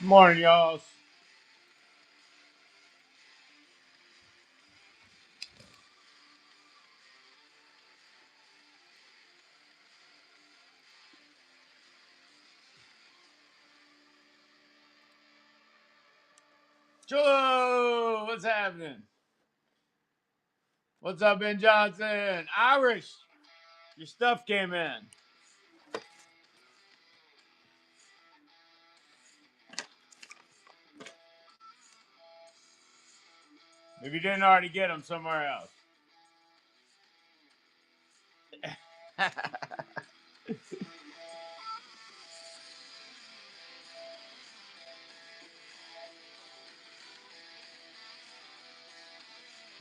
Morning, y'all. Joe, what's happening? What's up, Ben Johnson? Irish, your stuff came in. If you didn't already get them somewhere else.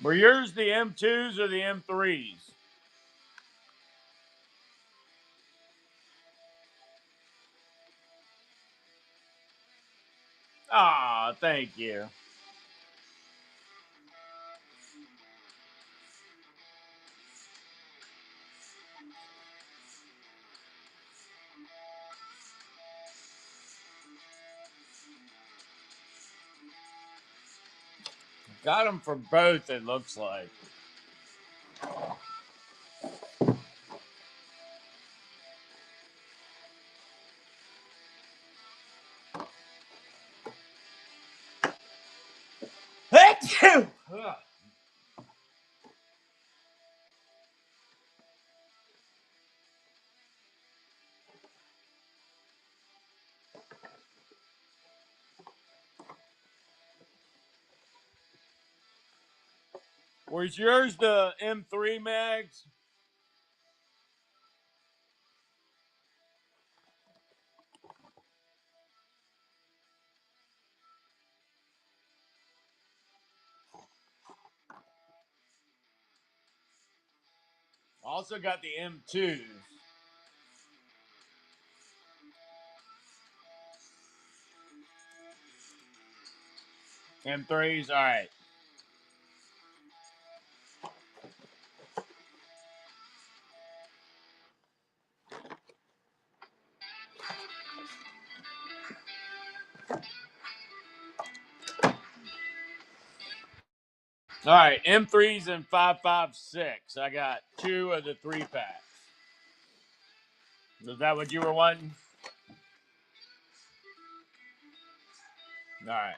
Were yours the M2s or the M3s? Ah, thank you. Got them for both, it looks like. Achoo! Ugh. Was yours the M3 mags? Also got the M2s. M3s, all right. All right, M3s and 5.56. I got two of the 3 packs. Is that what you were wanting? All right.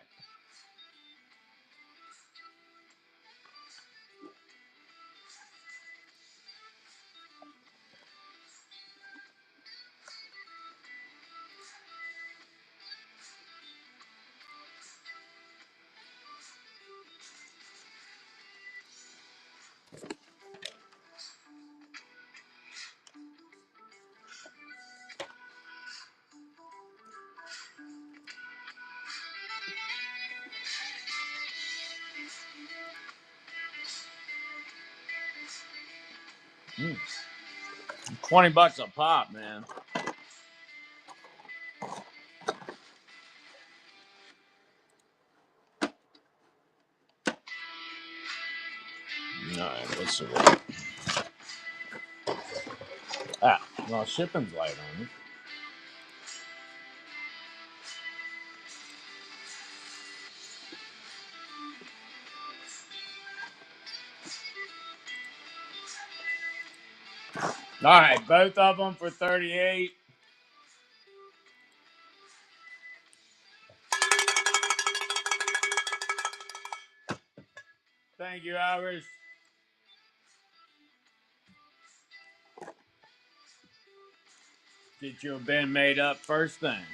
Mm. $20 a pop, man. All right, let's see. Ah, well, shipping's light on it. All right, both of them for 38. Thank you, Irish. Get you a Ben made up first thing.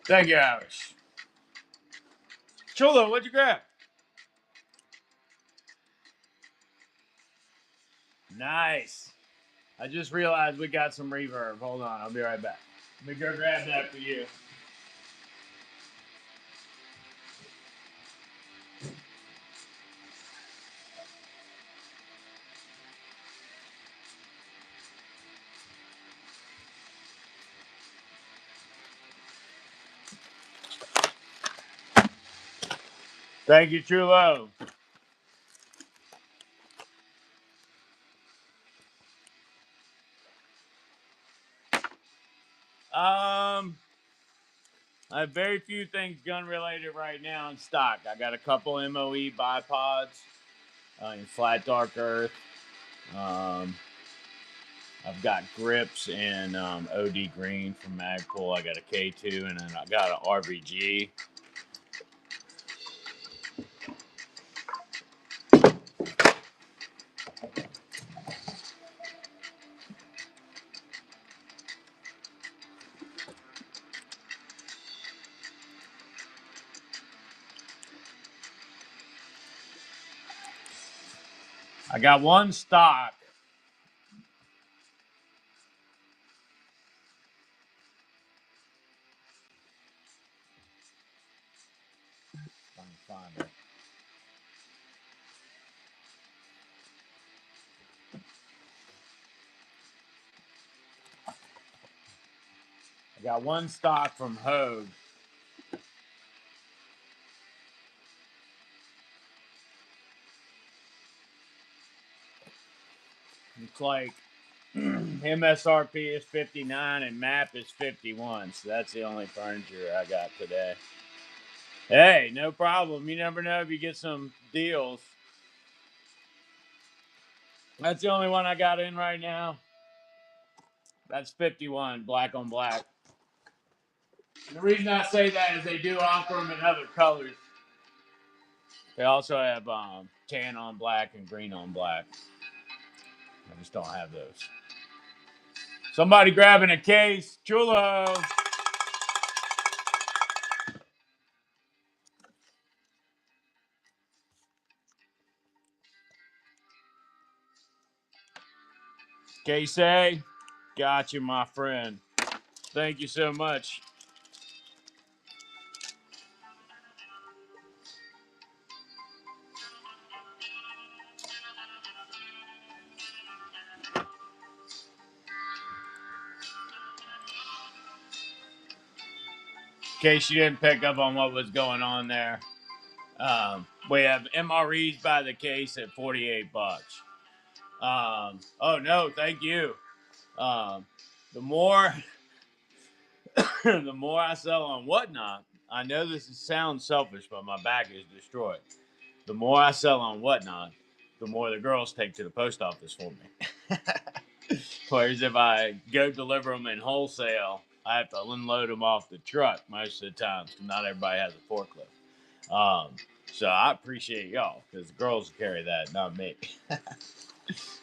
Thank you, Irish. Chulo, what'd you grab? Nice. I just realized we got some reverb. Hold on, I'll be right back. Let me go grab that for you. Thank you, Chulo. I have very few things gun related right now in stock. I got a couple MOE bipods in flat dark earth. I've got grips in OD green from Magpul. I got a K2 and then I got an RVG. I got one stock. Let me find it. I got one stock from Hogue. It's like MSRP is 59 and MAP is 51. So that's the only furniture I got today. Hey, no problem. You never know if you get some deals. That's the only one I got in right now. That's 51, black on black. And the reason I say that is they do offer them in other colors. They also have tan on black and green on black. I just don't have those. Somebody grabbing a case. Chulo. Case A. Got you, my friend. Thank you so much. In case you didn't pick up on what was going on there, we have MREs by the case at $48. Oh no, thank you. The more the more I sell on Whatnot, I know this sounds selfish, but my back is destroyed. The more I sell on Whatnot, the more the girls take to the post office for me. Whereas if I go deliver them in wholesale, I have to unload them off the truck most of the time because not everybody has a forklift. So I appreciate y'all because the girls carry that, not me.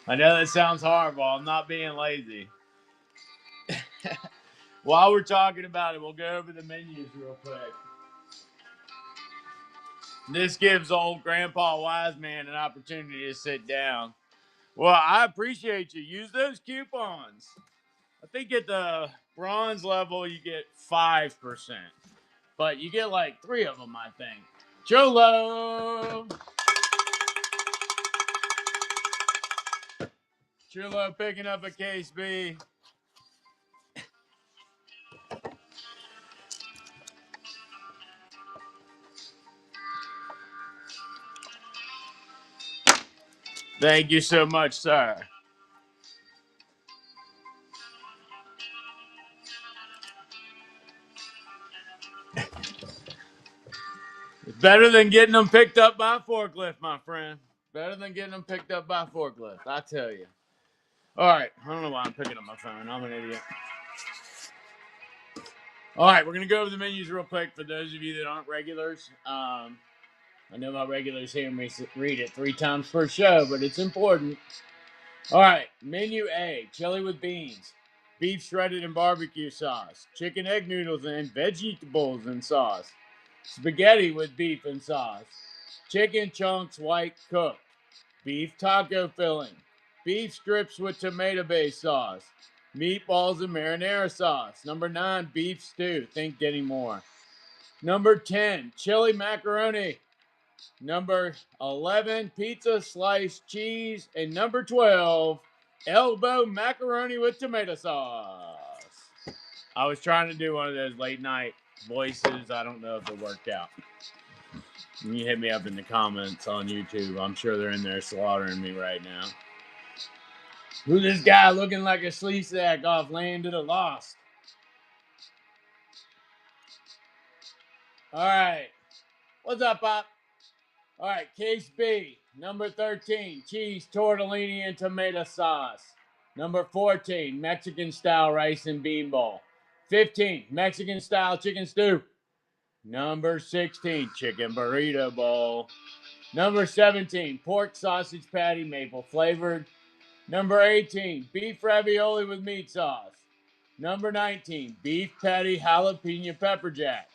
I know that sounds horrible. I'm not being lazy. While we're talking about it, we'll go over the menus real quick. This gives old Grandpa Wiseman an opportunity to sit down. Well, I appreciate you. Use those coupons. I think at the bronze level, you get 5%. But you get like 3 of them, I think. Chulo! Chulo picking up a case B. Thank you so much, sir. It's better than getting them picked up by a forklift, my friend. Better than getting them picked up by a forklift, I tell you. All right, I don't know why I'm picking up my phone. I'm an idiot. All right, we're going to go over the menus real quick for those of you that aren't regulars. I know my regulars hear me read it 3 times per show, but it's important. All right, menu A, chili with beans, beef shredded in barbecue sauce, chicken egg noodles and vegetables and sauce, spaghetti with beef and sauce, chicken chunks white cooked, beef taco filling, beef strips with tomato-based sauce. Meatballs and marinara sauce. Number 9, beef stew. Think getting more. Number 10, chili macaroni. Number 11, pizza sliced cheese. And number 12, elbow macaroni with tomato sauce. I was trying to do one of those late night voices. I don't know if it worked out. You hit me up in the comments on YouTube. I'm sure they're in there slaughtering me right now. Who's this guy looking like a sleeve sack off Land of the Lost? All right. What's up, Pop? All right, case B. Number 13, cheese, tortellini, and tomato sauce. Number 14, Mexican-style rice and bean bowl. 15, Mexican-style chicken stew. Number 16, chicken burrito bowl. Number 17, pork sausage patty, maple flavored. Number 18, beef ravioli with meat sauce. Number 19, beef patty jalapeno pepper jack.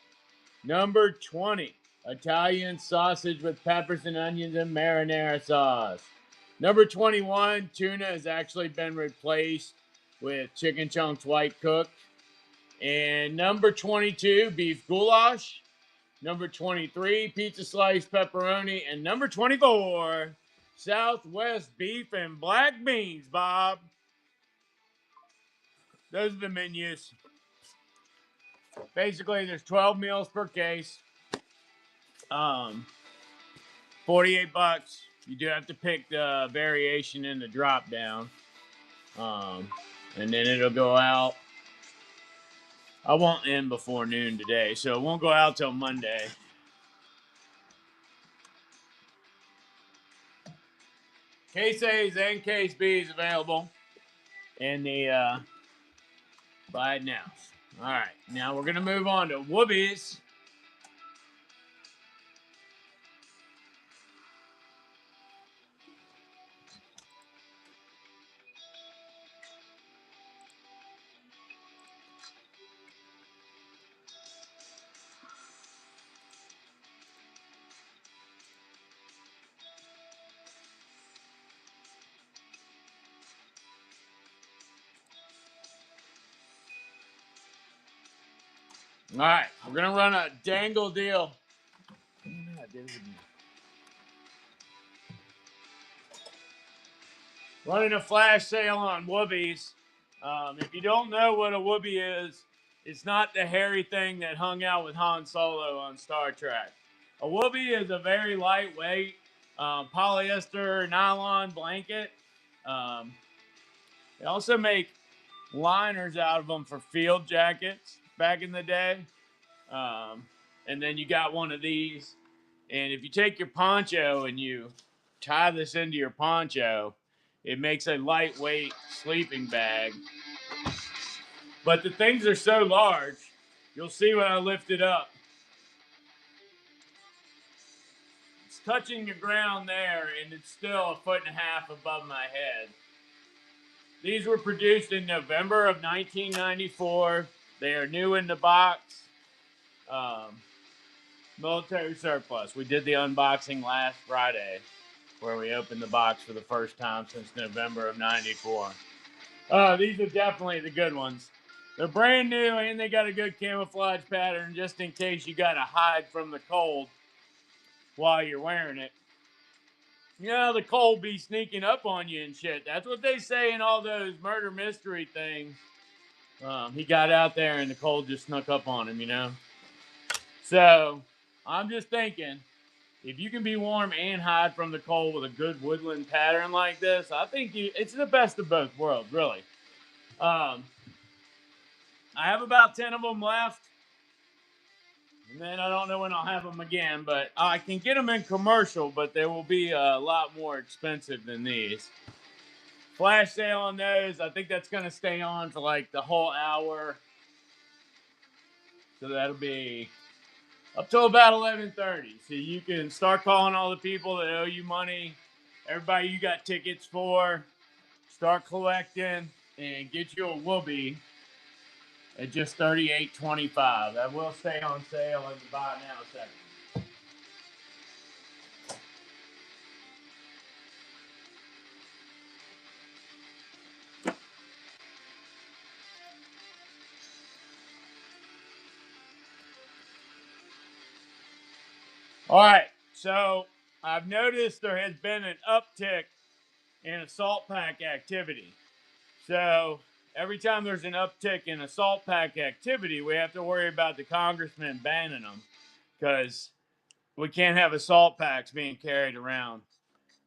Number 20, Italian sausage with peppers and onions and marinara sauce. Number 21, tuna has actually been replaced with chicken chunks white cooked. And number 22, beef goulash. Number 23, pizza slice pepperoni. And number 24, Southwest beef and black beans, Bob. Those are the menus. Basically, there's 12 meals per case. $48. You do have to pick the variation in the drop down. And then it'll go out. I won't end before noon today, so it won't go out till Monday. Case A's and Case B's available. And the buy it now. All right, now we're going to move on to Whoopies. All right, we're going to run a dangle deal. Running a flash sale on Whoopies. If you don't know what a Whoopie is, it's not the hairy thing that hung out with Han Solo on Star Trek. A Whoopie is a very lightweight polyester nylon blanket. They also make liners out of them for field jackets back in the day. And then you got one of these. And if you take your poncho and you tie this into your poncho, it makes a lightweight sleeping bag. But the things are so large, you'll see when I lift it up. It's touching the ground there, and it's still 1.5 feet above my head. These were produced in November of 1994. They are new in the box. Military surplus. We did the unboxing last Friday, where we opened the box for the first time since November of 94. These are definitely the good ones. They're brand new, and they got a good camouflage pattern just in case you got to hide from the cold while you're wearing it. You know, the cold be sneaking up on you and shit. That's what they say in all those murder mystery things. He got out there and the cold just snuck up on him, you know? So, I'm just thinking, if you can be warm and hide from the cold with a good woodland pattern like this, I think it's the best of both worlds, really. I have about 10 of them left. And then I don't know when I'll have them again, but I can get them in commercial, but they will be a lot more expensive than these. Flash sale on those. I think that's going to stay on for like the whole hour. So that'll be up till about 11:30. So you can start calling all the people that owe you money, everybody you got tickets for, start collecting, and get you a Whoopie at just $38.25. That will stay on sale in the buy now section. All right. So I've noticed there has been an uptick in assault pack activity. So every time there's an uptick in assault pack activity, we have to worry about the congressman banning them because we can't have assault packs being carried around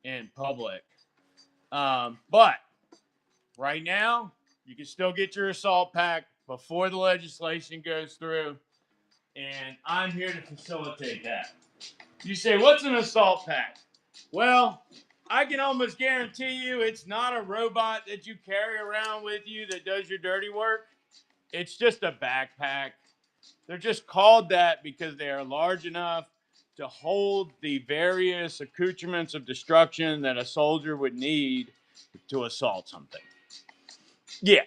in public. But right now, you can still get your assault pack before the legislation goes through, and I'm here to facilitate that. You say, what's an assault pack? Well, I can almost guarantee you it's not a robot that you carry around with you that does your dirty work. It's just a backpack. They're just called that because they are large enough to hold the various accoutrements of destruction that a soldier would need to assault something. Yeah,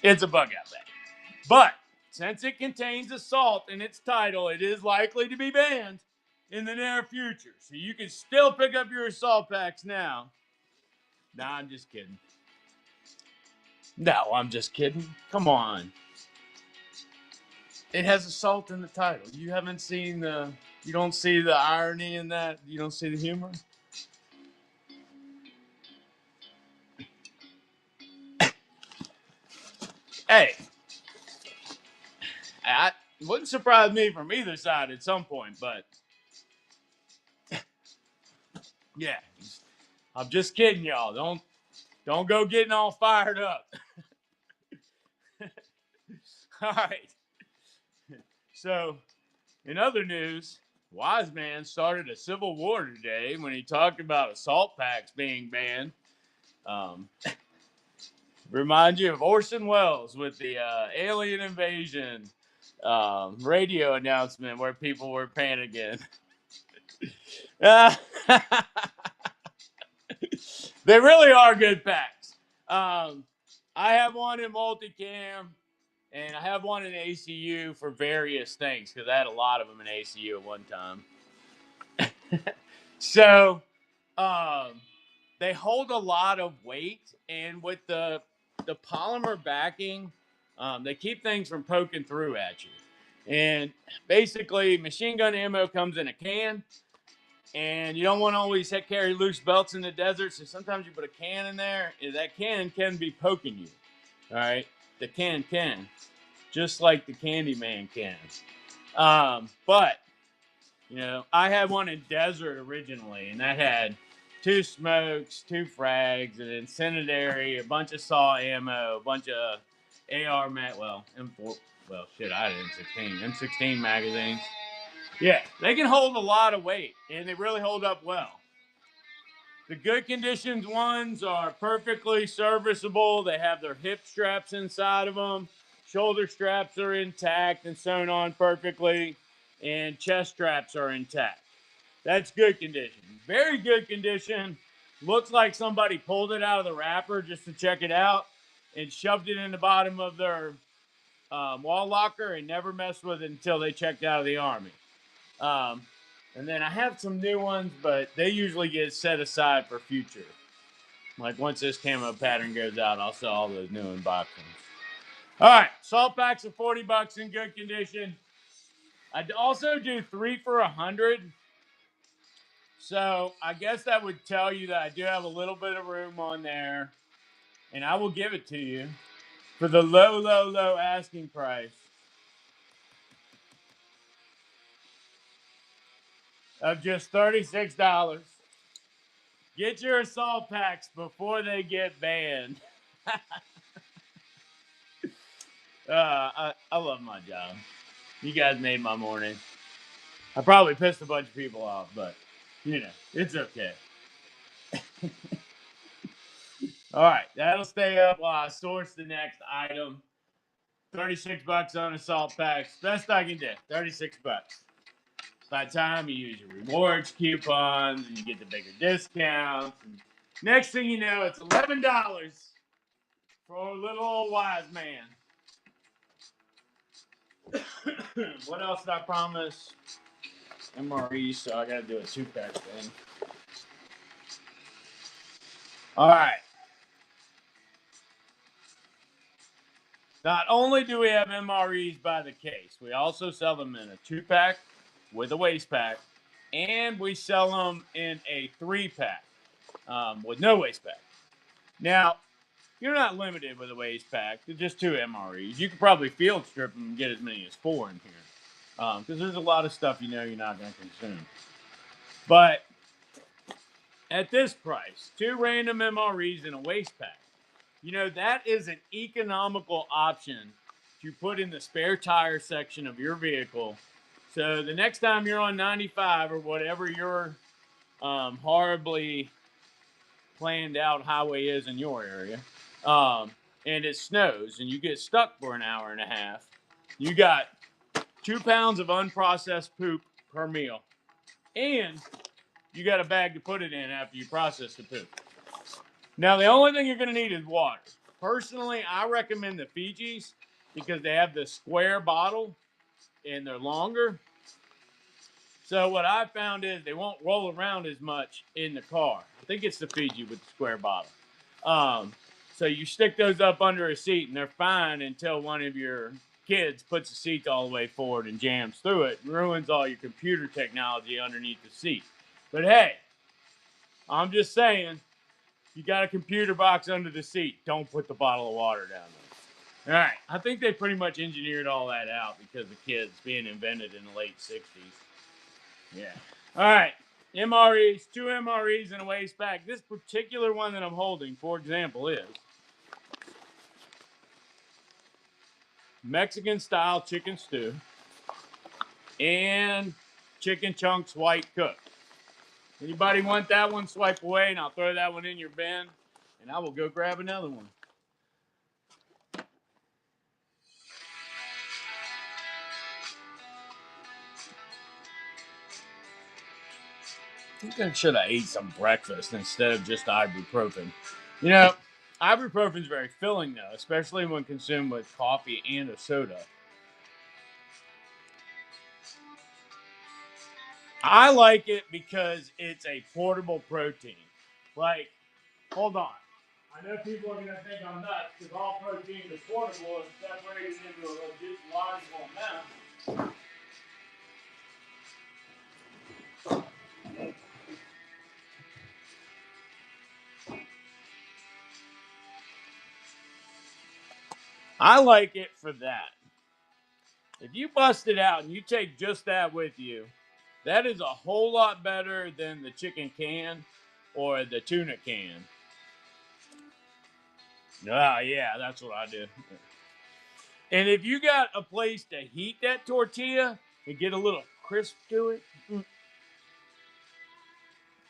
it's a bug out bag. But since it contains assault in its title, it is likely to be banned in the near future. So you can still pick up your assault packs now. Nah, I'm just kidding. No, I'm just kidding. Come on. It has assault in the title. You haven't seen you don't see the irony in that? You don't see the humor? Hey, it wouldn't surprise me from either side at some point, but yeah, I'm just kidding, y'all. Don't go getting all fired up. All right. So, in other news, Wise Man started a civil war today when he talked about assault packs being banned. Um, remind you of Orson Welles with the alien invasion radio announcement where people were panicking. They really are good packs. I have one in multicam, and I have one in ACU for various things because I had a lot of them in ACU at one time. So, um, they hold a lot of weight, and with the polymer backing, they keep things from poking through at you. And basically, machine gun ammo comes in a can, and you don't want to always carry loose belts in the desert. So sometimes you put a can in there, and that can be poking you. All right, the can, just like the Candyman can. But I had one in desert originally, and that had 2 smokes, 2 frags, an incendiary, a bunch of saw ammo, a bunch of AR M4. Well, shit, I had M16 magazines. Yeah, they can hold a lot of weight, and they really hold up well. The good conditions ones are perfectly serviceable. They have their hip straps inside of them. Shoulder straps are intact and sewn on perfectly, and chest straps are intact. That's good condition. Very good condition. Looks like somebody pulled it out of the wrapper just to check it out and shoved it in the bottom of their wall locker and never messed with it until they checked out of the Army. Um, and then I have some new ones, but they usually get set aside for future. Like once this camo pattern goes out, I'll sell all those new unboxings. All right, salt packs are $40 in good condition. I also do 3 for $100. So I guess that would tell you that I do have a little bit of room on there, and I will give it to you for the low asking price of just $36. Get your assault packs before they get banned. I love my job. You guys made my morning. I probably pissed a bunch of people off, but it's okay. All right, that'll stay up while I source the next item. $36 on assault packs. Best I can do. $36. By the time you use your rewards coupons and you get the bigger discounts, and next thing you know, it's $11 for a little old wise man. What else did I promise? MRE, so I gotta do a 2-pack thing. All right. Not only do we have MREs by the case, we also sell them in a 2-pack with a waist pack and we sell them in a 3-pack with no waste pack. Now, you're not limited with a waste pack. They're just 2 MREs. You could probably field strip them and get as many as 4 in here because there's a lot of stuff you know you're not going to consume. But at this price, 2 random MREs in a waste pack, you know, that is an economical option to put in the spare tire section of your vehicle. So the next time you're on 95 or whatever your horribly planned out highway is in your area, and it snows and you get stuck for an hour and a half, you got 2 pounds of unprocessed poop per meal. And you got a bag to put it in after you process the poop. Now, the only thing you're going to need is water. Personally, I recommend the Fijis because they have the square bottle and they're longer. So what I found is they won't roll around as much in the car. I think it's the Fiji with the square bottle. So you stick those up under a seat and they're fine until one of your kids puts the seat all the way forward and jams through it and ruins all your computer technology underneath the seat. But hey, I'm just saying, you got a computer box under the seat. Don't put the bottle of water down there. All right. I think they pretty much engineered all that out because of kids being invented in the late 60s. Yeah. All right. MREs, 2 MREs in a waste pack. This particular one that I'm holding, for example, is Mexican style chicken stew and chicken chunks white cooked. Anybody want that one? Swipe away, and I'll throw that one in your bin, and I will go grab another one. I think I should have ate some breakfast instead of just ibuprofen. You know, ibuprofen is very filling, though, especially when consumed with coffee and a soda. I like it because it's a portable protein. Like, hold on. I know people are going to think I'm nuts because all protein is portable and separated into a legit logical amount. I like it for that. If you bust it out and you take just that with you, that is a whole lot better than the chicken can or the tuna can. Ah, yeah, that's what I do. And if you got a place to heat that tortilla and get a little crisp to it,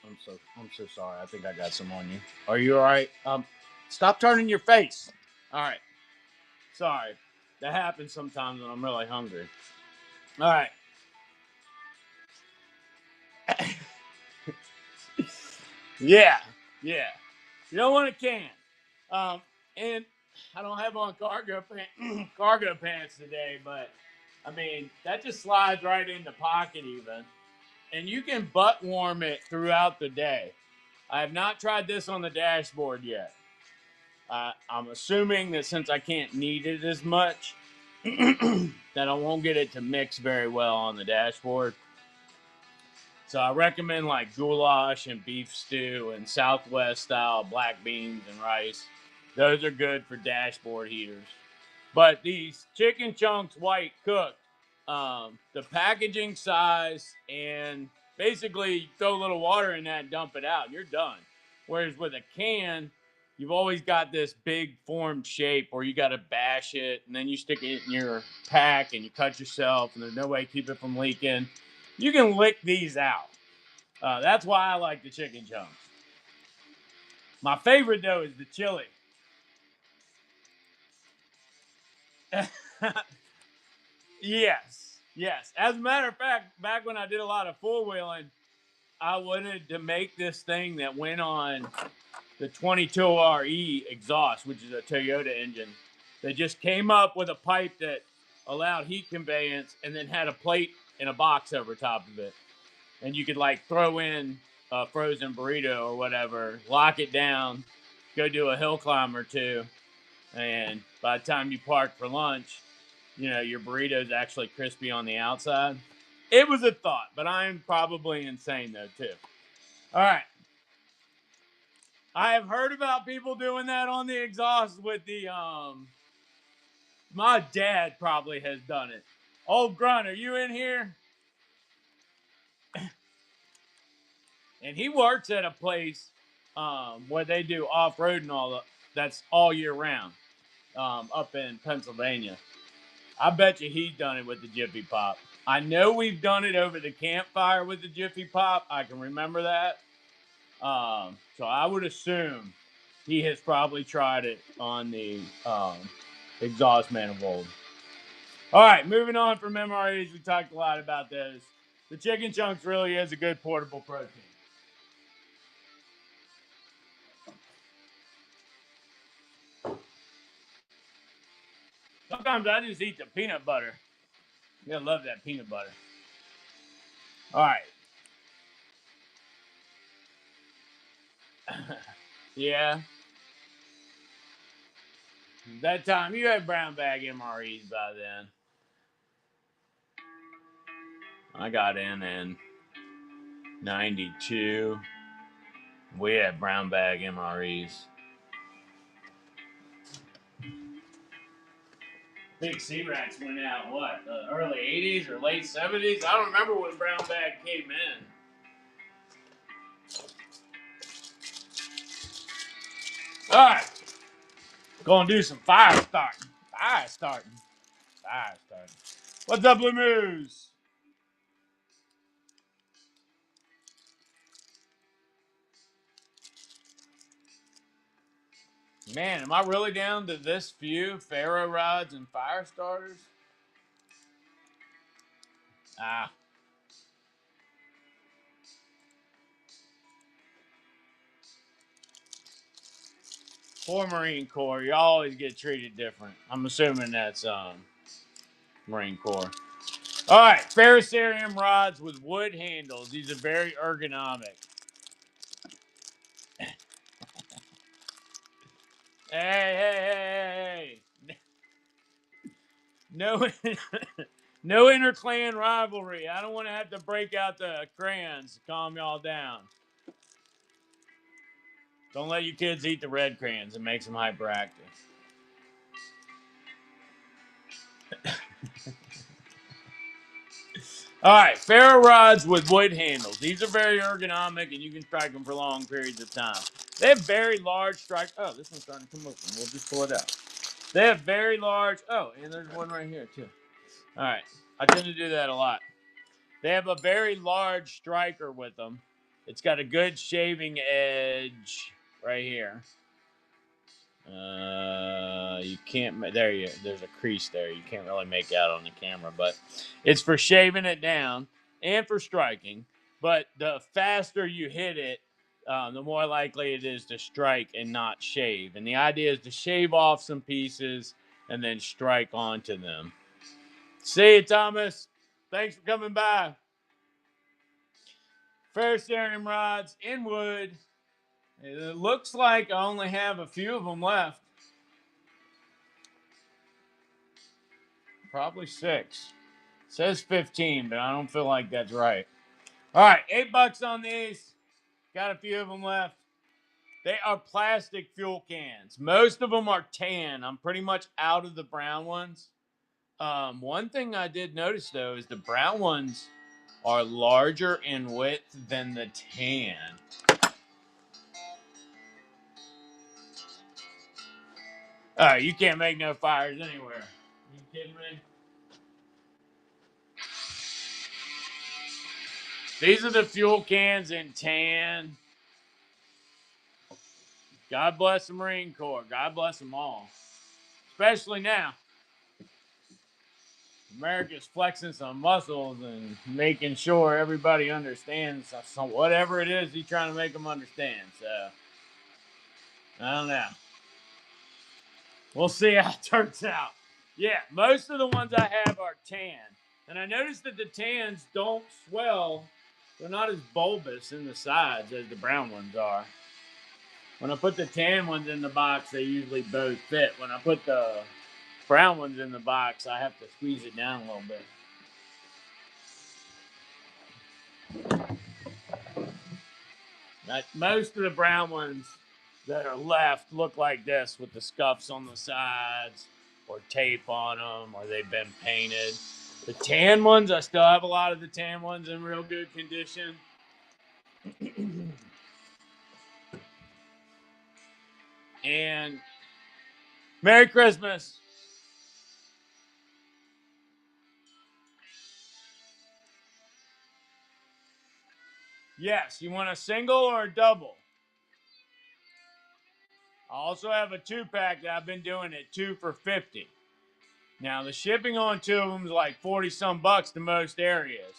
I'm so sorry. I think I got some on you. Are you all right? Stop turning your face. All right. Sorry. That happens sometimes when I'm really hungry. All right. Yeah. Yeah. You don't want a can. And I don't have on cargo pants today, but I mean that just slides right in the pocket even, and you can butt warm it throughout the day. I have not tried this on the dashboard yet. I'm assuming that since I can't knead it as much, that I won't get it to mix very well on the dashboard. So I recommend like goulash and beef stew and Southwest style black beans and rice. Those are good for dashboard heaters. But these chicken chunks white cooked, the packaging size and basically you throw a little water in that and dump it out, and you're done. Whereas with a can, you've always got this big formed shape where you got to bash it and then you stick it in your pack and you cut yourself and there's no way to keep it from leaking. You can lick these out. That's why I like the chicken chunks. My favorite though is the chili. Yes, yes. As a matter of fact, back when I did a lot of four wheeling, I wanted to make this thing that went on the 22RE exhaust, which is a Toyota engine. They just came up with a pipe that allowed heat conveyance and then had a plate and a box over top of it. And you could like throw in a frozen burrito or whatever, lock it down, go do a hill climb or two, and by the time you park for lunch, you know, your burrito's actually crispy on the outside. It was a thought, but I'm probably insane though too. All right. I have heard about people doing that on the exhaust with the my dad probably has done it. Old Grunt, are you in here? And he works at a place where they do off road and all that. That's all year round up in Pennsylvania. I bet you he's done it with the Jiffy Pop. I know we've done it over the campfire with the Jiffy Pop. I can remember that. So I would assume he has probably tried it on the exhaust manifold. All right, moving on from MREs. We talked a lot about those. The chicken chunks really is a good portable protein. Sometimes I just eat the peanut butter. You gotta love that peanut butter. All right. Yeah. That time you had brown bag MREs by then. I got in 92. We had brown bag MREs. Big C-Racks went out, what, the early 80s or late 70s? I don't remember when brown bag came in. All right. Gonna do some fire starting. Fire starting. Fire starting. What's up, Blue Moose? Man, am I really down to this few ferro rods and fire starters? Ah. Poor Marine Corps. You always get treated different. I'm assuming that's Marine Corps. All right, ferrocerium rods with wood handles. These are very ergonomic. Hey. No, no interclan rivalry. I don't want to have to break out the crayons to calm y'all down. Don't let your kids eat the red crayons. It makes them hyperactive. All right, ferro rods with wood handles. These are very ergonomic, and you can strike them for long periods of time. They have very large strike. Oh, this one's starting to come open. We'll just pull it out. They have very large. Oh, and there's one right here too. All right, I tend to do that a lot. They have a very large striker with them. It's got a good shaving edge right here. You can't. There's a crease there. You can't really make out on the camera, but it's for shaving it down and for striking. But the faster you hit it, the more likely it is to strike and not shave. And the idea is to shave off some pieces and then strike onto them. See you, Thomas. Thanks for coming by. Ferrocerium rods in wood. It looks like I only have a few of them left. Probably 6. It says 15, but I don't feel like that's right. All right, $8 on these. Got a few of them left. They are plastic fuel cans. Most of them are tan. I'm pretty much out of the brown ones. One thing I did notice, though, is the brown ones are larger in width than the tan. You can't make no fires anywhere. Are you kidding me? These are the fuel cans in tan. God bless the Marine Corps. God bless them all. Especially now. America's flexing some muscles and making sure everybody understands whatever it is he's trying to make them understand. So, I don't know. We'll see how it turns out. Yeah, most of the ones I have are tan. And I noticed that the tans don't swell. They're not as bulbous in the sides as the brown ones are. When I put the tan ones in the box, they usually both fit. When I put the brown ones in the box, I have to squeeze it down a little bit. Most of the brown ones that are left look like this with the scuffs on the sides or tape on them or they've been painted. The tan ones, I still have a lot of the tan ones in real good condition. And Merry Christmas. Yes, you want a single or a double? I also have a 2-pack that I've been doing at 2 for $50. Now the shipping on 2 of them is like 40 some bucks to most areas,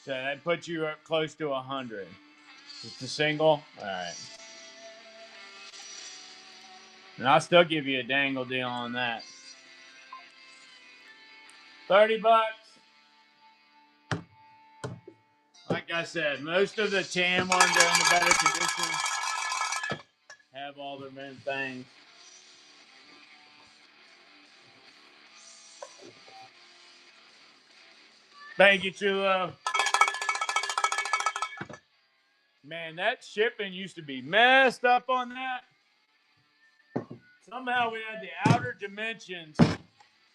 so that puts you up close to 100. Just a single, all right. And I'll still give you a dangle deal on that. 30 bucks. Like I said, most of the tan ones are in the better condition. Have all their main things. Thank you, Chulo. Man, that shipping used to be messed up on that. Somehow we had the outer dimensions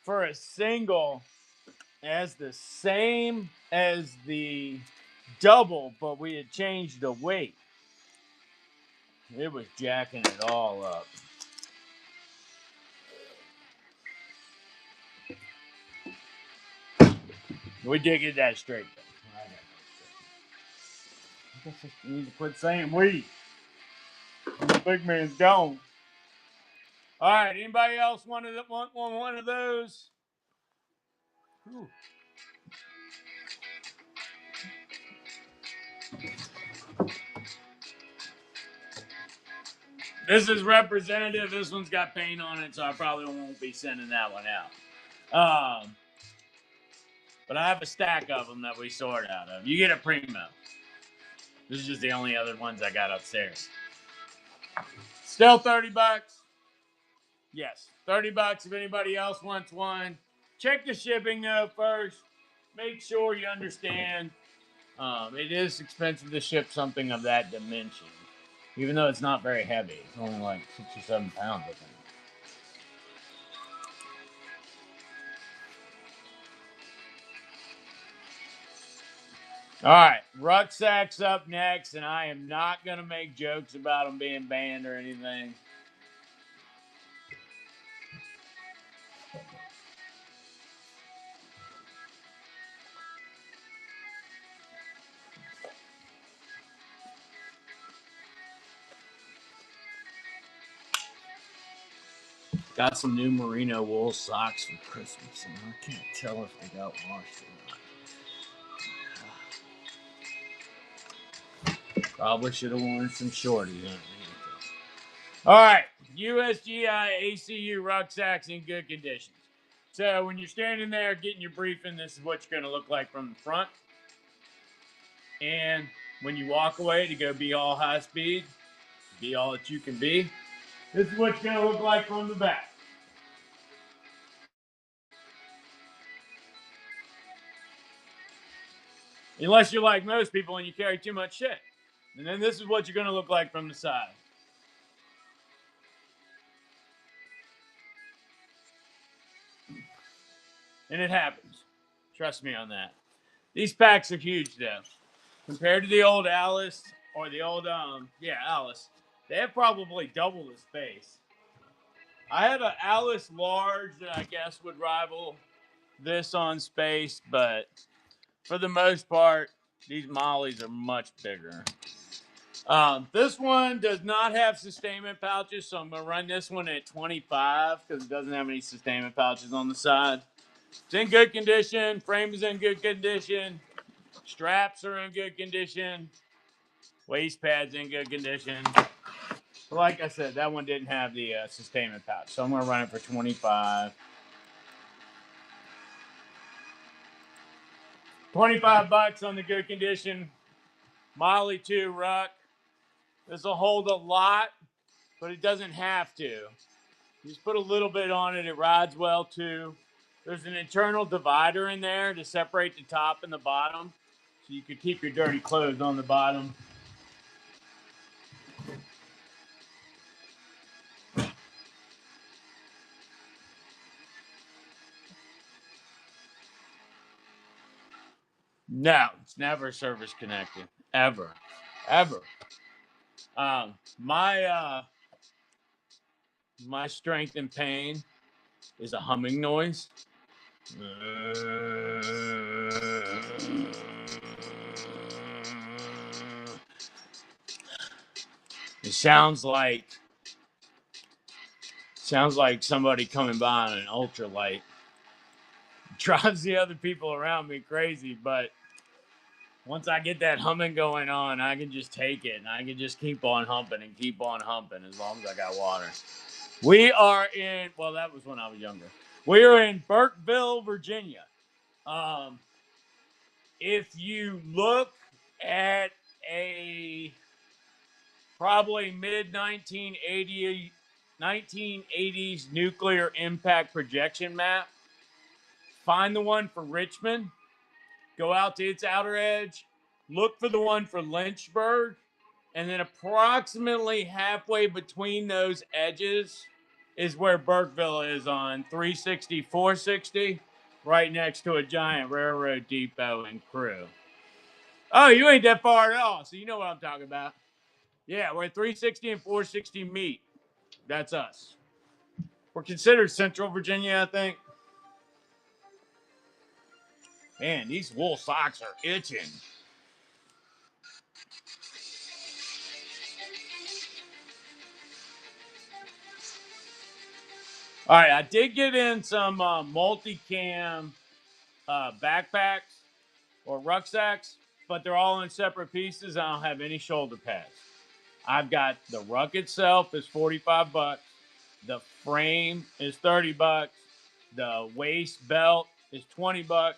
for a single as the same as the double, but we had changed the weight. It was jacking it all up. We did get that straight. I guess I need to quit saying we. The big man's gone. All right. Anybody else want one of those? Ooh. This is representative. This one's got paint on it, so I probably won't be sending that one out. But I have a stack of them that we sort out of. You get a primo. This is just the only other ones I got upstairs. Still 30 bucks. Yes, 30 bucks if anybody else wants one. Check the shipping though first. Make sure you understand. It is expensive to ship something of that dimension, even though it's not very heavy. It's only like 6 or 7 pounds, I think. All right, rucksacks up next, and I am not going to make jokes about them being banned or anything. Got some new merino wool socks for Christmas, and I can't tell if they got washed or not. Probably should have worn some shorties. All right, USGI ACU rucksacks in good conditions. So when you're standing there getting your briefing, this is what you're going to look like from the front. And when you walk away to go be all high speed, be all that you can be, this is what you're going to look like from the back. Unless you're like most people and you carry too much shit. And then this is what you're going to look like from the side. And it happens. Trust me on that. These packs are huge, though. Compared to the old Alice or the old, Alice, they have probably double the space. I have an Alice large that I guess would rival this on space, but for the most part, these Mollies are much bigger. This one does not have sustainment pouches, so I'm going to run this one at 25 because it doesn't have any sustainment pouches on the side. It's in good condition. Frame is in good condition. Straps are in good condition. Waist pads in good condition. But like I said, that one didn't have the sustainment pouch, so I'm going to run it for 25. 25 bucks on the good condition Molly 2 ruck. This will hold a lot, but it doesn't have to. You just put a little bit on it. It rides well too. There's an internal divider in there to separate the top and the bottom. so you could keep your dirty clothes on the bottom. No, it's never service connected. Ever. Ever. My strength and pain is a humming noise. It sounds like somebody coming by on an ultralight. Drives the other people around me crazy, but once I get that humming going on, I can just take it and I can just keep on humping and keep on humping as long as I got water. We are in, well, that was when I was younger. We are in Burkeville, Virginia. If you look at a probably mid 1980s nuclear impact projection map, find the one for Richmond, go out to its outer edge, look for the one for Lynchburg, and then approximately halfway between those edges is where Burkeville is on 360, 460, right next to a giant railroad depot and crew. Oh, you ain't that far at all, so you know what I'm talking about. Yeah, where 360 and 460 meet. That's us. We're considered Central Virginia, I think. Man, these wool socks are itching. All right, I did get in some multicam backpacks or rucksacks, but they're all in separate pieces. I don't have any shoulder pads. I've got the ruck itself is $45. The frame is $30. The waist belt is $20. But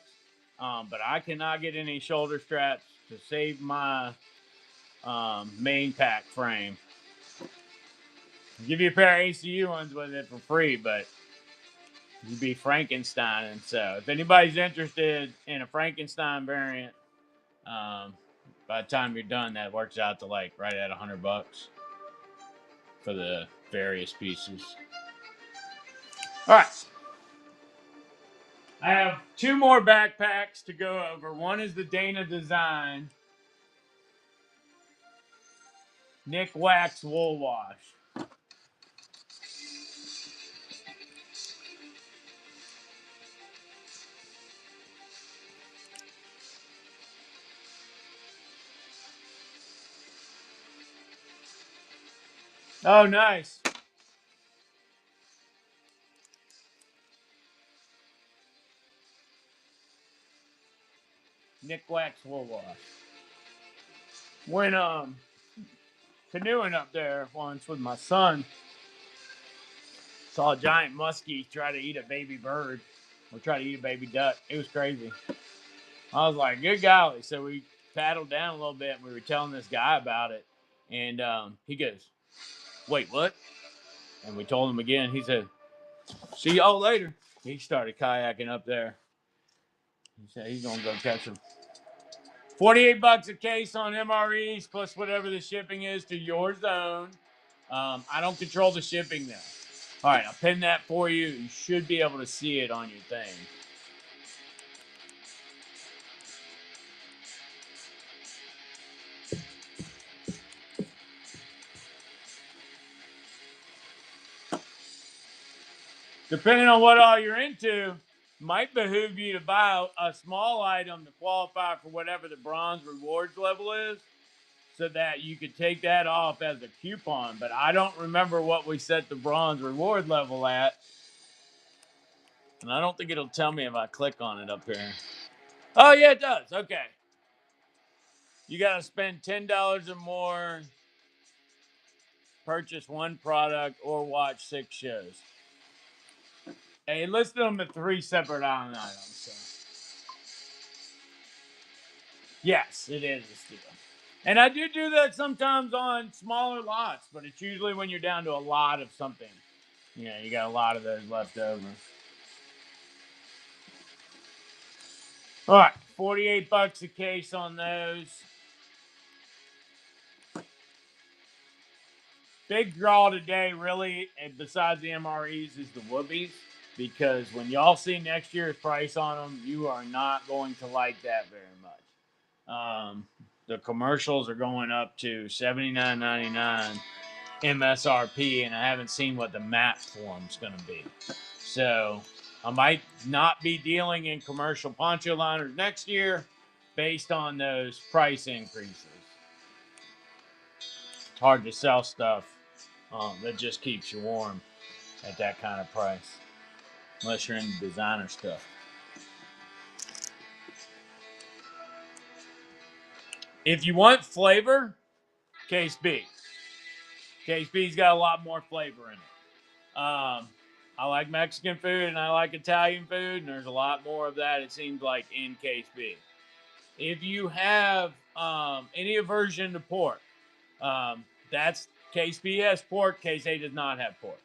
I cannot get any shoulder straps to save my main pack frame. I'll give you a pair of ACU ones with it for free, but you'd be Frankenstein. And so if anybody's interested in a Frankenstein variant, by the time you're done, that works out to like right at $100 for the various pieces. All right. I have two more backpacks to go over. One is the Dana Design Nick Wax Wool Wash. Oh, nice. Nick Wax Wool Wash. When canoeing up there once with my son, saw a giant muskie try to eat a baby bird or try to eat a baby duck. It was crazy. I was like, good golly. So we paddled down a little bit and we were telling this guy about it. And he goes, wait, what? And we told him again. He said, see y'all later. He started kayaking up there. He said he's going to go catch them. $48 a case on MREs plus whatever the shipping is to your zone. I don't control the shipping though. All right, I'll pin that for you. You should be able to see it on your thing. Depending on what all you're into, might behoove you to buy a small item to qualify for whatever the bronze rewards level is, so that you could take that off as a coupon. But I don't remember what we set the bronze reward level at. And I don't think it'll tell me if I click on it up here. Oh, yeah, it does. Okay. You got to spend $10 or more, purchase one product, or watch 6 shows. And he listed them at 3 separate island items. So. Yes, it is a steal. And I do that sometimes on smaller lots, but it's usually when you're down to a lot of something. You know, you got a lot of those left over. All right. $48 a case on those. Big draw today, really, and besides the MREs, is the Whoopies. Because when y'all see next year's price on them, you are not going to like that very much. The commercials are going up to $79.99 MSRP, and I haven't seen what the map form's going to be. So I might not be dealing in commercial poncho liners next year based on those price increases. It's hard to sell stuff that just keeps you warm at that kind of price, unless you're into designer stuff. If you want flavor, Case B. Case B's got a lot more flavor in it. I like Mexican food and I like Italian food, and there's a lot more of that, it seems like, in Case B. If you have any aversion to pork, that's Case B has pork. Case A does not have pork.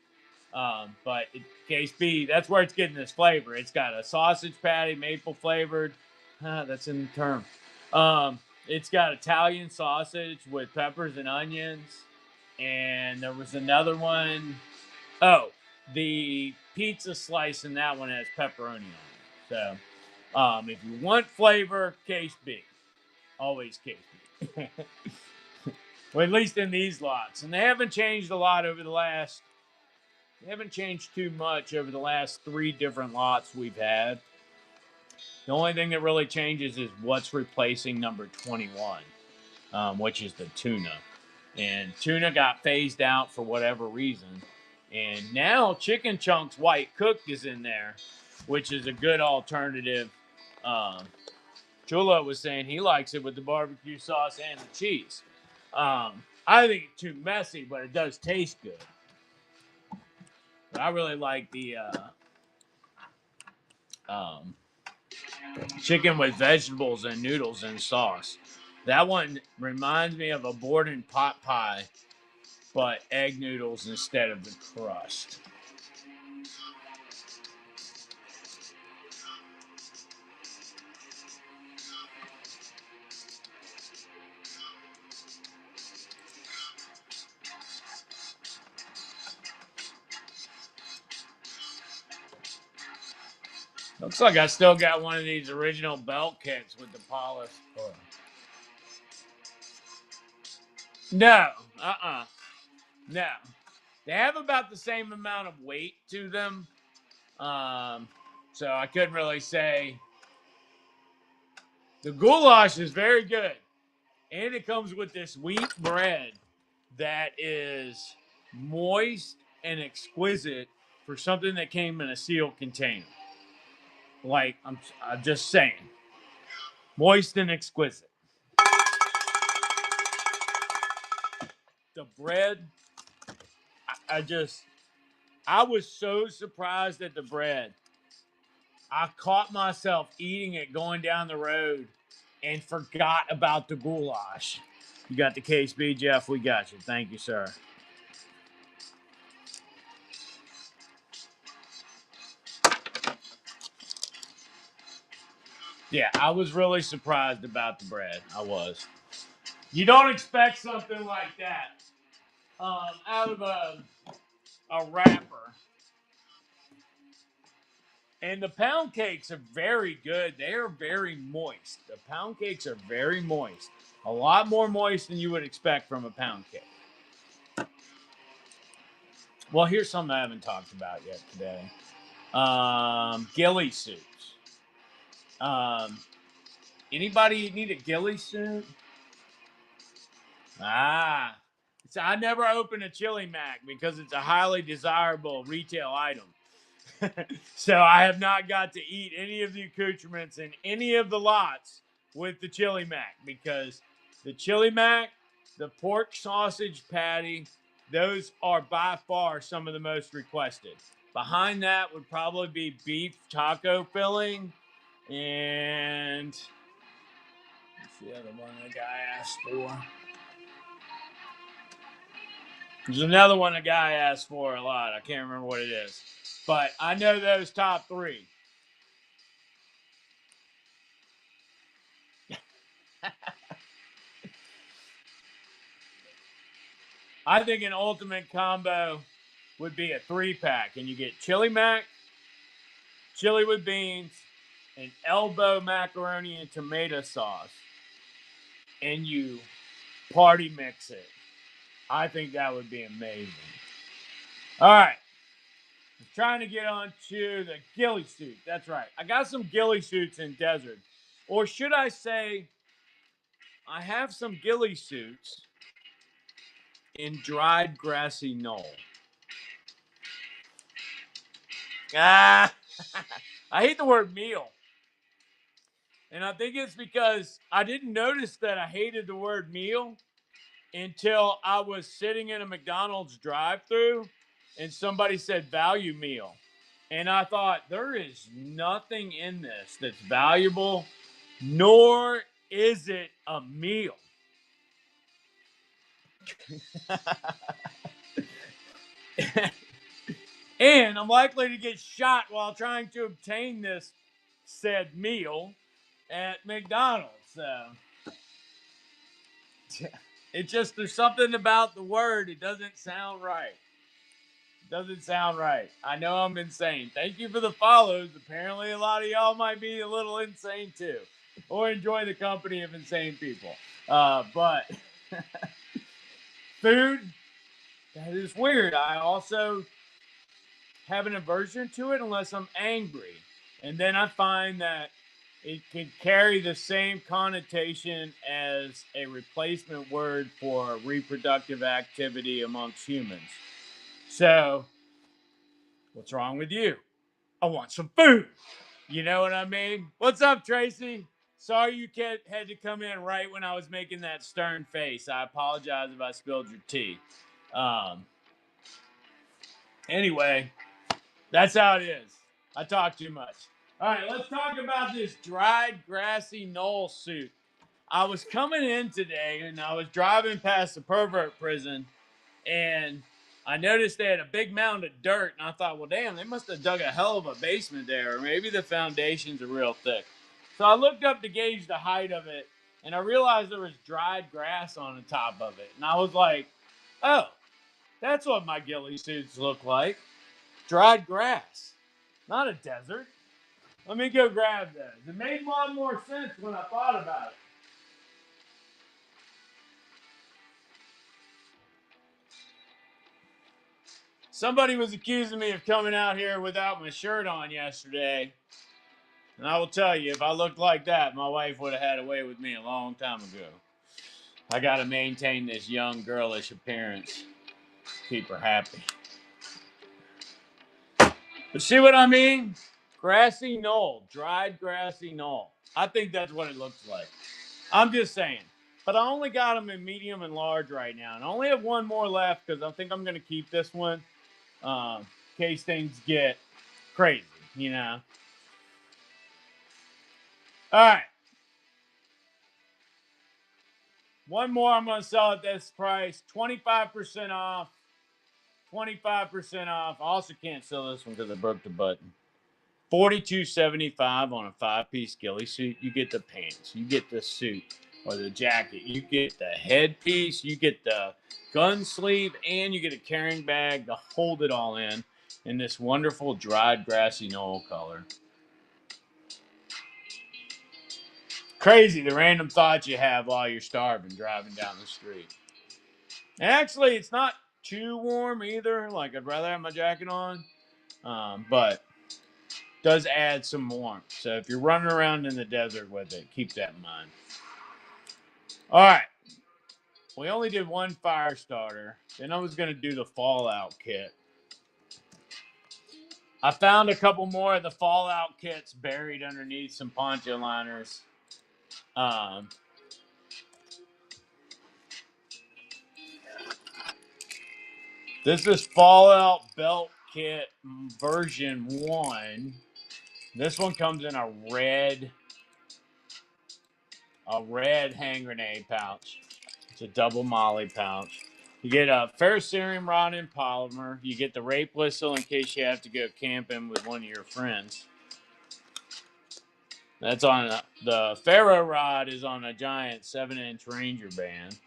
But Case B, that's where it's getting this flavor. It's got a sausage patty, maple flavored. That's in the term. It's got Italian sausage with peppers and onions. And there was another one. Oh, the pizza slice in that one has pepperoni on it. So if you want flavor, Case B. Always Case B. Well, at least in these lots. And they haven't changed a lot over the last... They haven't changed too much over the last 3 different lots we've had. The only thing that really changes is what's replacing number 21, which is the tuna. And tuna got phased out for whatever reason. And now Chicken Chunks White Cooked is in there, which is a good alternative. Chulo was saying he likes it with the barbecue sauce and the cheese. I think it's too messy, but it does taste good. But I really like the chicken with vegetables and noodles and sauce. That one reminds me of a Borden pot pie, but egg noodles instead of the crust. Looks like I still got one of these original belt kits with the polished. No. No. They have about the same amount of weight to them. So I couldn't really say. The goulash is very good. And it comes with this wheat bread that is moist and exquisite for something that came in a sealed container. Like, I'm just saying. Moist and exquisite. The bread, I was so surprised at the bread. I caught myself eating it going down the road and forgot about the goulash. You got the Case B, Jeff? We got you. Thank you, sir. Yeah, I was really surprised about the bread. I was. You don't expect something like that out of a wrapper. And the pound cakes are very good. They are very moist. The pound cakes are very moist. A lot more moist than you would expect from a pound cake. Well, here's something I haven't talked about yet today. Ghillie suits. Anybody need a ghillie suit? I never open a Chili Mac because it's a highly desirable retail item. So I have not got to eat any of the accoutrements in any of the lots with the Chili Mac, because the Chili Mac, the pork sausage patty, those are by far some of the most requested. Behind that would probably be beef taco filling, and what's the other one the guy asked for? There's another one a guy asked for a lot. I can't remember what it is. But I know those top 3. I think an ultimate combo would be a 3-pack, and you get chili mac, chili with beans, and elbow macaroni and tomato sauce, and you party mix it. I think that would be amazing. All right. I'm trying to get on to the ghillie suit. That's right. I got some ghillie suits in desert. Or should I say, I have some ghillie suits in dried grassy knoll. Ah, I hate the word meal. And I think it's because I didn't notice that I hated the word meal until I was sitting in a McDonald's drive-thru and somebody said value meal. And I thought, there is nothing in this that's valuable, nor is it a meal. And I'm likely to get shot while trying to obtain this said meal at McDonald's. So it just, there's something about the word, it doesn't sound right. Doesn't sound right. I know I'm insane. Thank you for the follows. Apparently, a lot of y'all might be a little insane too, or enjoy the company of insane people. But food, that is weird. I also have an aversion to it unless I'm angry. And then I find that it can carry the same connotation as a replacement word for reproductive activity amongst humans. So, what's wrong with you? I want some food. You know what I mean? What's up, Tracy? Sorry you had to come in right when I was making that stern face. I apologize if I spilled your tea. Anyway, that's how it is. I talk too much. All right, let's talk about this dried grassy knoll suit. I was coming in today and I was driving past the pervert prison and I noticed they had a big mound of dirt, and I thought, well, damn, they must have dug a hell of a basement there, or maybe the foundations are real thick. So I looked up to gauge the height of it, and I realized there was dried grass on the top of it. And I was like, oh, that's what my ghillie suits look like. Dried grass, not a desert. Let me go grab those. It made a lot more sense when I thought about it. Somebody was accusing me of coming out here without my shirt on yesterday. And I will tell you, if I looked like that, my wife would have had away with me a long time ago. I got to maintain this young, girlish appearance. Keep her happy. But see what I mean? Grassy knoll. Dried grassy knoll. I think that's what it looks like. I'm just saying. But I only got them in medium and large right now. And I only have one more left because I think I'm going to keep this one in case things get crazy, you know. All right. One more I'm going to sell at this price. 25% off. 25% off. I also can't sell this one because I broke the button. $42.75 on a 5-piece ghillie suit. You get the pants. You get the suit or the jacket. You get the headpiece. You get the gun sleeve. And you get a carrying bag to hold it all in this wonderful dried grassy knoll color. Crazy the random thoughts you have while you're starving driving down the street. And actually, it's not too warm either. Like, I'd rather have my jacket on. But does add some warmth. So if you're running around in the desert with it, keep that in mind. All right. We only did one fire starter. Then I was going to do the Fallout kit. I found a couple more of the Fallout kits buried underneath some poncho liners. This is Fallout Belt Kit version 1. This one comes in a red hand grenade pouch. It's a double molly pouch. You get a ferrocerium rod in polymer. You get the rape whistle in case you have to go camping with one of your friends. That's on the ferro rod is on a giant 7-inch Ranger band.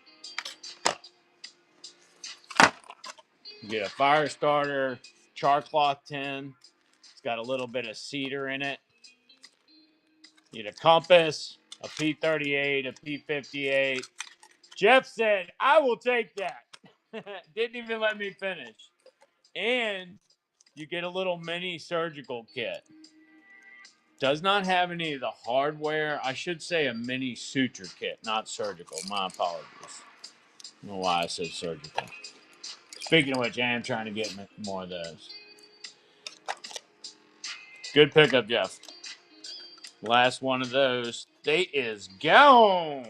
You get a fire starter, char cloth tin. It's got a little bit of cedar in it. You get a compass, a P38, a P58. Jeff said, I will take that. Didn't even let me finish. And you get a little mini surgical kit. Does not have any of the hardware. I should say a mini suture kit, not surgical. My apologies. I don't know why I said surgical. Speaking of which, I am trying to get more of those. Good pickup, Jeff. Last one of those. They is gone.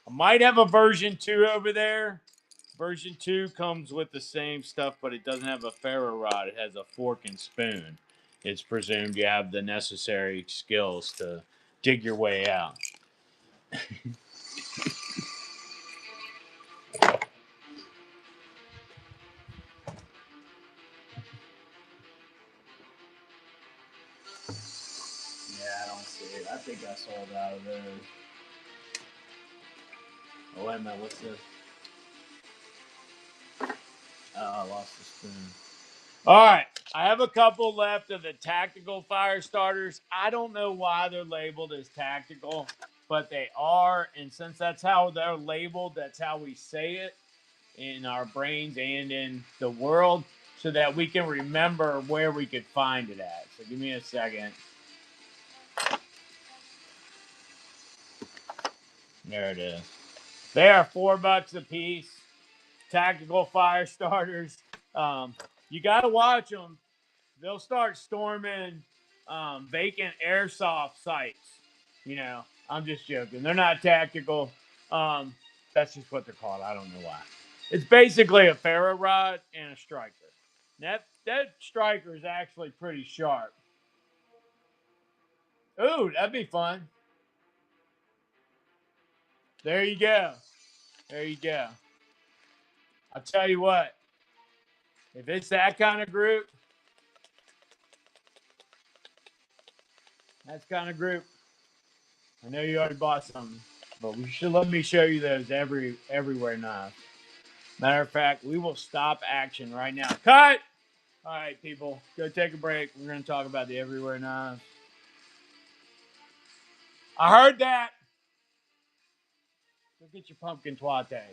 I might have a version 2 over there. Version 2 comes with the same stuff, but it doesn't have a ferro rod. It has a fork and spoon. It's presumed you have the necessary skills to dig your way out. Yeah, I don't see it. I think I sold out of those. Oh, wait a minute. What's this? Oh, I lost the spoon. All right. I have a couple left of the tactical fire starters. I don't know why they're labeled as tactical, but they are. And since that's how they're labeled, that's how we say it in our brains and in the world so that we can remember where we could find it at. So give me a second. There it is. They are $4 a piece. Tactical fire starters. You got to watch them. They'll start storming vacant airsoft sites. You know, I'm just joking. They're not tactical. That's just what they're called. I don't know why. It's basically a ferro rod and a striker. That striker is actually pretty sharp. Ooh, that'd be fun. There you go. There you go. I'll tell you what. If it's that kind of group, that's kind of group. I know you already bought something, but we should let me show you those everywhere knives. Matter of fact, we will stop action right now. Cut! All right, people, go take a break. We're going to talk about the everywhere knives. I heard that. Go get your pumpkin twate.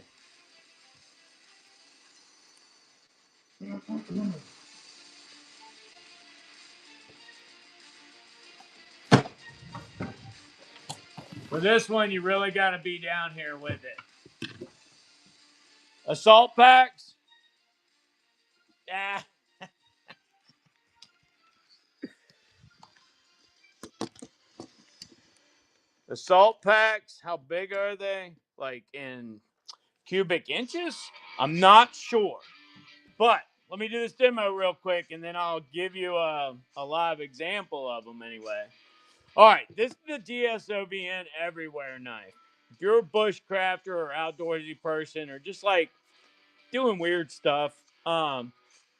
For this one, you really got to be down here with it. Assault packs. Ah. Assault packs. How big are they? Like in cubic inches? I'm not sure. But let me do this demo real quick, and then I'll give you a live example of them anyway. All right, this is the DSOBN Everywhere knife. If you're a bushcrafter or outdoorsy person or just like doing weird stuff,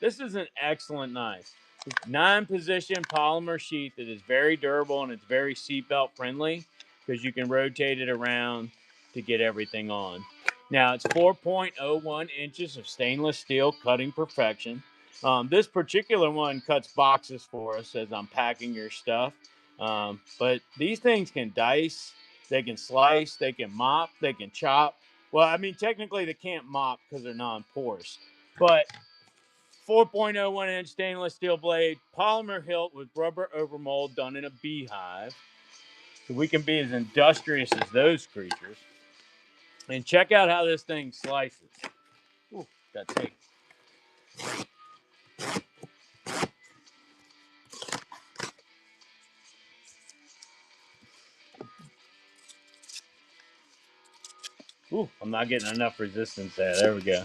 this is an excellent knife. It's 9-position polymer sheath that is very durable and it's very seatbelt friendly because you can rotate it around to get everything on. Now it's 4.01 inches of stainless steel cutting perfection. This particular one cuts boxes for us as I'm packing your stuff. But these things can dice, they can slice, they can mop, they can chop. Well, I mean, technically they can't mop because they're non-porous. But 4.01 inch stainless steel blade, polymer hilt with rubber overmold done in a beehive. So we can be as industrious as those creatures. And check out how this thing slices. Ooh, got tape. Ooh, I'm not getting enough resistance there. There we go.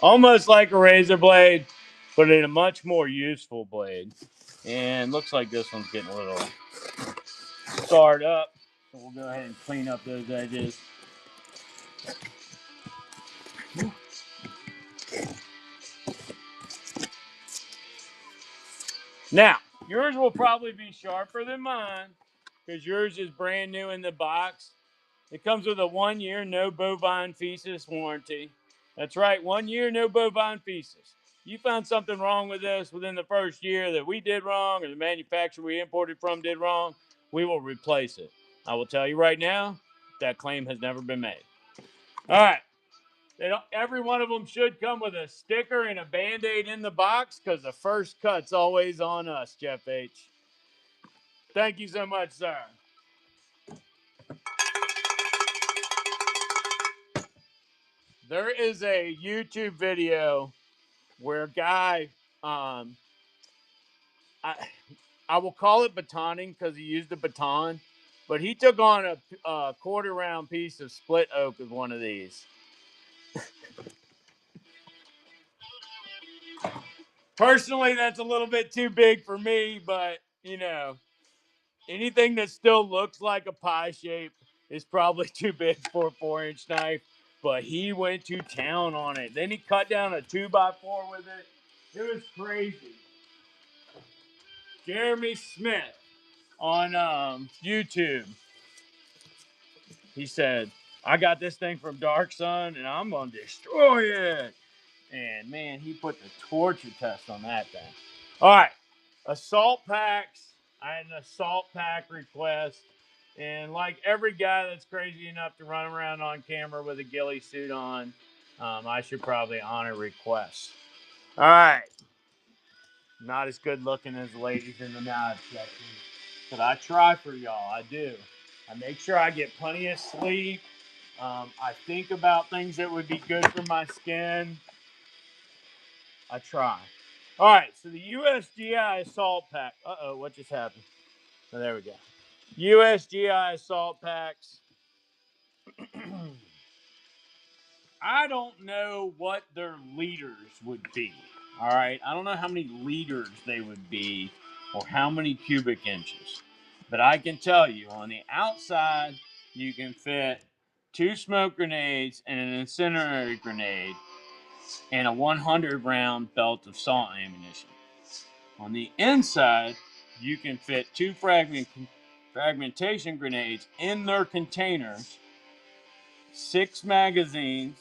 Almost like a razor blade, but in a much more useful blade. And looks like this one's getting a little scarred up. So we'll go ahead and clean up those edges. Now, Yours will probably be sharper than mine because yours is brand new in the box. It comes with a 1 year no bovine feces warranty. That's right, 1 year no bovine feces. You found something wrong with this within the first year that we did wrong or the manufacturer we imported from did wrong, we will replace it. I will tell you right now, that claim has never been made. All right. Every one of them should come with a sticker and a Band-Aid in the box because the first cut's always on us, Jeff H. Thank you so much, sir. There is a YouTube video where a guy, um, I, I will call it batoning because he used a baton, but he took on a quarter round piece of split oak with one of these. Personally, that's a little bit too big for me, but you know, anything that still looks like a pie shape is probably too big for a 4-inch knife. But he went to town on it. Then he cut down a 2x4 with it. It was crazy. Jeremy Smith on YouTube. He said, I got this thing from Dark Sun and I'm going to destroy it. And man, he put the torture test on that thing. All right. Assault packs. I had an assault pack request. And like every guy that's crazy enough to run around on camera with a ghillie suit on, I should probably honor requests. All right. Not as good looking as the ladies in the knife section. But I try for y'all. I do. I make sure I get plenty of sleep. I think about things that would be good for my skin. I try. All right, so the USGI assault pack. Uh-oh, what just happened? Oh, there we go. USGI assault packs. I don't know what their liters would be. All right, I don't know how many liters they would be or how many cubic inches. But I can tell you on the outside, you can fit 2 smoke grenades and an incendiary grenade and a 100 round belt of salt ammunition. On the inside, you can fit 2 fragmentation grenades in their containers, 6 magazines,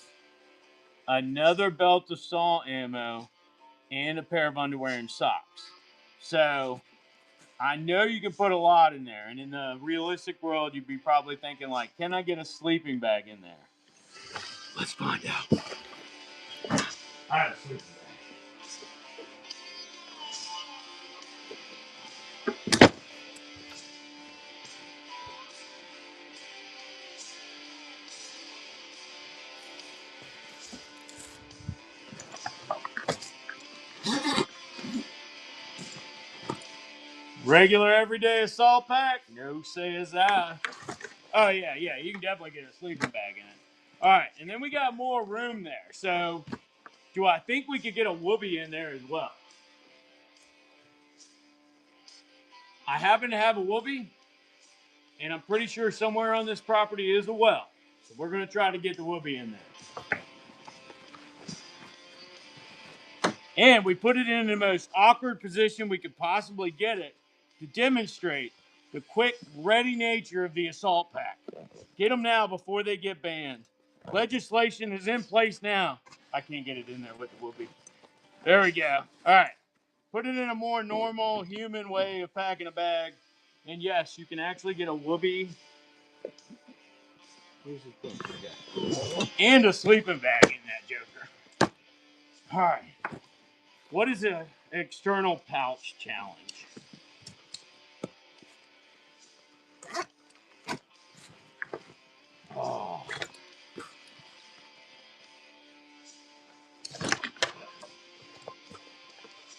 another belt of salt ammo, and a pair of underwear and socks. So I know you can put a lot in there. And in the realistic world, you'd be probably thinking like, can I get a sleeping bag in there? Let's find out. I have a sleeping bag. Regular everyday assault pack? No, says I. Oh, yeah, you can definitely get a sleeping bag in it. All right, and then we got more room there. So, do I think we could get a whoopee in there as well? I happen to have a whoopee, and I'm pretty sure somewhere on this property is a well. So, we're going to try to get the whoopee in there. And we put it in the most awkward position we could possibly get it to demonstrate the quick, ready nature of the assault pack. Get them now before they get banned. Legislation is in place now. I can't get it in there with the whoopee. There we go. All right. Put it in a more normal, human way of packing a bag. And yes, you can actually get a whoopee and a sleeping bag in that joker. All right. What is an external pouch challenge? Oh.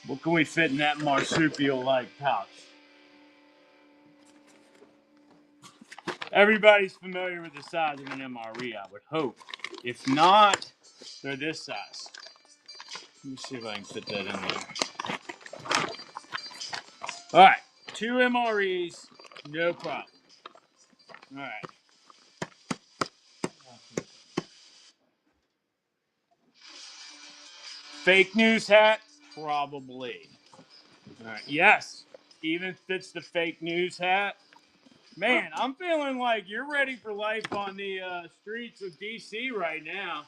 What can we fit in that marsupial-like pouch? Everybody's familiar with the size of an MRE, I would hope. If not, they're this size. Let me see if I can fit that in there. All right, 2 MREs, no problem. All right. Fake news hat? Probably. All right, yes. even fits the fake news hat. Man, I'm feeling like you're ready for life on the streets of DC right now.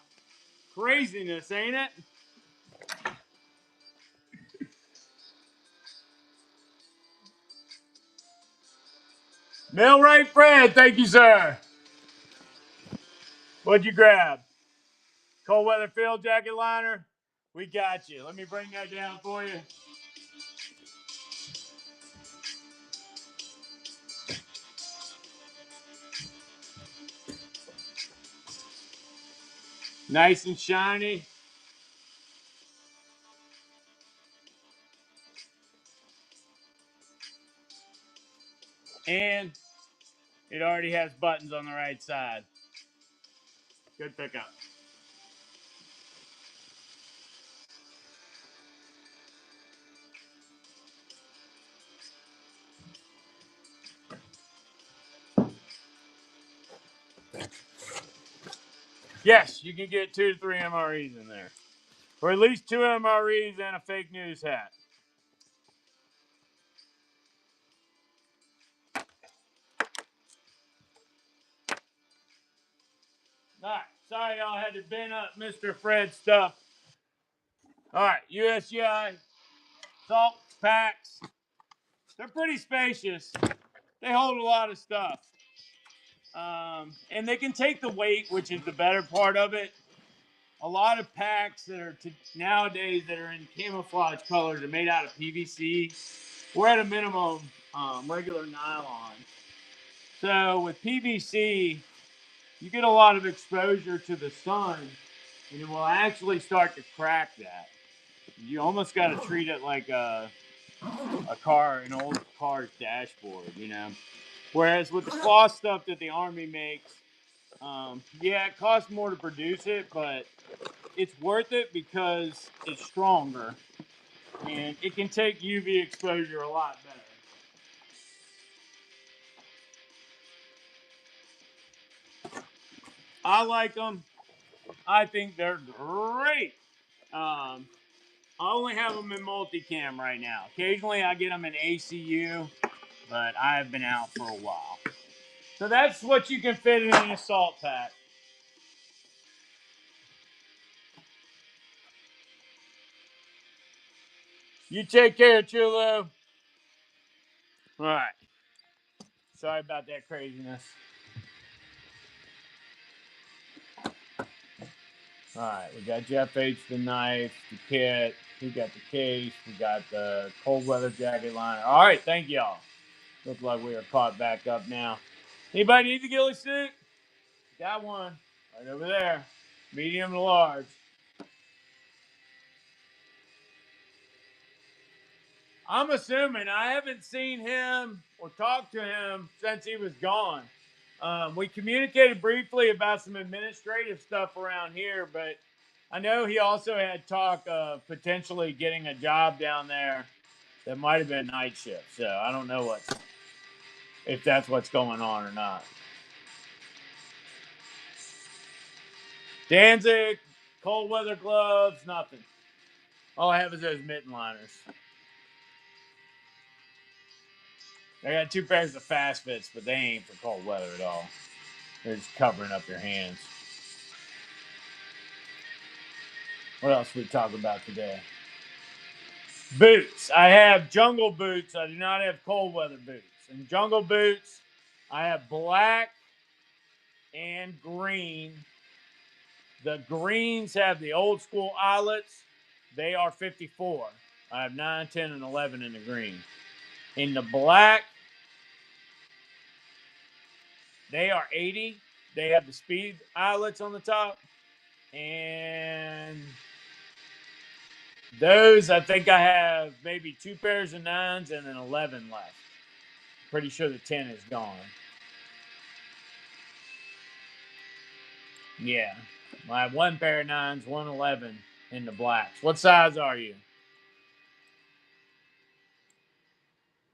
Craziness, ain't it? Millwright Fred, thank you, sir. What'd you grab? Cold weather field jacket liner? We got you. Let me bring that down for you. Nice and shiny. And it already has buttons on the right side. Good pickup. Yes, you can get 2 to 3 MREs in there. Or at least 2 MREs and a fake news hat. All right. Sorry y'all had to bend up Mr. Fred's stuff. All right. USGI salt packs. They're pretty spacious. They hold a lot of stuff. And they can take the weight, which is the better part of it. A lot of packs that are nowadays that are in camouflage colors are made out of PVC. We're at a minimum regular nylon. So with PVC, you get a lot of exposure to the sun, and it will actually start to crack that. You almost got to treat it like a car, an old car's dashboard, you know. Whereas with the cloth stuff that the Army makes, yeah, it costs more to produce it, but it's worth it because it's stronger and it can take UV exposure a lot better. I like them. I think they're great. I only have them in multicam right now. Occasionally I get them in ACU, but I've been out for a while. So that's what you can fit in an assault pack. You take care, Chulo. All right. Sorry about that craziness. All right, we got Jeff H. the knife, the kit. We got the case. We got the cold weather jacket liner. All right, thank y'all. Look like we are caught back up now. Anybody need the ghillie suit? Got one right over there. Medium to large. I'm assuming I haven't seen him or talked to him since he was gone. We communicated briefly about some administrative stuff around here, but I know he also had talk of potentially getting a job down there that might have been night shift. So I don't know if that's what's going on or not. Danzig, cold weather gloves, nothing. All I have is those mitten liners. I got 2 pairs of fast fits, but they ain't for cold weather at all. They're just covering up your hands. What else we talk about today? Boots. I have jungle boots. I do not have cold weather boots. And jungle boots, I have black and green. The greens have the old school eyelets. They are 54. I have 9, 10, and 11 in the green. In the black, they are 80. They have the speed eyelets on the top. And those, I think I have maybe 2 pairs of 9s and an 11 left. Pretty sure the 10 is gone. Yeah. I have 1 pair of 9s, 1 11 in the blacks. What size are you?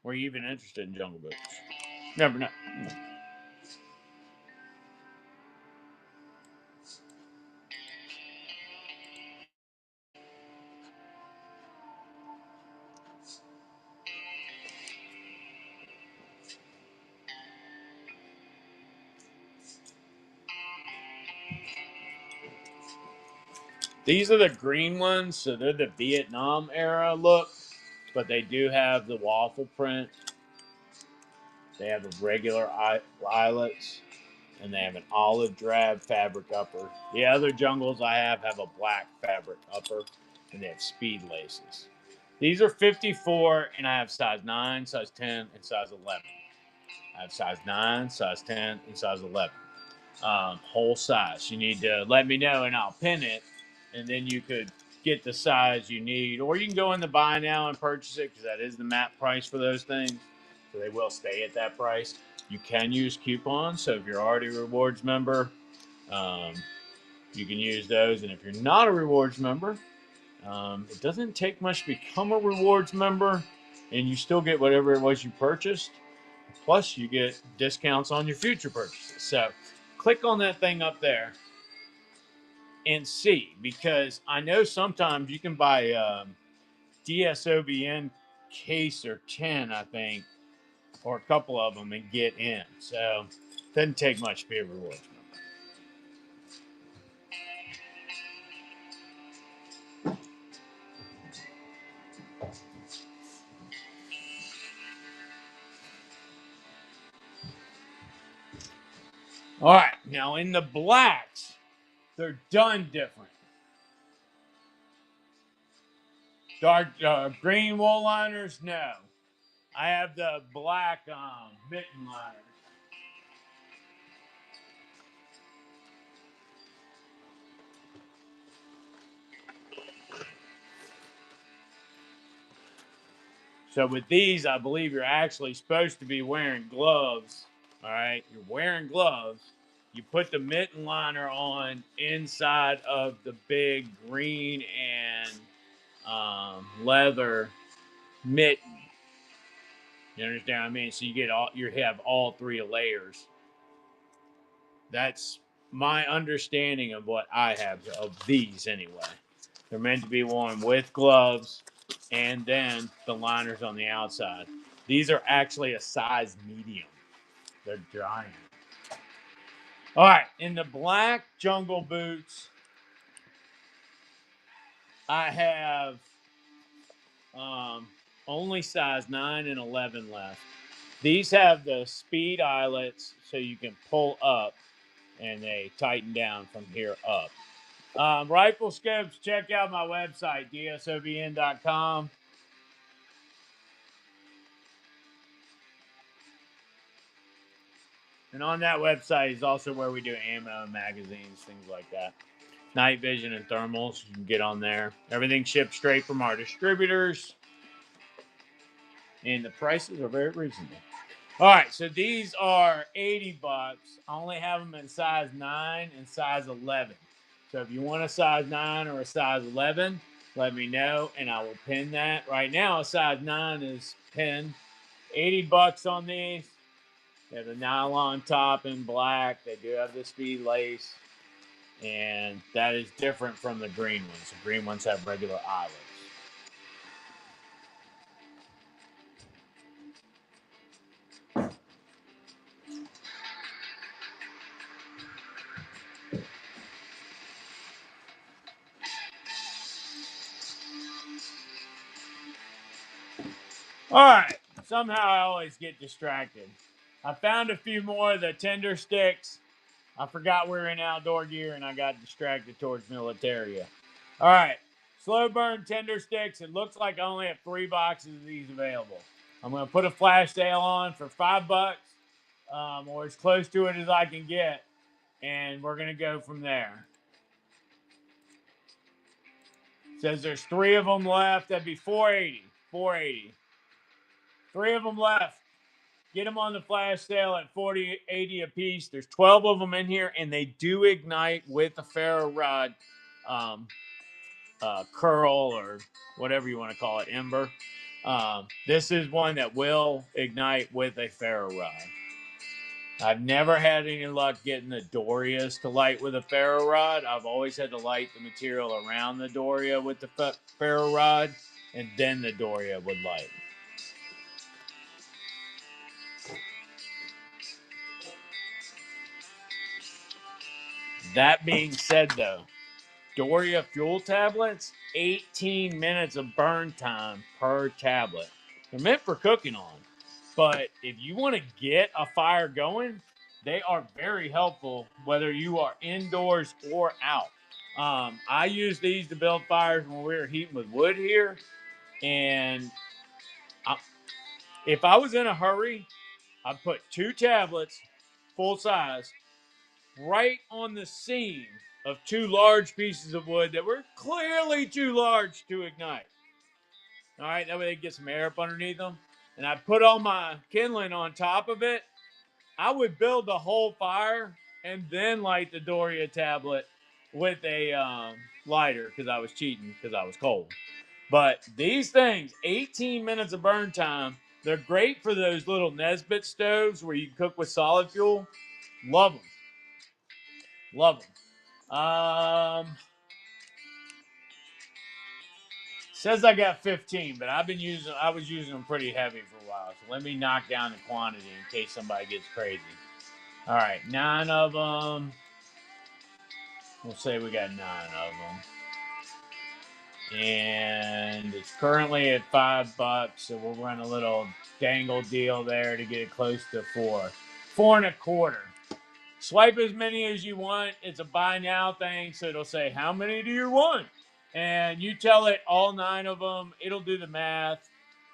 Were you even interested in jungle boots? Never know. These are the green ones, so they're the Vietnam era look, but they do have the waffle print. They have the regular eyelets, and they have an olive drab fabric upper. The other jungles I have a black fabric upper, and they have speed laces. These are 54, and I have size 9, size 10, and size 11. I have size 9, size 10, and size 11. Whole size. You need to let me know, and I'll pin it, and then you could get the size you need, or you can go in the buy now and purchase it because that is the MAP price for those things, so they will stay at that price. You can use coupons, so if you're already a rewards member, um, you can use those, and if you're not a rewards member, it doesn't take much to become a rewards member, and you still get whatever it was you purchased. Plus, you get discounts on your future purchases. So, click on that thing up there and see, because I know sometimes you can buy DSOBN case or 10, I think, or a couple of them and get in. So, it doesn't take much to be a rewards member. All right, now in the blacks, they're done different. Dark green wool liners, no. I have the black mitten liners. So with these, I believe you're actually supposed to be wearing gloves. All right, you're wearing gloves. You put the mitten liner on inside of the big green and leather mitten. You understand what I mean? So you have all three layers. That's my understanding of what I have of these anyway. They're meant to be worn with gloves and then the liners on the outside. These are actually a size medium. They're giant. All right, in the black jungle boots, I have only size 9 and 11 left. These have the speed eyelets so you can pull up and they tighten down from here up. Rifle scopes, check out my website, dsobn.com. And on that website is also where we do ammo, magazines, things like that. Night vision and thermals, you can get on there. Everything shipped straight from our distributors. And the prices are very reasonable. All right, so these are $80. I only have them in size 9 and size 11. So if you want a size 9 or a size 11, let me know and I will pin that. Right now, a size 9 is pinned. $80 on these. They have the nylon top in black. They do have the speed lace. And that is different from the green ones. The green ones have regular eyelets. All right. Somehow I always get distracted. I found a few more of the tender sticks. I forgot we were in outdoor gear and I got distracted towards militaria. All right. Slow burn tender sticks. It looks like I only have 3 boxes of these available. I'm going to put a flash sale on for $5, or as close to it as I can get. And we're going to go from there. Says there's 3 of them left. That'd be $480. $480. 3 of them left. Get them on the flash sale at $40.80 a piece. There's 12 of them in here, and they do ignite with a ferro rod curl or whatever you want to call it, ember. This is one that will ignite with a ferro rod. I've never had any luck getting the Dorias to light with a ferro rod. I've always had to light the material around the Doria with the ferro rod, and then the Doria would light. That being said, though, Doria fuel tablets, 18 minutes of burn time per tablet. They're meant for cooking on. But if you want to get a fire going, they are very helpful whether you are indoors or out. I use these to build fires when we were heating with wood here. And if I was in a hurry, I'd put 2 tablets, full size, right on the seam of 2 large pieces of wood that were clearly too large to ignite. All right, that way they get some air up underneath them. And I put all my kindling on top of it. I would build the whole fire and then light the Doria tablet with a lighter because I was cheating because I was cold. But these things, 18 minutes of burn time, they're great for those little Nesbit stoves where you cook with solid fuel. Love them. Love them. Says I got 15, but I was using them pretty heavy for a while. So let me knock down the quantity in case somebody gets crazy. All right, 9 of them. We'll say we got 9 of them. And it's currently at $5, so we'll run a little dangle deal there to get it close to 4. 4 1/4. Swipe as many as you want. It's a buy now thing, so it'll say, how many do you want? And you tell it all 9 of them. It'll do the math,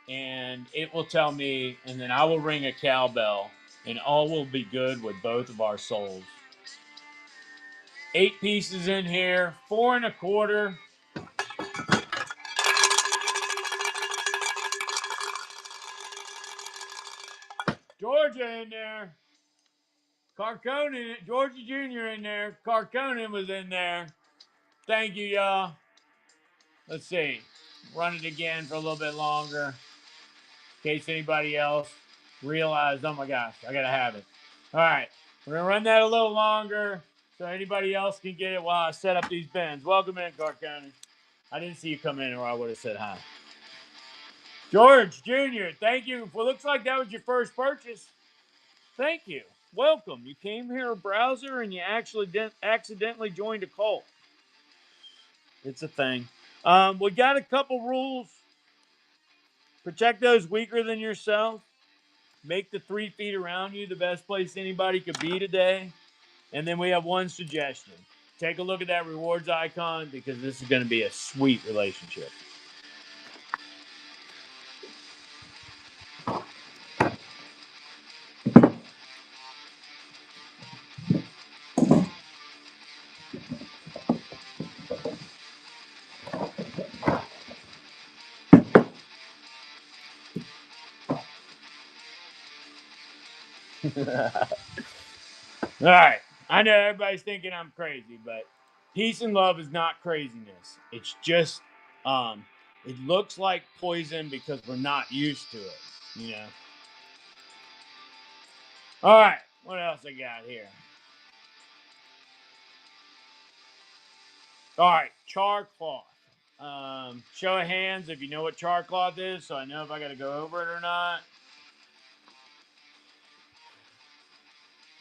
and it will tell me, and then I will ring a cowbell, and all will be good with both of our souls. 8 pieces in here, 4 1/4. Georgia in there. Carconen, Georgia Jr. in there. Carconen was in there. Thank you, y'all. Let's see. Run it again for a little bit longer. In case anybody else realized, oh my gosh, I gotta have it. All right. We're gonna run that a little longer so anybody else can get it while I set up these bins. Welcome in, Carconen. I didn't see you come in or I would have said hi. George Jr., thank you. Well, looks like that was your first purchase. Thank you. Welcome. You came here a browser and you actually accidentally joined a cult. It's a thing. We got a couple rules. Protect those weaker than yourself. Make the 3 feet around you the best place anybody could be today. And then we have one suggestion. Take a look at that rewards icon because this is going to be a sweet relationship. All right. I know everybody's thinking I'm crazy, but peace and love is not craziness. It's just, it looks like poison because we're not used to it, you know? All right. What else I got here? All right. Char cloth. Show of hands if you know what char cloth is so I know if I got to go over it or not.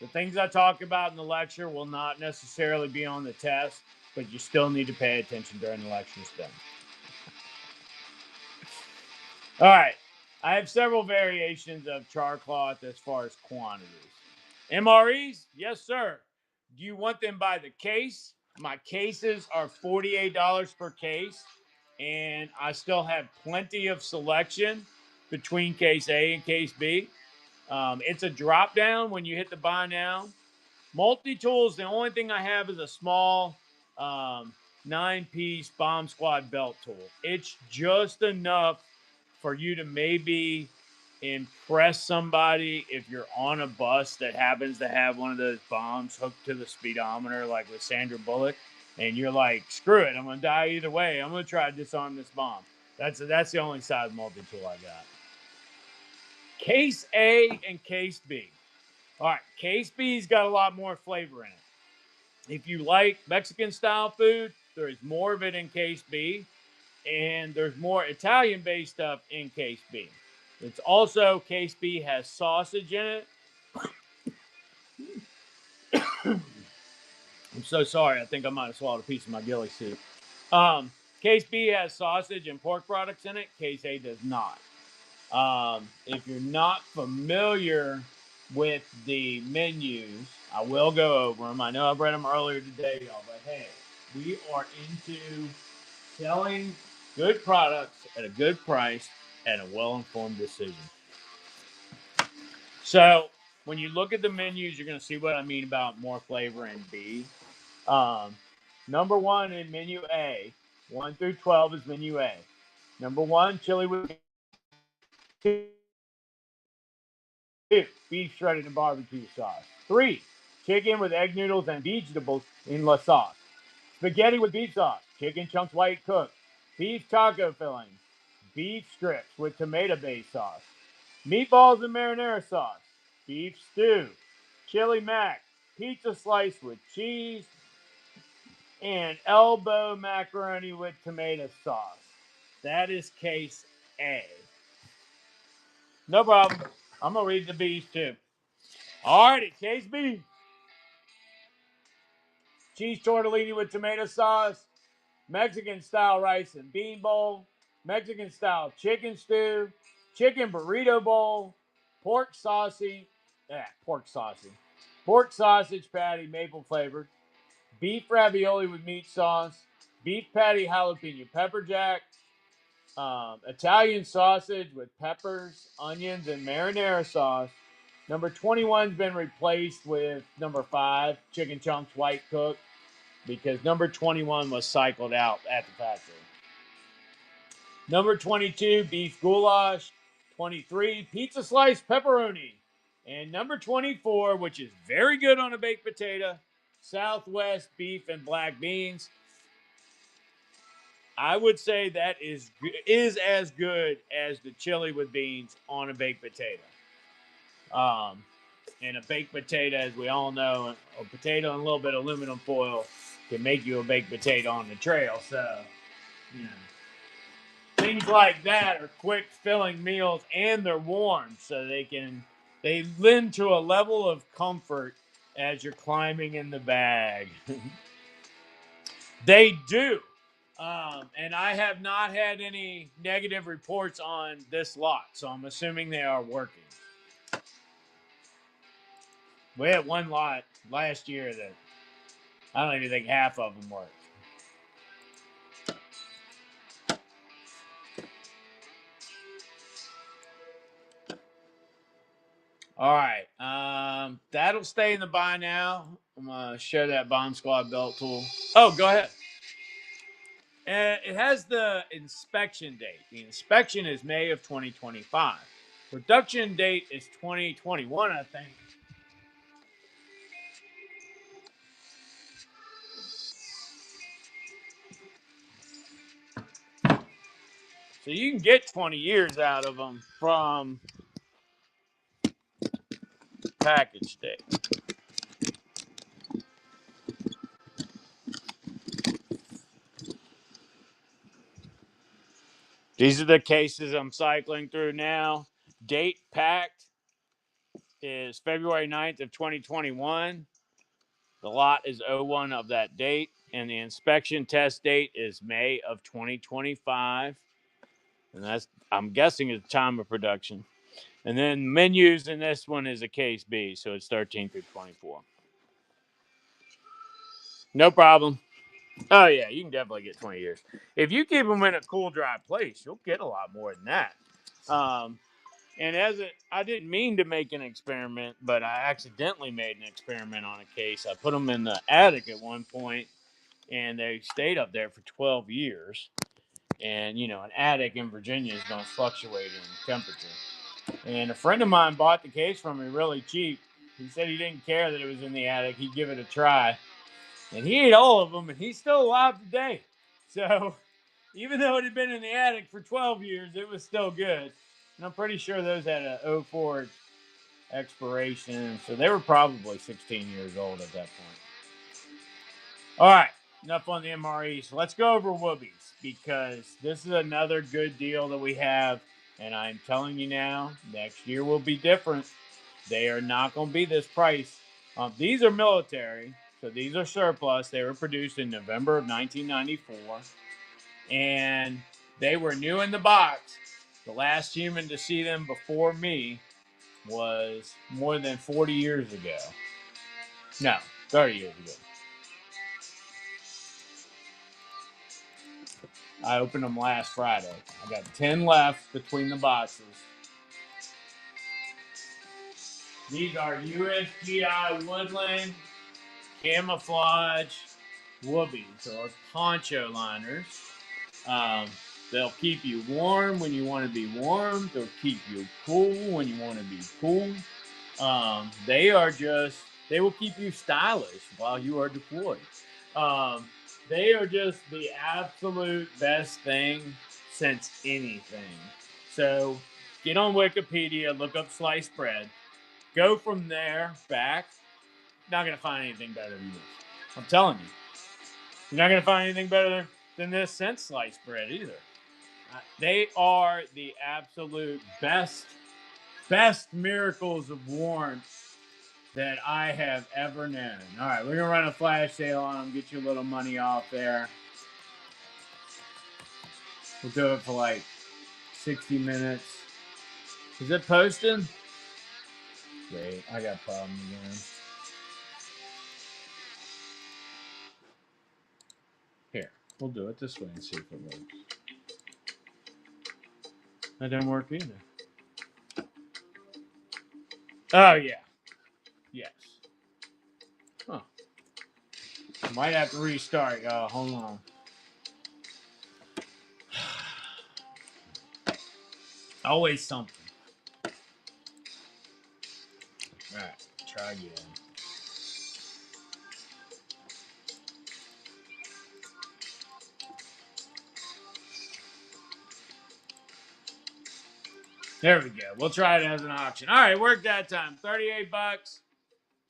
The things I talk about in the lecture will not necessarily be on the test, but you still need to pay attention during the lecture still. All right. I have several variations of char cloth as far as quantities. MREs? Yes, sir. Do you want them by the case? My cases are $48 per case, and I still have plenty of selection between case A and case B. It's a drop down when you hit the buy now. Multi-tools, the only thing I have is a small 9-piece bomb squad belt tool. It's just enough for you to maybe impress somebody if you're on a bus that happens to have one of those bombs hooked to the speedometer, like with Sandra Bullock, and you're like, screw it, I'm going to die either way. I'm going to try to disarm this bomb. That's the only size multi-tool I got. Case A and Case B. All right, Case B's got a lot more flavor in it. If you like Mexican-style food, there is more of it in Case B, and there's more Italian-based stuff in Case B. It's also, Case B has sausage in it. I'm so sorry. I think I might have swallowed a piece of my ghillie soup. Case B has sausage and pork products in it. Case A does not. If you're not familiar with the menus, I will go over them. I know I've read them earlier today, y'all, but hey, we are into selling good products at a good price and a well-informed decision. So when you look at the menus, you're going to see what I mean about more flavor and B. Number one in menu A, 1 through 12 is menu A. Number one, chili with beef shredded in barbecue sauce. 3, chicken with egg noodles and vegetables in la sauce. Spaghetti with beef sauce, chicken chunks white cooked, beef taco filling, beef strips with tomato-based sauce, meatballs and marinara sauce, beef stew, chili mac, pizza slice with cheese, and elbow macaroni with tomato sauce. That is case A. No problem. I'm going to read the B's too. All righty, case B. Cheese tortellini with tomato sauce, Mexican style rice and bean bowl, Mexican style chicken stew, chicken burrito bowl, pork sausage, pork sausage patty maple flavored, beef ravioli with meat sauce, beef patty jalapeno pepper jack, Italian sausage with peppers, onions, and marinara sauce. Number 21's been replaced with number 5, chicken chunks white cooked, because number 21 was cycled out at the factory. Number 22, beef goulash. 23, pizza slice pepperoni. And number 24, which is very good on a baked potato, Southwest beef and black beans. I would say that is as good as the chili with beans on a baked potato. And a baked potato, as we all know, a potato and a little bit of aluminum foil can make you a baked potato on the trail. So, you know, things like that are quick filling meals and they're warm, so they lend to a level of comfort as you're climbing in the bag. They do. And I have not had any negative reports on this lot, so I'm assuming they are working. We had one lot last year that I don't even think half of them worked. All right. That'll stay in the buy now. I'm going to show that Bomb Squad belt tool. Oh, go ahead. It has the inspection date. The inspection is May of 2025. Production date is 2021, I think. So you can get 20 years out of them from package date. These are the cases I'm cycling through now. Date packed is February 9th of 2021. The lot is 01 of that date. And the inspection test date is May of 2025. And that's, I'm guessing, is the time of production. And then menus in this one is a case B, so it's 13 through 24. No problem. Oh, yeah, you can definitely get 20 years. If you keep them in a cool, dry place, you'll get a lot more than that. And I didn't mean to make an experiment, but I accidentally made an experiment on a case. I put them in the attic at one point, and they stayed up there for 12 years. And, you know, an attic in Virginia is going to fluctuate in temperature. And a friend of mine bought the case from me really cheap. He said he didn't care that it was in the attic. He'd give it a try. And he ate all of them, and he's still alive today. So even though it had been in the attic for 12 years, it was still good. And I'm pretty sure those had a 04 expiration. So they were probably 16 years old at that point. All right. Enough on the MREs. Let's go over Whoopies, because this is another good deal that we have. And I'm telling you now, next year will be different. They are not going to be this price. These are military, So these are surplus. They were produced in November of 1994. And they were new in the box. The last human to see them before me was more than 40 years ago. No, 30 years ago. I opened them last Friday. I got 10 left between the boxes. These are USGI Woodland Camouflage Woobies, or poncho liners. They'll keep you warm when you want to be warm. They'll keep you cool when you want to be cool. They will keep you stylish while you are deployed. They are just the absolute best thing since anything. So get on Wikipedia, look up sliced bread, go from there back. Not going to find anything better than this. I'm telling you. You're not going to find anything better than this since sliced bread either. They are the absolute best miracles of warmth that I have ever known. All right, we're going to run a flash sale on them, get you a little money off there. We'll do it for like 60 minutes. Is it posted? Great. I got a problem again. Here, we'll do it this way and see if it works. That didn't work either. Oh, yeah. Yes. Huh. Might have to restart, y'all. Hold on. Always something. All right, try again. There we go. We'll try it as an auction. All right, worked that time. 38 bucks.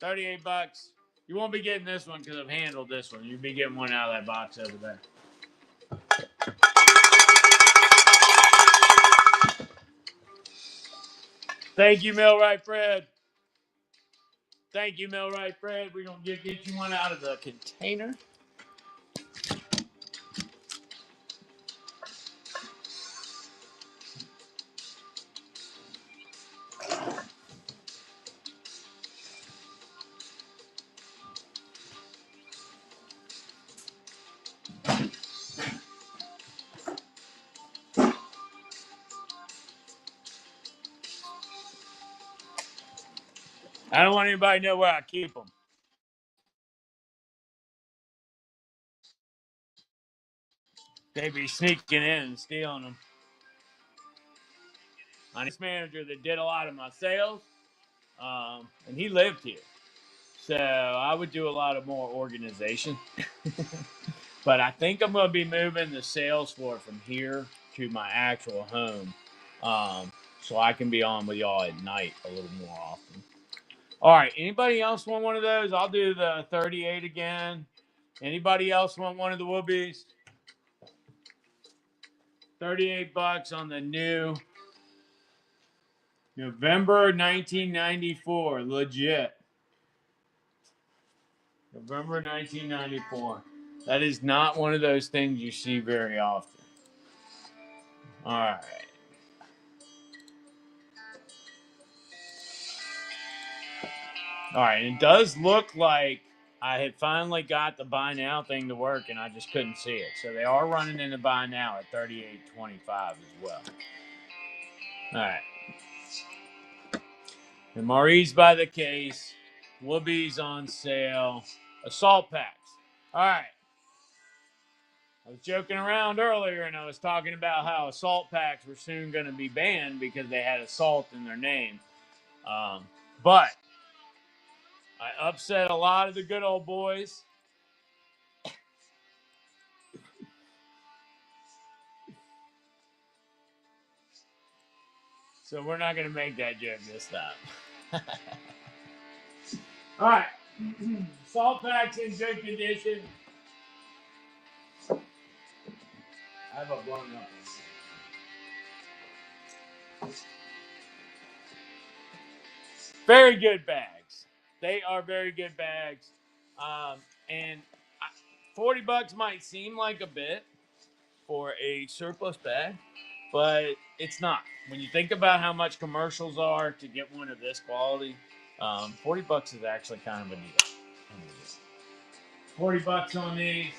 38 bucks. You won't be getting this one because I've handled this one. You'll be getting one out of that box over there. Thank you, Millwright Fred. Thank you, Millwright Fred. We're going to get you one out of the container. I don't want anybody to know where I keep them. They be sneaking in and stealing them. I'm this manager that did a lot of my sales, and he lived here. So I would do a lot of more organization. But I think I'm going to be moving the sales floor from here to my actual home, so I can be on with y'all at night a little more often. All right. Anybody else want one of those? I'll do the 38 again. Anybody else want one of the Whoopies? 38 bucks on the new November 1994. Legit. November 1994. That is not one of those things you see very often. All right. All right. It does look like I had finally got the buy now thing to work, and I just couldn't see it. So they are running into buy now at 38.25 as well. All right. And Maurice by the case. Whoopies on sale. Assault packs. All right. I was joking around earlier, and I was talking about how assault packs were soon going to be banned because they had assault in their name. But I upset a lot of the good old boys. So we're not going to make that joke this time. All right. Salt packs in good condition. I have a blown up one. Very good bags. They are very good bags. And 40 bucks might seem like a bit for a surplus bag, but it's not. When you think about how much commercials are to get one of this quality, 40 bucks is actually kind of a deal. 40 bucks on these.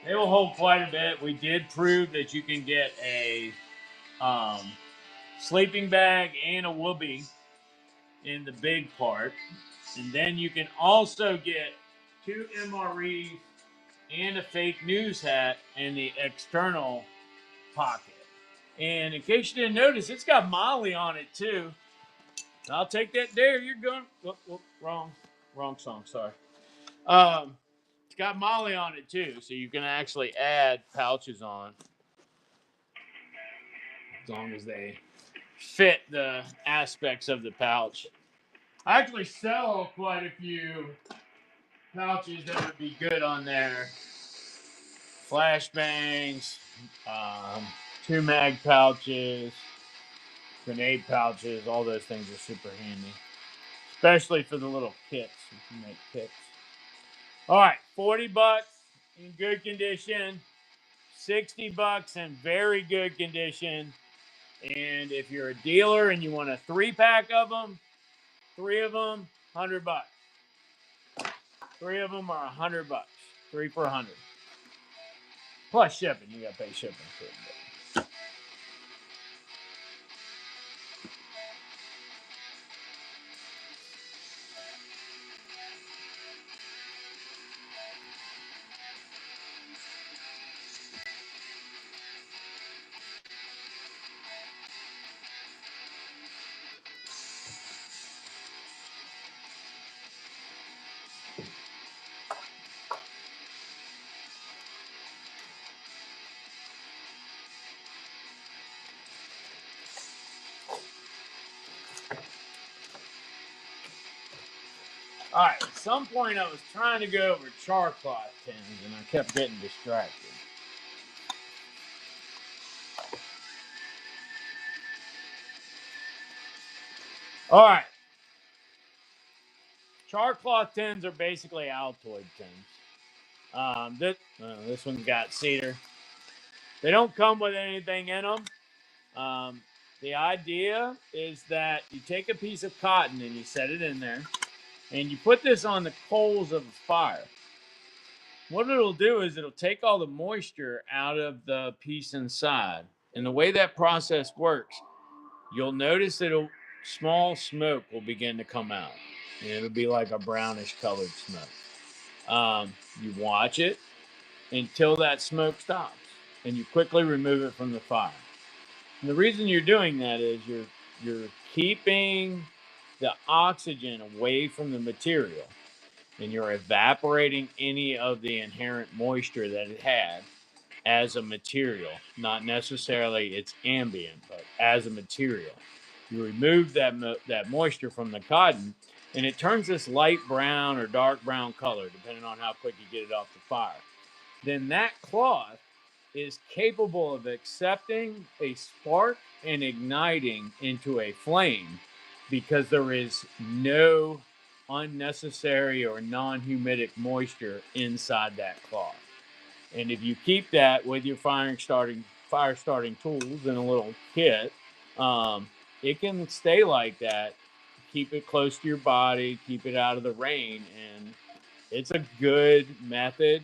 They will hold quite a bit. We did prove that you can get a sleeping bag and a whoopee in the big part. And then you can also get 2 MREs and a fake news hat in the external pocket. And in case you didn't notice, it's got Molly on it too. I'll take that there. You're going. Wrong song. Sorry. It's got Molly on it too, so you can actually add pouches on as long as they fit the aspects of the pouch. I actually sell quite a few pouches that would be good on there. Flashbangs, 2 mag pouches, grenade pouches, all those things are super handy. Especially for the little kits. You can make kits. All right, 40 bucks in good condition, 60 bucks in very good condition. And if you're a dealer and you want a 3-pack of them, 3 of them, 100 bucks. 3 of them are 100 bucks. 3 for 100. Plus shipping. You got to pay shipping for it. All right, at some point I was trying to go over char cloth tins and I kept getting distracted. All right. Char cloth tins are basically Altoid tins. This one's got cedar. They don't come with anything in them. The idea is that you take a piece of cotton and you set it in there, and you put this on the coals of a fire. What it'll do is it'll take all the moisture out of the piece inside. And the way that process works, you'll notice that small smoke will begin to come out. And it'll be like a brownish colored smoke. You watch it until that smoke stops, and you quickly remove it from the fire. And the reason you're doing that is you're keeping the oxygen away from the material, and you're evaporating any of the inherent moisture that it had as a material, not necessarily its ambient, but as a material. You remove that moisture from the cotton, and it turns this light brown or dark brown color, depending on how quick you get it off the fire. Then that cloth is capable of accepting a spark and igniting into a flame because there is no unnecessary or non-humidic moisture inside that cloth. And if you keep that with your fire starting tools in a little kit, it can stay like that. Keep it close to your body, keep it out of the rain, and it's a good method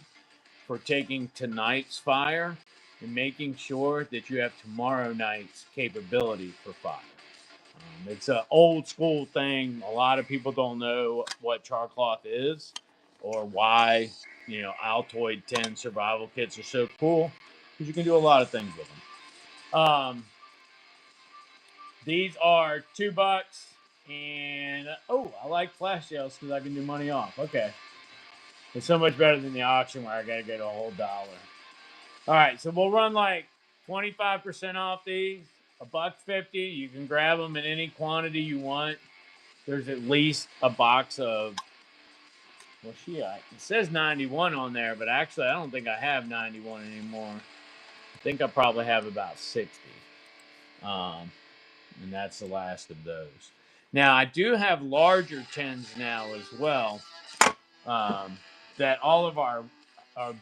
for taking tonight's fire and making sure that you have tomorrow night's capability for fire. It's an old school thing. A lot of people don't know what char cloth is or why, Altoid 10 survival kits are so cool, because you can do a lot of things with them. These are $2, and I like flash sales because I can do money off. Okay. It's so much better than the auction where I got to get a whole dollar. All right, so we'll run like 25% off these, $1.50. You can grab them in any quantity you want. There's at least a box of, it says 91 on there, but actually I don't think I have 91 anymore. I think I probably have about 60. And that's the last of those. Now, I do have larger tins now as well. that all of our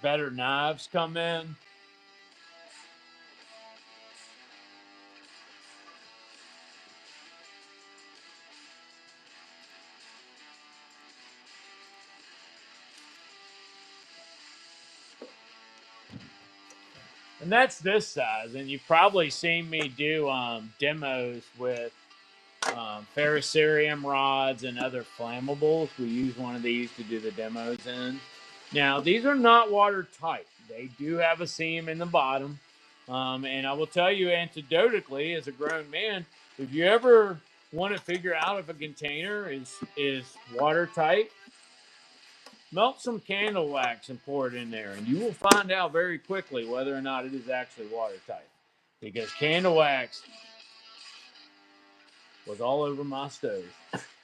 better knives come in. And that's this size. And you've probably seen me do demos with ferrocerium rods and other flammables. We use one of these to do the demos in. Now, these are not watertight. They do have a seam in the bottom. And I will tell you anecdotally, as a grown man, if you ever want to figure out if a container is watertight, melt some candle wax and pour it in there, and you will find out very quickly whether or not it is actually watertight. Because candle wax was all over my stove.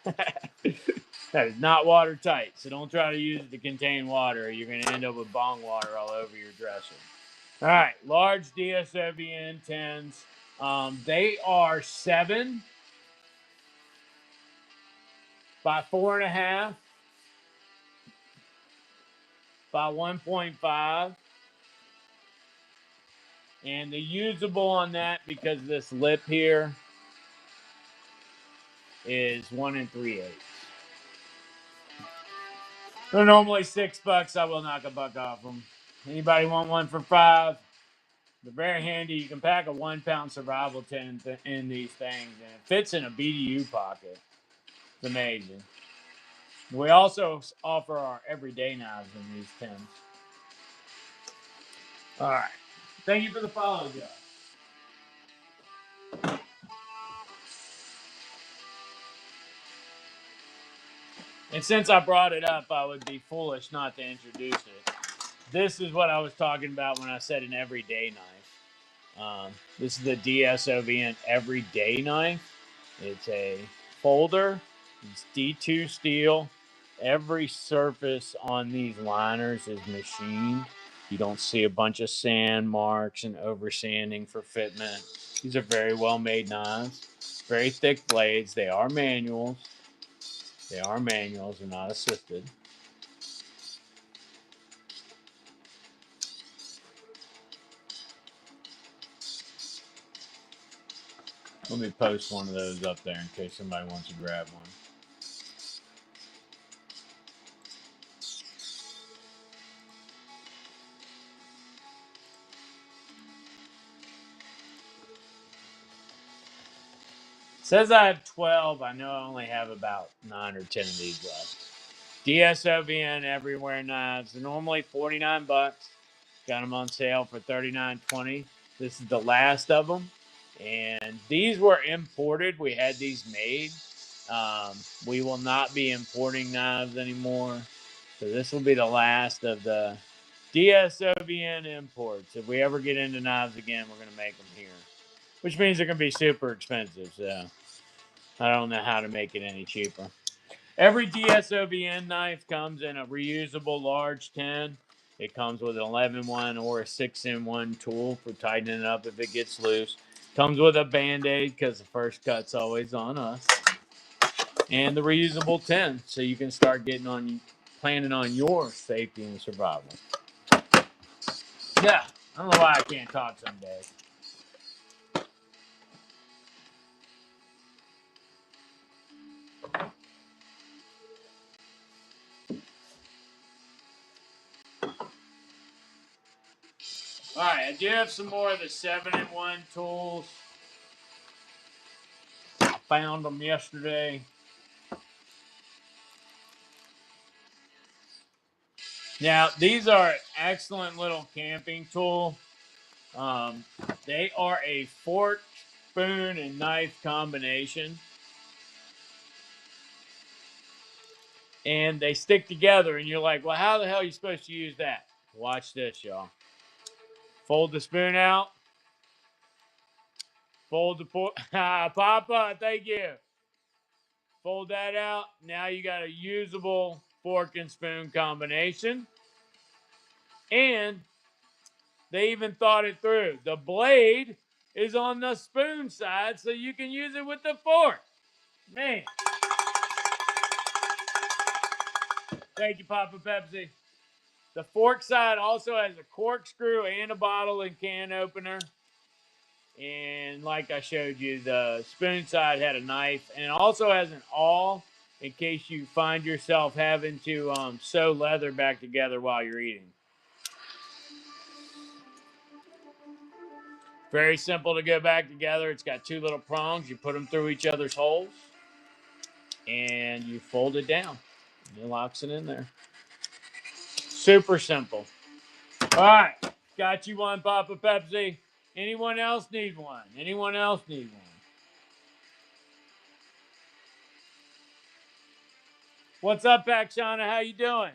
That is not watertight, so don't try to use it to contain water. You're going to end up with bong water all over your dresser. All right, large DSOBN 10s. They are 7 by 4.5 by 1.5. And the usable on that, because of this lip here, is 1 3/8. They're normally $6. I will knock a buck off them. Anybody want one for $5? They're very handy. You can pack a 1-pound survival tent in these things, and it fits in a BDU pocket. It's amazing. We also offer our everyday knives in these tins. All right. Thank you for the follow, guys. And since I brought it up, I would be foolish not to introduce it. This is what I was talking about when I said an everyday knife. This is the DSOBN everyday knife. It's a folder. It's D2 steel. Every surface on these liners is machined. You don't see a bunch of sand marks and over sanding for fitment. These are very well made knives. Very thick blades. They are manuals. They're not assisted. Let me post one of those up there in case somebody wants to grab one. It says I have 12. I know I only have about 9 or 10 of these left. DSOBN Everywhere knives. They're normally $49. Got them on sale for $39.20. This is the last of them. And these were imported. We had these made. We will not be importing knives anymore. So this will be the last of the DSOBN imports. If we ever get into knives again, we're going to make them here. Which means they're going to be super expensive. So I don't know how to make it any cheaper. Every DSOBN knife comes in a reusable large 10. It comes with an 11-1 or a 6-in-1 tool for tightening it up if it gets loose. Comes with a Band-Aid because the first cut's always on us. And the reusable 10, so you can start planning on your safety and survival. Yeah, I don't know why I can't talk some days. All right, I do have some more of the 7-in-1 tools. I found them yesterday. Now, these are an excellent little camping tool. They are a fork, spoon, and knife combination. And they stick together, and you're like, well, how the hell are you supposed to use that? Watch this, y'all. Fold the spoon out. Fold the fork. Papa, thank you. Fold that out. Now you got a usable fork and spoon combination. And they even thought it through. The blade is on the spoon side, so you can use it with the fork. Man. Thank you, Papa Pepsi. The fork side also has a corkscrew and a bottle and can opener. And like I showed you, the spoon side had a knife, and it also has an awl in case you find yourself having to sew leather back together while you're eating. Very simple to go back together. It's got two little prongs. You put them through each other's holes, and you fold it down. And it locks it in there. Super simple. All right. Got you one, Papa Pepsi. Anyone else need one? Anyone else need one? What's up, Pakshana? How you doing?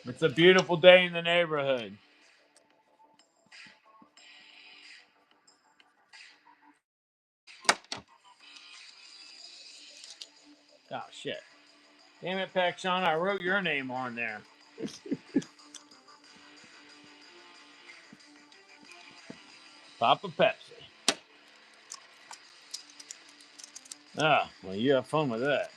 It's a beautiful day in the neighborhood. Oh, shit. Damn it, Pakshana. I wrote your name on there. Papa Pepsi. Ah, well, you have fun with that.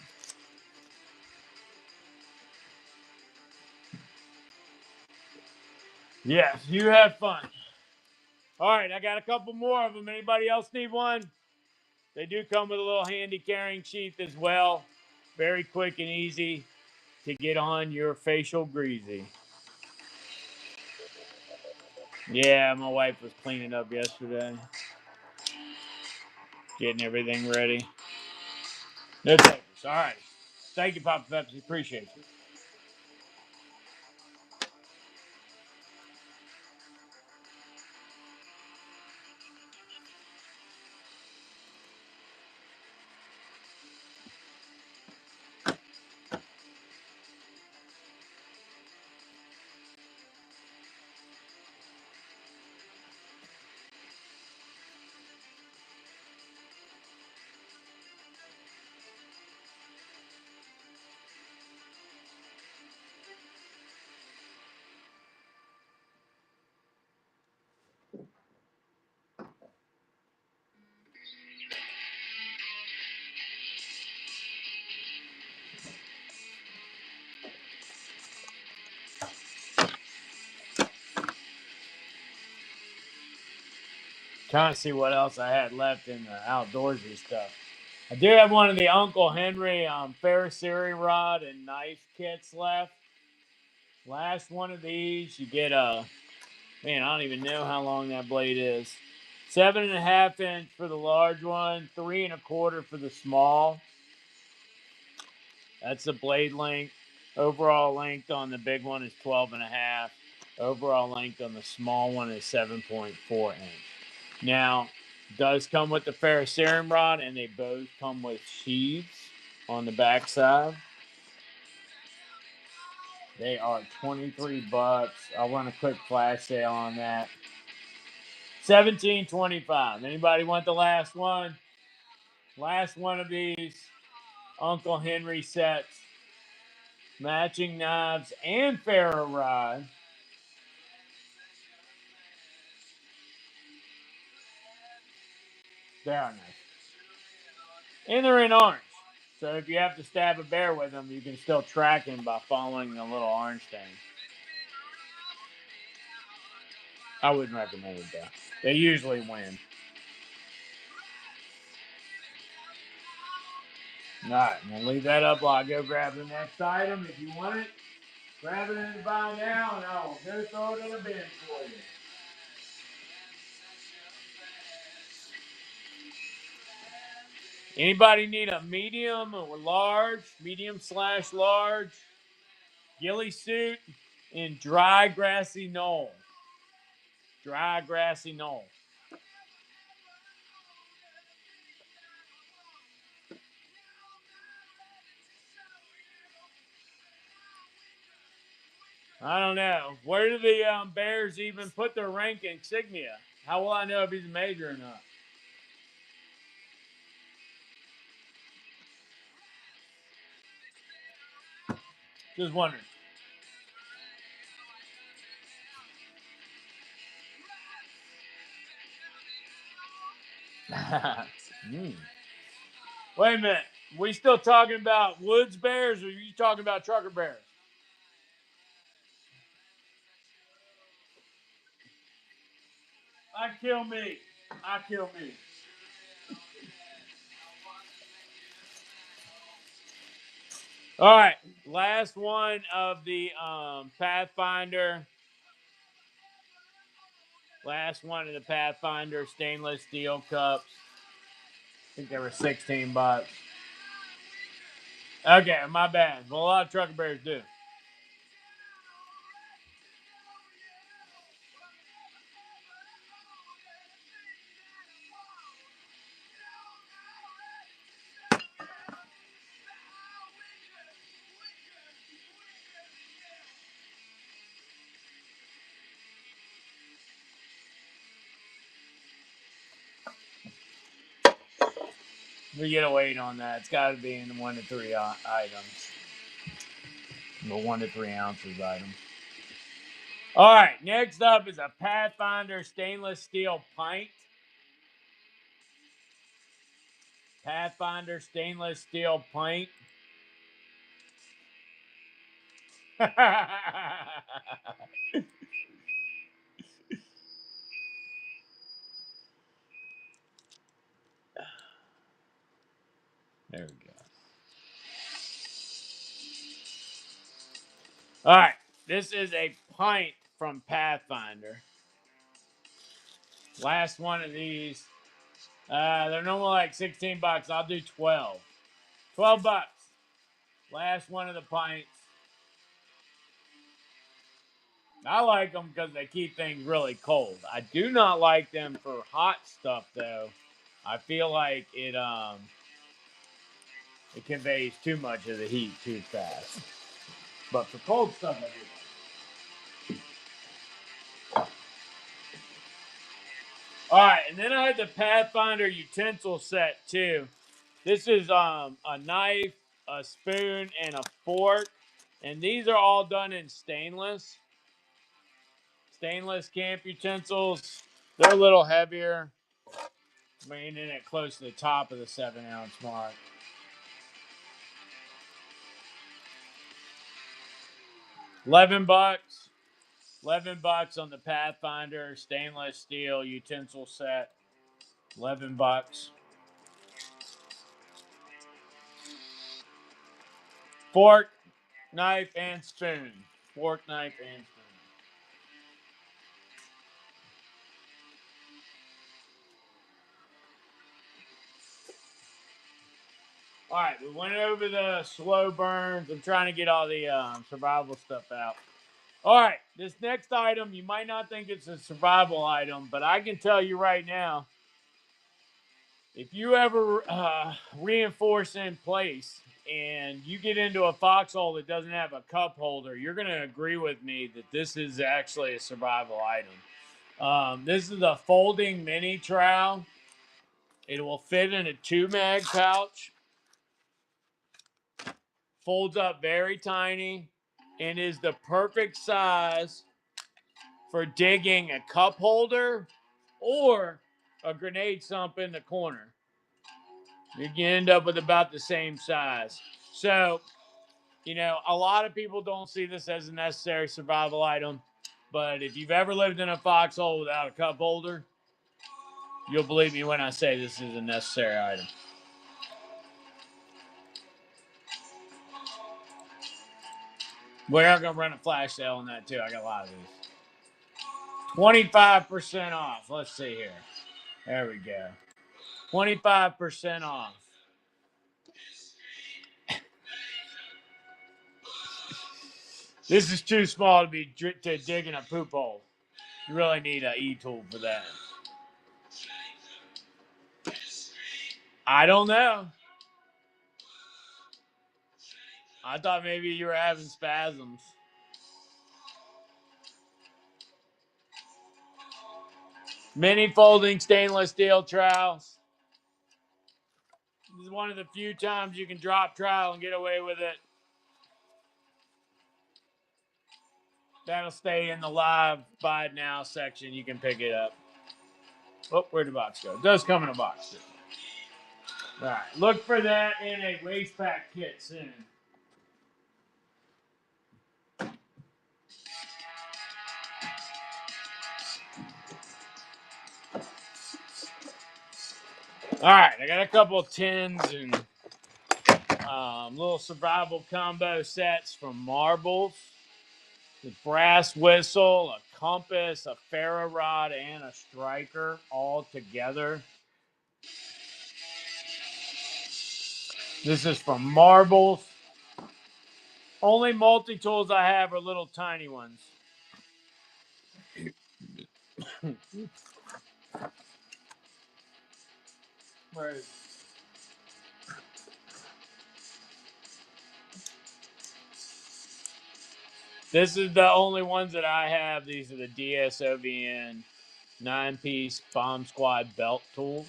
Yes, you have fun. All right, I got a couple more of them. Anybody else need one? They do come with a little handy carrying sheath as well. Very quick and easy to get on your facial greasy. Yeah, my wife was cleaning up yesterday. Getting everything ready. No takers. All right. Thank you, Papa Pepsi. Appreciate you. Trying to see what else I had left in the outdoorsy stuff. I do have one of the Uncle Henry Ferroceri rod and knife kits left. Last one of these, you get a, man, I don't even know how long that blade is. 7.5 inch for the large one, 3.25 for the small. That's the blade length. Overall length on the big one is 12.5. Overall length on the small one is 7.4 inch. Now, does come with the ferrocerium rod, and they both come with sheaths on the backside. They are $23. I'll run a quick flash sale on that. $17.25. Anybody want the last one? Last one of these Uncle Henry sets. Matching knives and ferro rod. They are nice. And they're in orange. So if you have to stab a bear with them, you can still track him by following the little orange thing. I wouldn't recommend it though. They usually win. All right, I'm gonna leave that up while I go grab the next item. If you want it, grab it in the buy now, and I'll go throw it in the bin for you. Anybody need a medium or large, medium/large ghillie suit in dry grassy knoll? Dry grassy knoll. I don't know. Where do the Bears even put their rank insignia? How will I know if he's a major or not? Just wondering. Wait a minute. We still talking about woods bears, or are you talking about trucker bears? I kill me. I kill me. All right, last one of the Pathfinder. Last one of the Pathfinder stainless steel cups. I think they were $16. Okay, my bad. Well, a lot of trucker bears do. We get a weight on that. It's got to be in the 1 to 3 items. The 1 to 3 ounces item. All right, next up is a Pathfinder stainless steel pint. Pathfinder stainless steel pint. There we go. All right, this is a pint from Pathfinder. Last one of these. They're normally like $16. I'll do 12. $12. Last one of the pints. I like them because they keep things really cold. I do not like them for hot stuff though. I feel like it conveys too much of the heat too fast. But for cold stuff, I do. All right, and then I had the Pathfinder utensil set too. This is a knife, a spoon, and a fork, and these are all done in stainless. Stainless camp utensils. They're a little heavier, weighing in at close to the top of the 7-ounce mark. $11. $11 on the Pathfinder stainless steel utensil set. $11. Fork, knife, and spoon. Fork, knife, and spoon. All right, we went over the slow burns. I'm trying to get all the survival stuff out. All right, this next item, you might not think it's a survival item, but I can tell you right now, if you ever reinforce in place and you get into a foxhole that doesn't have a cup holder, you're going to agree with me that this is actually a survival item. This is a folding mini trowel. It will fit in a 2-mag pouch. Folds up very tiny and is the perfect size for digging a cup holder or a grenade sump in the corner. You can end up with about the same size. So, a lot of people don't see this as a necessary survival item, but if you've ever lived in a foxhole without a cup holder, you'll believe me when I say this is a necessary item. We are going to run a flash sale on that too. I got a lot of these. 25% off. Let's see here. There we go. 25% off. This is too small to be to dig in a poop hole. You really need an e-tool for that. I don't know. I thought maybe you were having spasms. Mini folding stainless steel trowels. This is one of the few times you can drop trowel and get away with it. That'll stay in the live buy it now section. You can pick it up. Oh, where'd the box go? It does come in a box too. All right, look for that in a waste pack kit soon. All right, I got a couple of tins and little survival combo sets from Marbles. The brass whistle, a compass, a ferro rod, and a striker all together. This is from Marbles. Only multi-tools I have are little tiny ones. Right. This is the only ones that I have. These are the DSOVN 9-piece bomb squad belt tool.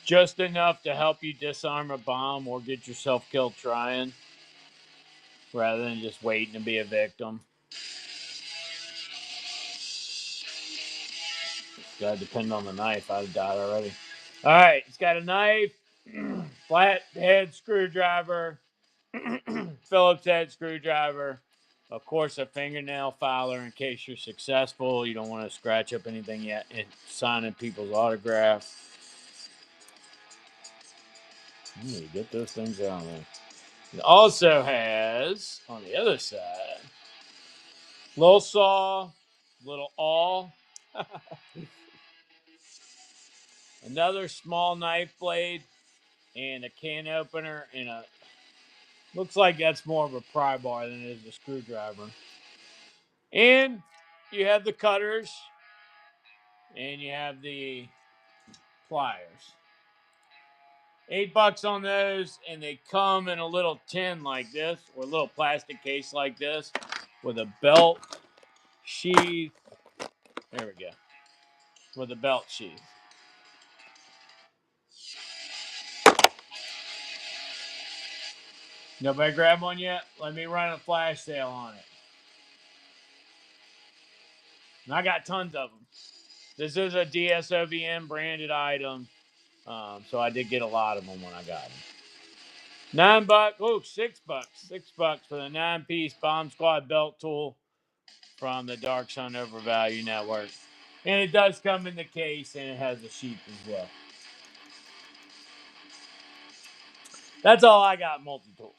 Just enough to help you disarm a bomb or get yourself killed trying, rather than just waiting to be a victim. It's got to depend on the knife. I've died already. All right, it's got a knife, flat head screwdriver, Phillips head screwdriver, of course, a fingernail filer in case you're successful. You don't want to scratch up anything yet and signing people's autographs. Get those things out there. It also has, on the other side, little saw, little awl, another small knife blade, and a can opener, and a looks like that's more of a pry bar than it is a screwdriver. And you have the cutters, and you have the pliers. $8 on those, and they come in a little tin like this, or a little plastic case like this, with a belt sheath. There we go. With a belt sheath. Nobody grabbed one yet? Let me run a flash sale on it. And I got tons of them. This is a DSOVN branded item, so I did get a lot of them when I got them. $9. Oh, $6. $6 for the 9-piece bomb squad belt tool from the Dark Sun Overvalue Network. And it does come in the case, and it has a sheath as well. That's all I got, multi-tools.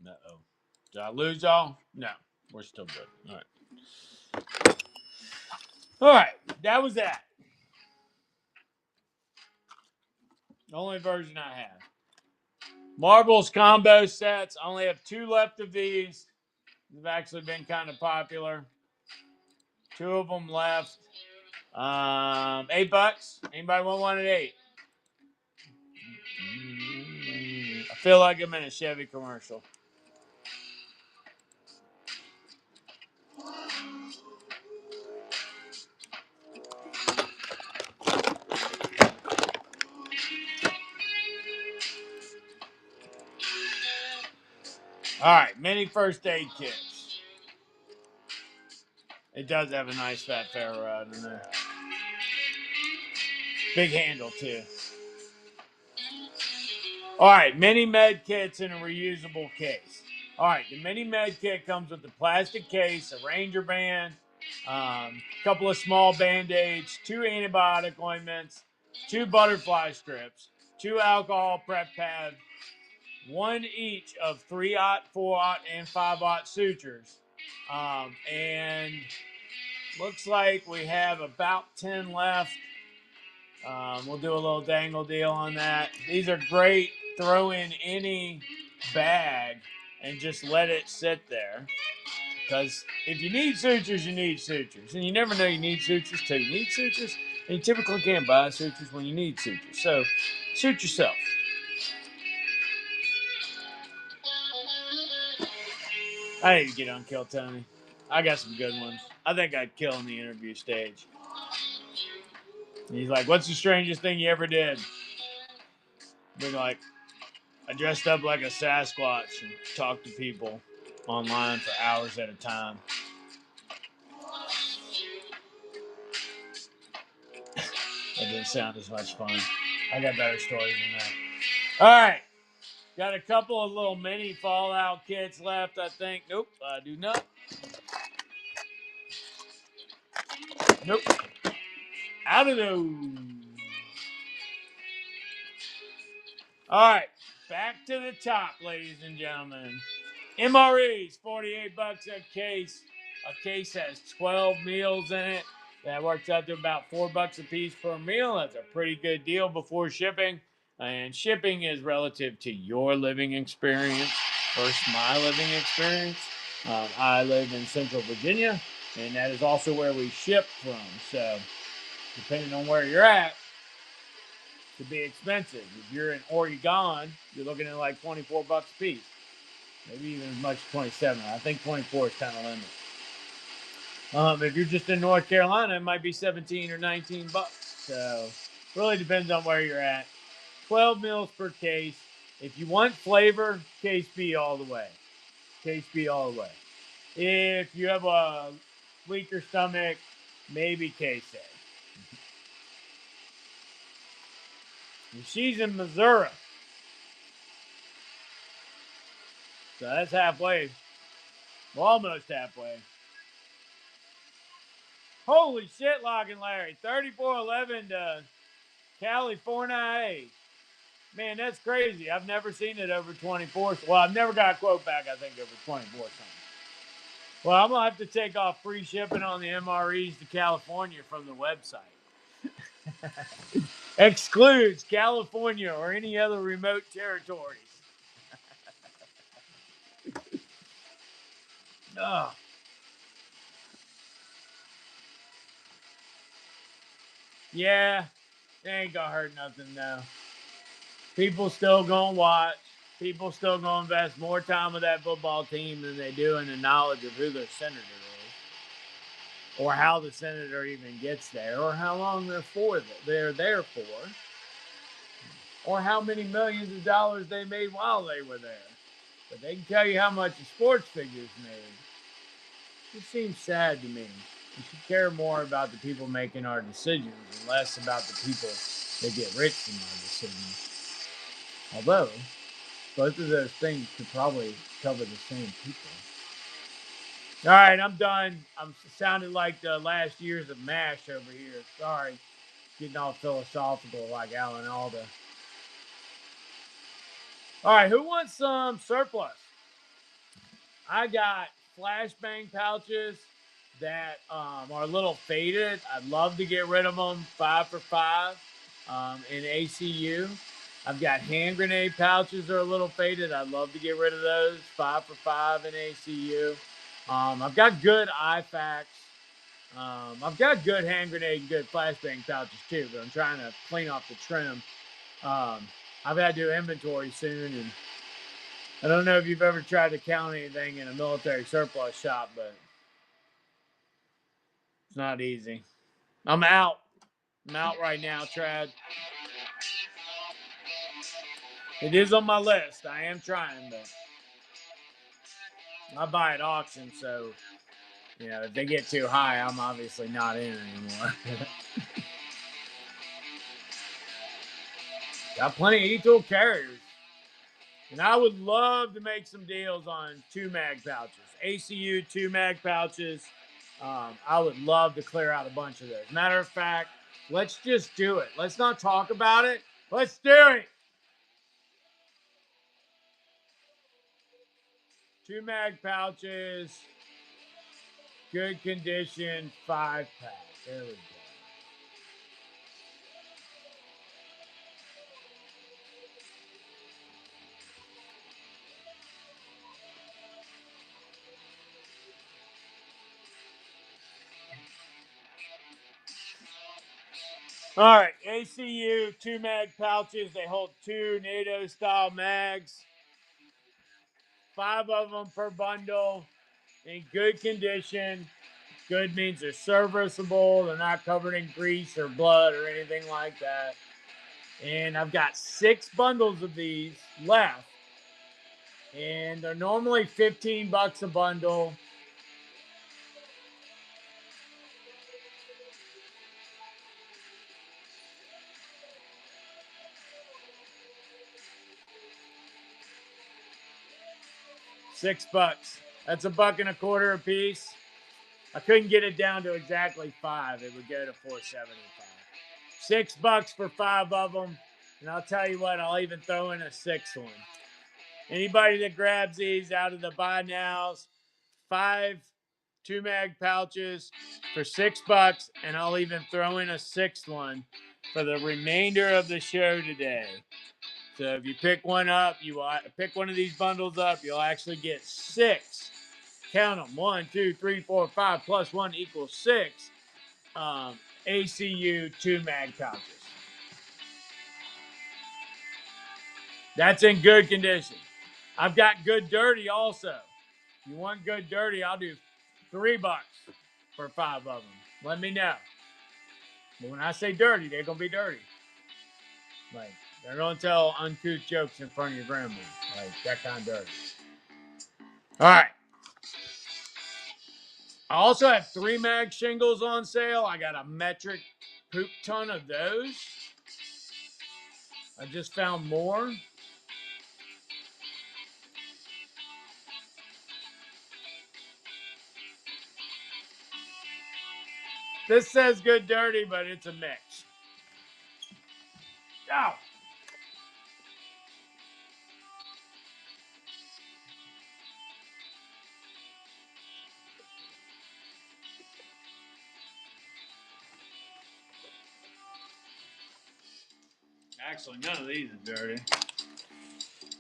Uh-oh. Did I lose y'all? No. We're still good. All right. All right. That was that. The only version I have. Marbles combo sets. I only have 2 left of these. They've actually been kind of popular. 2 of them left. $8. Anybody want one at 8? I feel like I'm in a Chevy commercial. All right, mini first aid kits. It does have a nice fat ferro rod in there. Big handle too. All right, mini med kits in a reusable case. All right, the mini med kit comes with the plastic case, a Ranger band, a couple of small band-aids, 2 antibiotic ointments, 2 butterfly strips, 2 alcohol prep pads, 1 each of 3/0, 4/0, and 5/0 sutures. And looks like we have about 10 left. We'll do a little dangle deal on that. These are great. Throw in any bag and just let it sit there. Because if you need sutures, you need sutures. And you never know you need sutures till you need sutures. And you typically can't buy sutures when you need sutures. So, suit yourself. I need to get on Kill Tony. I got some good ones. I think I'd kill in the interview stage. He's like, "What's the strangest thing you ever did?" Being like, "I dressed up like a Sasquatch and talked to people online for hours at a time." That didn't sound as much fun. I got better stories than that. All right. Got a couple of little mini Fallout kits left, I think. Nope, I do not. Nope. Out of those. All right. Back to the top, ladies and gentlemen. MREs, 48 bucks a case. A case has 12 meals in it. That works out to about $4 a piece per meal. That's a pretty good deal before shipping. And shipping is relative to your living experience versus my living experience. I live in Central Virginia, and that is also where we ship from. So, depending on where you're at, it could be expensive. If you're in Oregon, you're looking at like 24 bucks a piece. Maybe even as much as 27. I think 24 is kind of limit. If you're just in North Carolina, it might be 17 or 19 bucks. So, really depends on where you're at. 12 meals per case. If you want flavor, case B all the way. Case B all the way. If you have a weaker stomach, maybe case A. And she's in Missouri. So that's halfway. Well, almost halfway. Holy shit, Lock and Larry. 3411 to California. Man, that's crazy. I've never seen it over 24. Well, I've never got a quote back, I think, over 24 something. Well, I'm going to have to take off free shipping on the MREs to California from the website. Excludes California or any other remote territories. Ugh. Yeah, it ain't going to hurt nothing, though. People still going to watch. People still going to invest more time with that football team than they do in the knowledge of who their senator is, or how the senator even gets there, or how long they're there for, or how many millions of dollars they made while they were there. But they can tell you how much a sports figures made. It seems sad to me. We should care more about the people making our decisions and less about the people that get rich from our decisions. Although, both of those things could probably cover the same people. All right, I'm done. I'm sounding like the last years of MASH over here. Sorry, getting all philosophical like Alan Alda. All right, who wants some surplus? I got flashbang pouches that are a little faded. I'd love to get rid of them 5 for 5 in ACU. I've got hand grenade pouches that are a little faded. I'd love to get rid of those 5 for 5 in ACU. I've got good IFAKs. I've got good hand grenade and good flashbang pouches too, but I'm trying to clean off the trim. I've got to do inventory soon, and I don't know if you've ever tried to count anything in a military surplus shop, but it's not easy. I'm out. I'm out right now, Trad. It is on my list. I am trying, but I buy at auction, so if they get too high, I'm obviously not in anymore. Got plenty of E-tool carriers. And I would love to make some deals on 2-mag pouches. ACU 2-mag pouches. I would love to clear out a bunch of those. Matter of fact, let's just do it. Let's not talk about it. Let's do it. 2-mag pouches. Good condition. 5-pack. There we go. All right, ACU 2-mag pouches. They hold 2 NATO-style mags. 5 of them per bundle in good condition. Good means they're serviceable. They're not covered in grease or blood or anything like that. And I've got 6 bundles of these left. And they're normally $15 a bundle. $6. That's $1.25 a piece. I couldn't get it down to exactly 5. It would go to $4.75. $6 for 5 of them. And I'll tell you what, I'll even throw in a 6th one. Anybody that grabs these out of the buy nows, 5 2-mag pouches for $6, and I'll even throw in a 6th one for the remainder of the show today. So if you pick one up, you will pick one of these bundles up, you'll actually get 6. Count them. 1, 2, 3, 4, 5 plus 1 equals 6. ACU 2-mag pouches. That's in good condition. I've got good dirty also. If you want good dirty, I'll do $3 for 5 of them. Let me know. But when I say dirty, they're going to be dirty. Like, they're going to tell uncouth jokes in front of your grandma. Like, that kind of dirty. All right. I also have 3-mag shingles on sale. I got a metric poop ton of those. I just found more. This says good dirty, but it's a mix. Ow! Actually, none of these are dirty.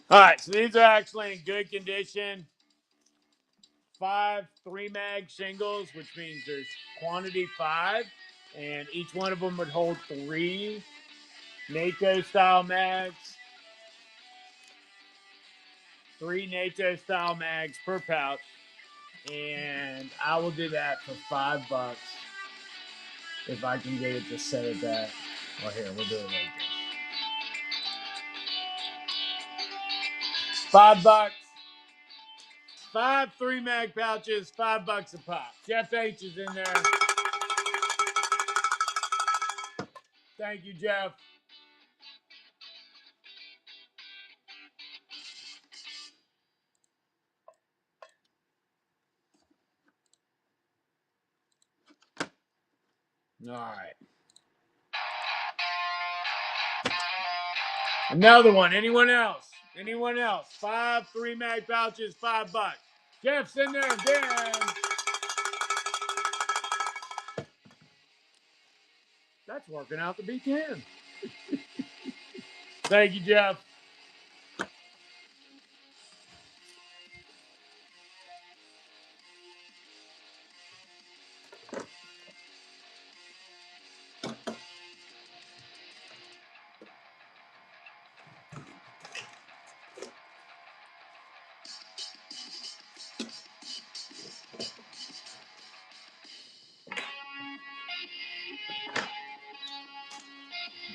All right, so these are actually in good condition. 5 3-mag shingles, which means there's quantity 5, and each one of them would hold 3 NATO style mags. 3 NATO style mags per pouch, and I will do that for $5 if I can get it to set it that. Well, here, we'll do it like this. $5. 5 3-mag pouches, $5 a pop. Jeff H is in there. Thank you, Jeff. All right. Another one. Anyone else? Anyone else? 5 3-mag pouches, $5. Jeff's in there again. That's working out to be 10. Thank you, Jeff.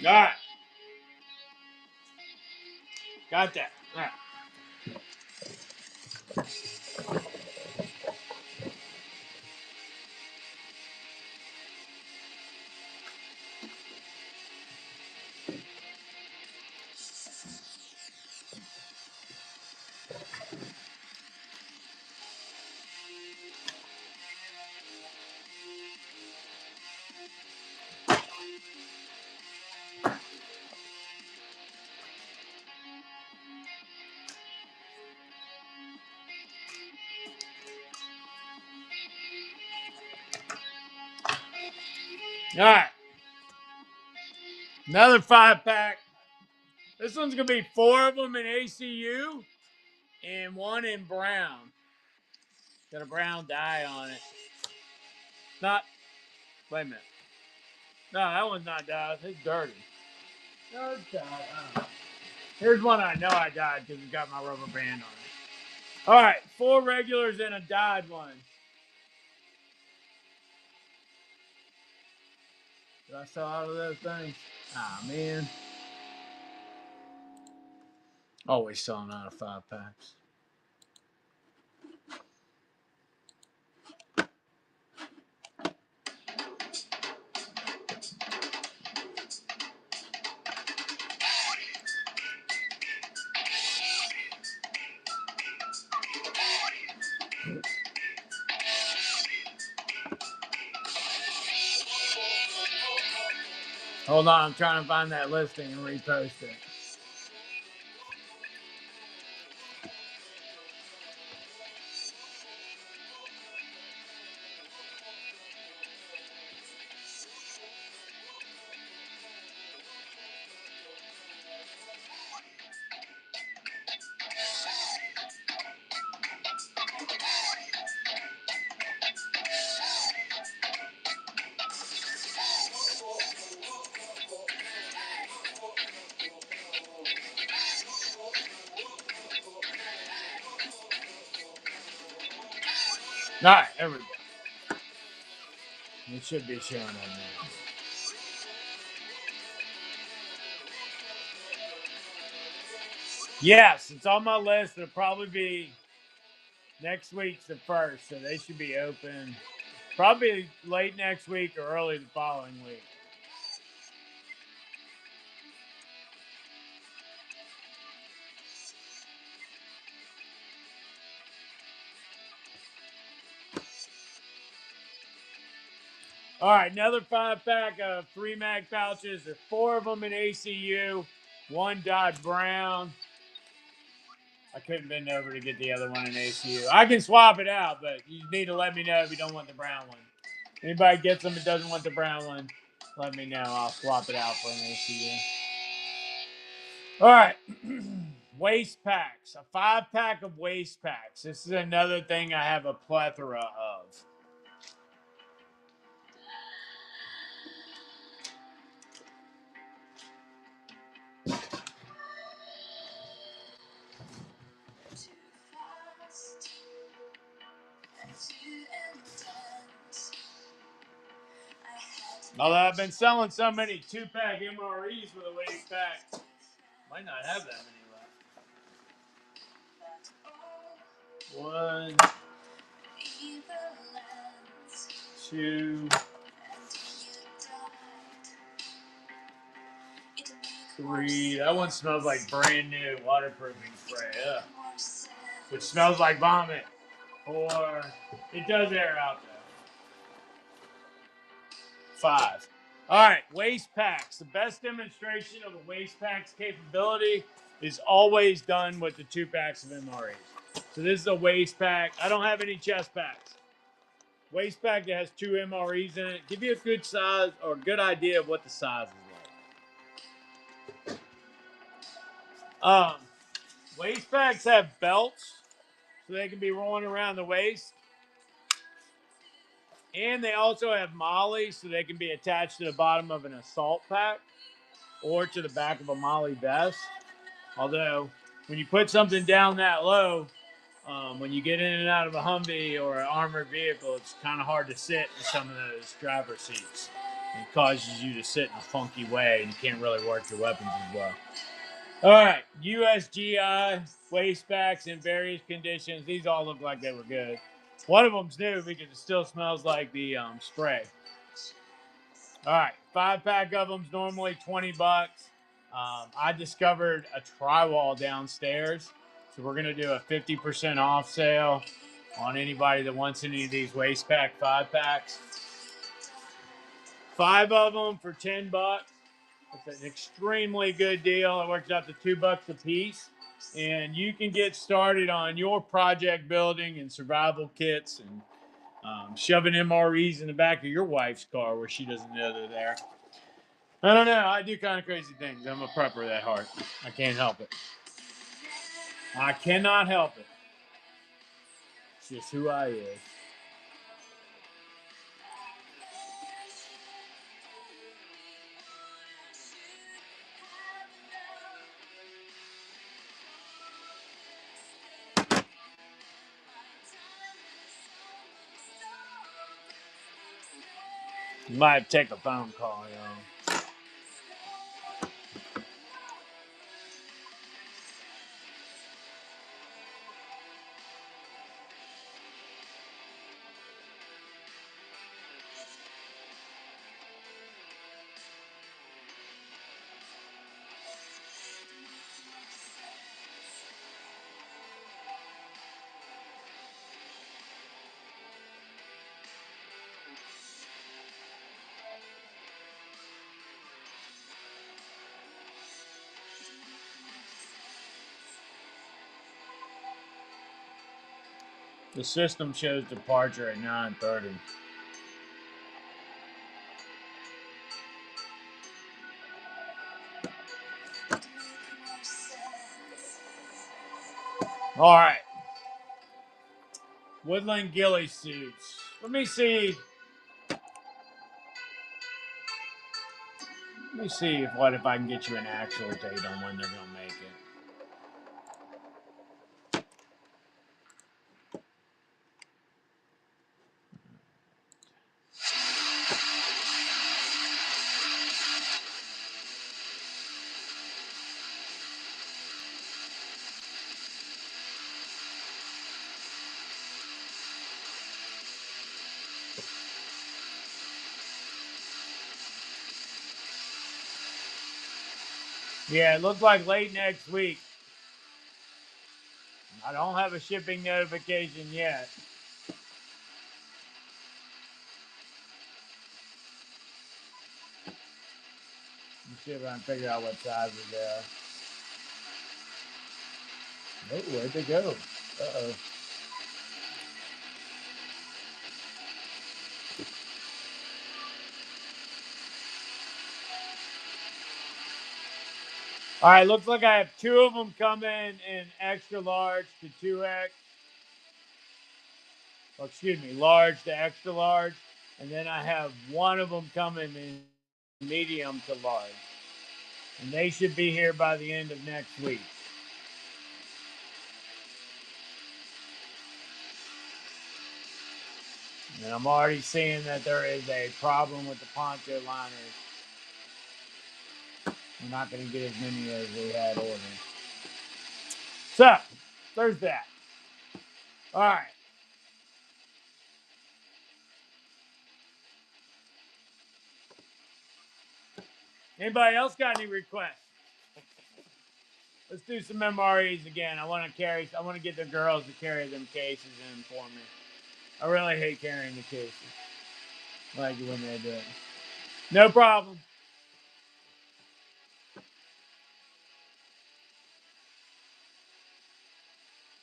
All right. Got that. All right. All right. Another 5-pack. This one's going to be 4 of them in ACU and 1 in brown. Got a brown dye on it. Not, wait a minute. No, that one's not dyed. It's dirty. No, it's dyed. Here's one I know I dyed because it's got my rubber band on it. All right, 4 regulars and a dyed one. Did I sell out of those things? Ah, man. Always selling out of 5-packs. Hold on, I'm trying to find that listing and repost it. All right, there we go. It should be showing up now. Yes, it's on my list. It'll probably be next week's the first, so they should be open probably late next week or early the following week. All right, another 5-pack of 3 mag pouches. There's 4 of them in ACU, 1 dyed brown. I couldn't bend over to get the other one in ACU. I can swap it out, but you need to let me know if you don't want the brown one. Anybody gets them and doesn't want the brown one, let me know. I'll swap it out for an ACU. All right. Waist packs. A 5-pack of waist packs. This is another thing I have a plethora of. Although I've been selling so many 2-pack MREs with a waist pack, might not have that many left. 1, 2, 3. That one smells like brand new waterproofing spray. Ugh. Which smells like vomit. 4. It does air out though. 5. All right, waist packs. The best demonstration of a waist pack's capability is always done with the 2-packs of MREs. So this is a waist pack. I don't have any chest packs. Waist pack that has 2 MREs in it. Give you a good size or a good idea of what the size is like. Waist packs have belts, so they can be rolling around the waist. And they also have mollies, so they can be attached to the bottom of an assault pack or to the back of a molly vest. Although, when you put something down that low, when you get in and out of a Humvee or an armored vehicle, it's kind of hard to sit in some of those driver seats. It causes you to sit in a funky way, and you can't really work your weapons as well. All right, USGI waist packs in various conditions. These all look like they were good. One of them's new because it still smells like the spray. All right, 5-pack of them's normally $20. I discovered a tri-wall downstairs, so we're gonna do a 50% off sale on anybody that wants any of these waist pack 5-packs. 5 of them for $10. It's an extremely good deal. It works out to $2 a piece, and you can get started on your project building and survival kits and shoving MREs in the back of your wife's car where she doesn't know they're there. I don't know. I do kind of crazy things. I'm a prepper at heart. I can't help it. I cannot help it. It's just who I is. You might have to take a phone call, yo. The system shows departure at 9:30. All right. Woodland ghillie suits. Let me see. Let me see if I can get you an actual date on when they're gonna make it. Yeah, it looks like late next week. I don't have a shipping notification yet. Let's see if I can figure out what sizes they are. Oh, where'd they go? Uh-oh. All right, looks like I have two of them coming in extra large to 2X. Or excuse me, large to extra large. And then I have one of them coming in medium to large. And they should be here by the end of next week. And I'm already seeing that there is a problem with the poncho liners. We're not going to get as many as we had ordered. So, there's that. All right. Anybody else got any requests? Let's do some MREs again. I want to get the girls to carry them cases in for me. I really hate carrying the cases. I like it when they do it. No problem.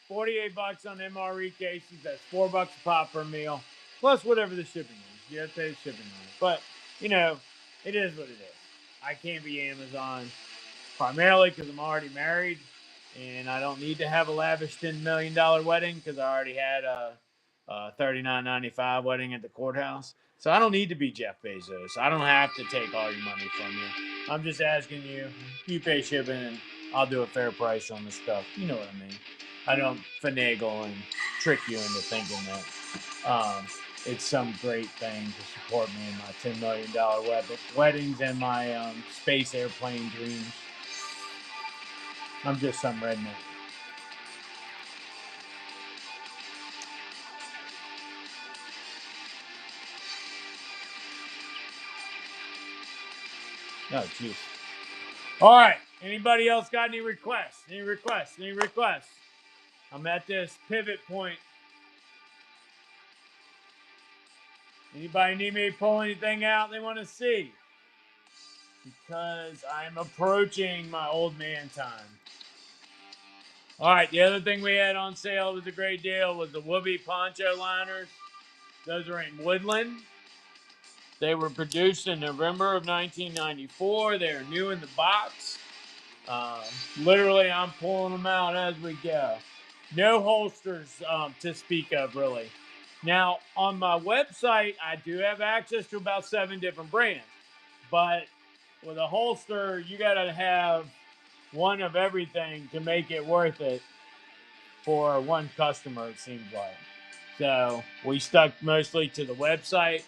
$48 on MRE cases. That's $4 a pop per meal, plus whatever the shipping is. You have to pay the shipping on it. But, it is what it is. I can't be Amazon primarily because I'm already married and I don't need to have a lavish $10 million wedding because I already had a $39.95 wedding at the courthouse. So I don't need to be Jeff Bezos. I don't have to take all your money from you. I'm just asking you, you pay shipping and I'll do a fair price on the stuff. You know what I mean? I don't finagle and trick you into thinking that it's some great thing to support me in my $10 million weddings and my space airplane dreams. I'm just some redneck. Oh, jeez. All right. Anybody else got any requests? Any requests? Any requests? I'm at this pivot point. Anybody need me to pull anything out they want to see? Because I'm approaching my old man time. All right. The other thing we had on sale was a great deal was the Whoopee poncho liners. Those are in Woodland. They were produced in November of 1994. They're new in the box. Literally, I'm pulling them out as we go. No holsters to speak of, really. Now, on my website, I do have access to about 7 different brands. But with a holster, you got to have one of everything to make it worth it for one customer, it seems like. So we stuck mostly to the website.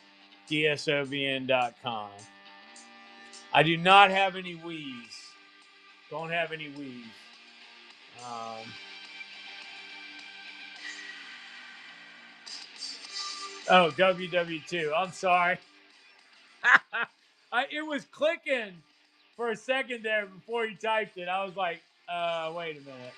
dsovn.com. I do not have any Wii's. Don't have any Wii's. Oh, WW2. I'm sorry. It was clicking for a second there before you typed it. I was like, wait a minute.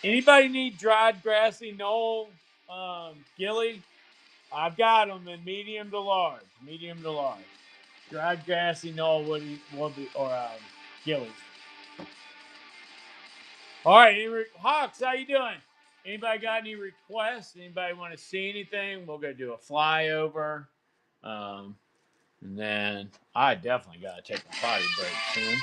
Anybody need dried grassy knoll gilly? I've got them in medium to large. Medium to large. Dried grassy knoll would be or gillies. All right, Hawks, how you doing? Anybody got any requests? Anybody want to see anything? We'll go do a flyover. And then I definitely got to take a potty break soon.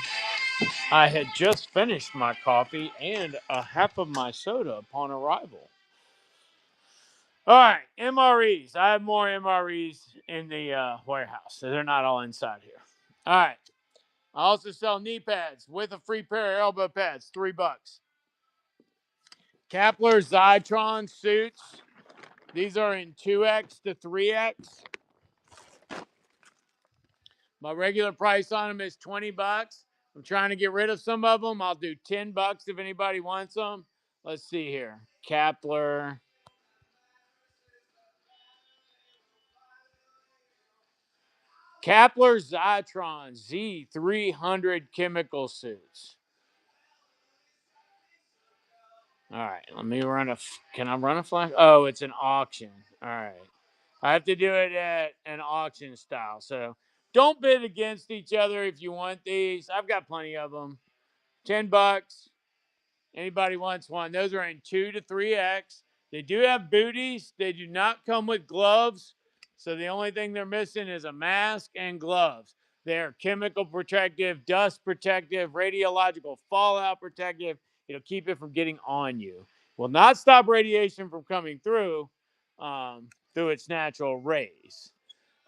I had just finished my coffee and a half of my soda upon arrival. All right, MREs. I have more MREs in the warehouse, so they're not all inside here. All right. I also sell knee pads with a free pair of elbow pads, $3. Kapler Zytron suits. These are in 2X to 3X. My regular price on them is $20. I'm trying to get rid of some of them. I'll do $10 if anybody wants them. Let's see here. Kapler. Kapler Zytron Z300 chemical suits. All right, let me run can I run a flash? Oh, it's an auction. All right. I have to do it at an auction style. So don't bid against each other if you want these. I've got plenty of them. $10. Anybody wants one? Those are in 2 to 3X. They do have booties. They do not come with gloves. So the only thing they're missing is a mask and gloves. They're chemical protective, dust protective, radiological fallout protective. It'll keep it from getting on you. Will not stop radiation from coming through its natural rays.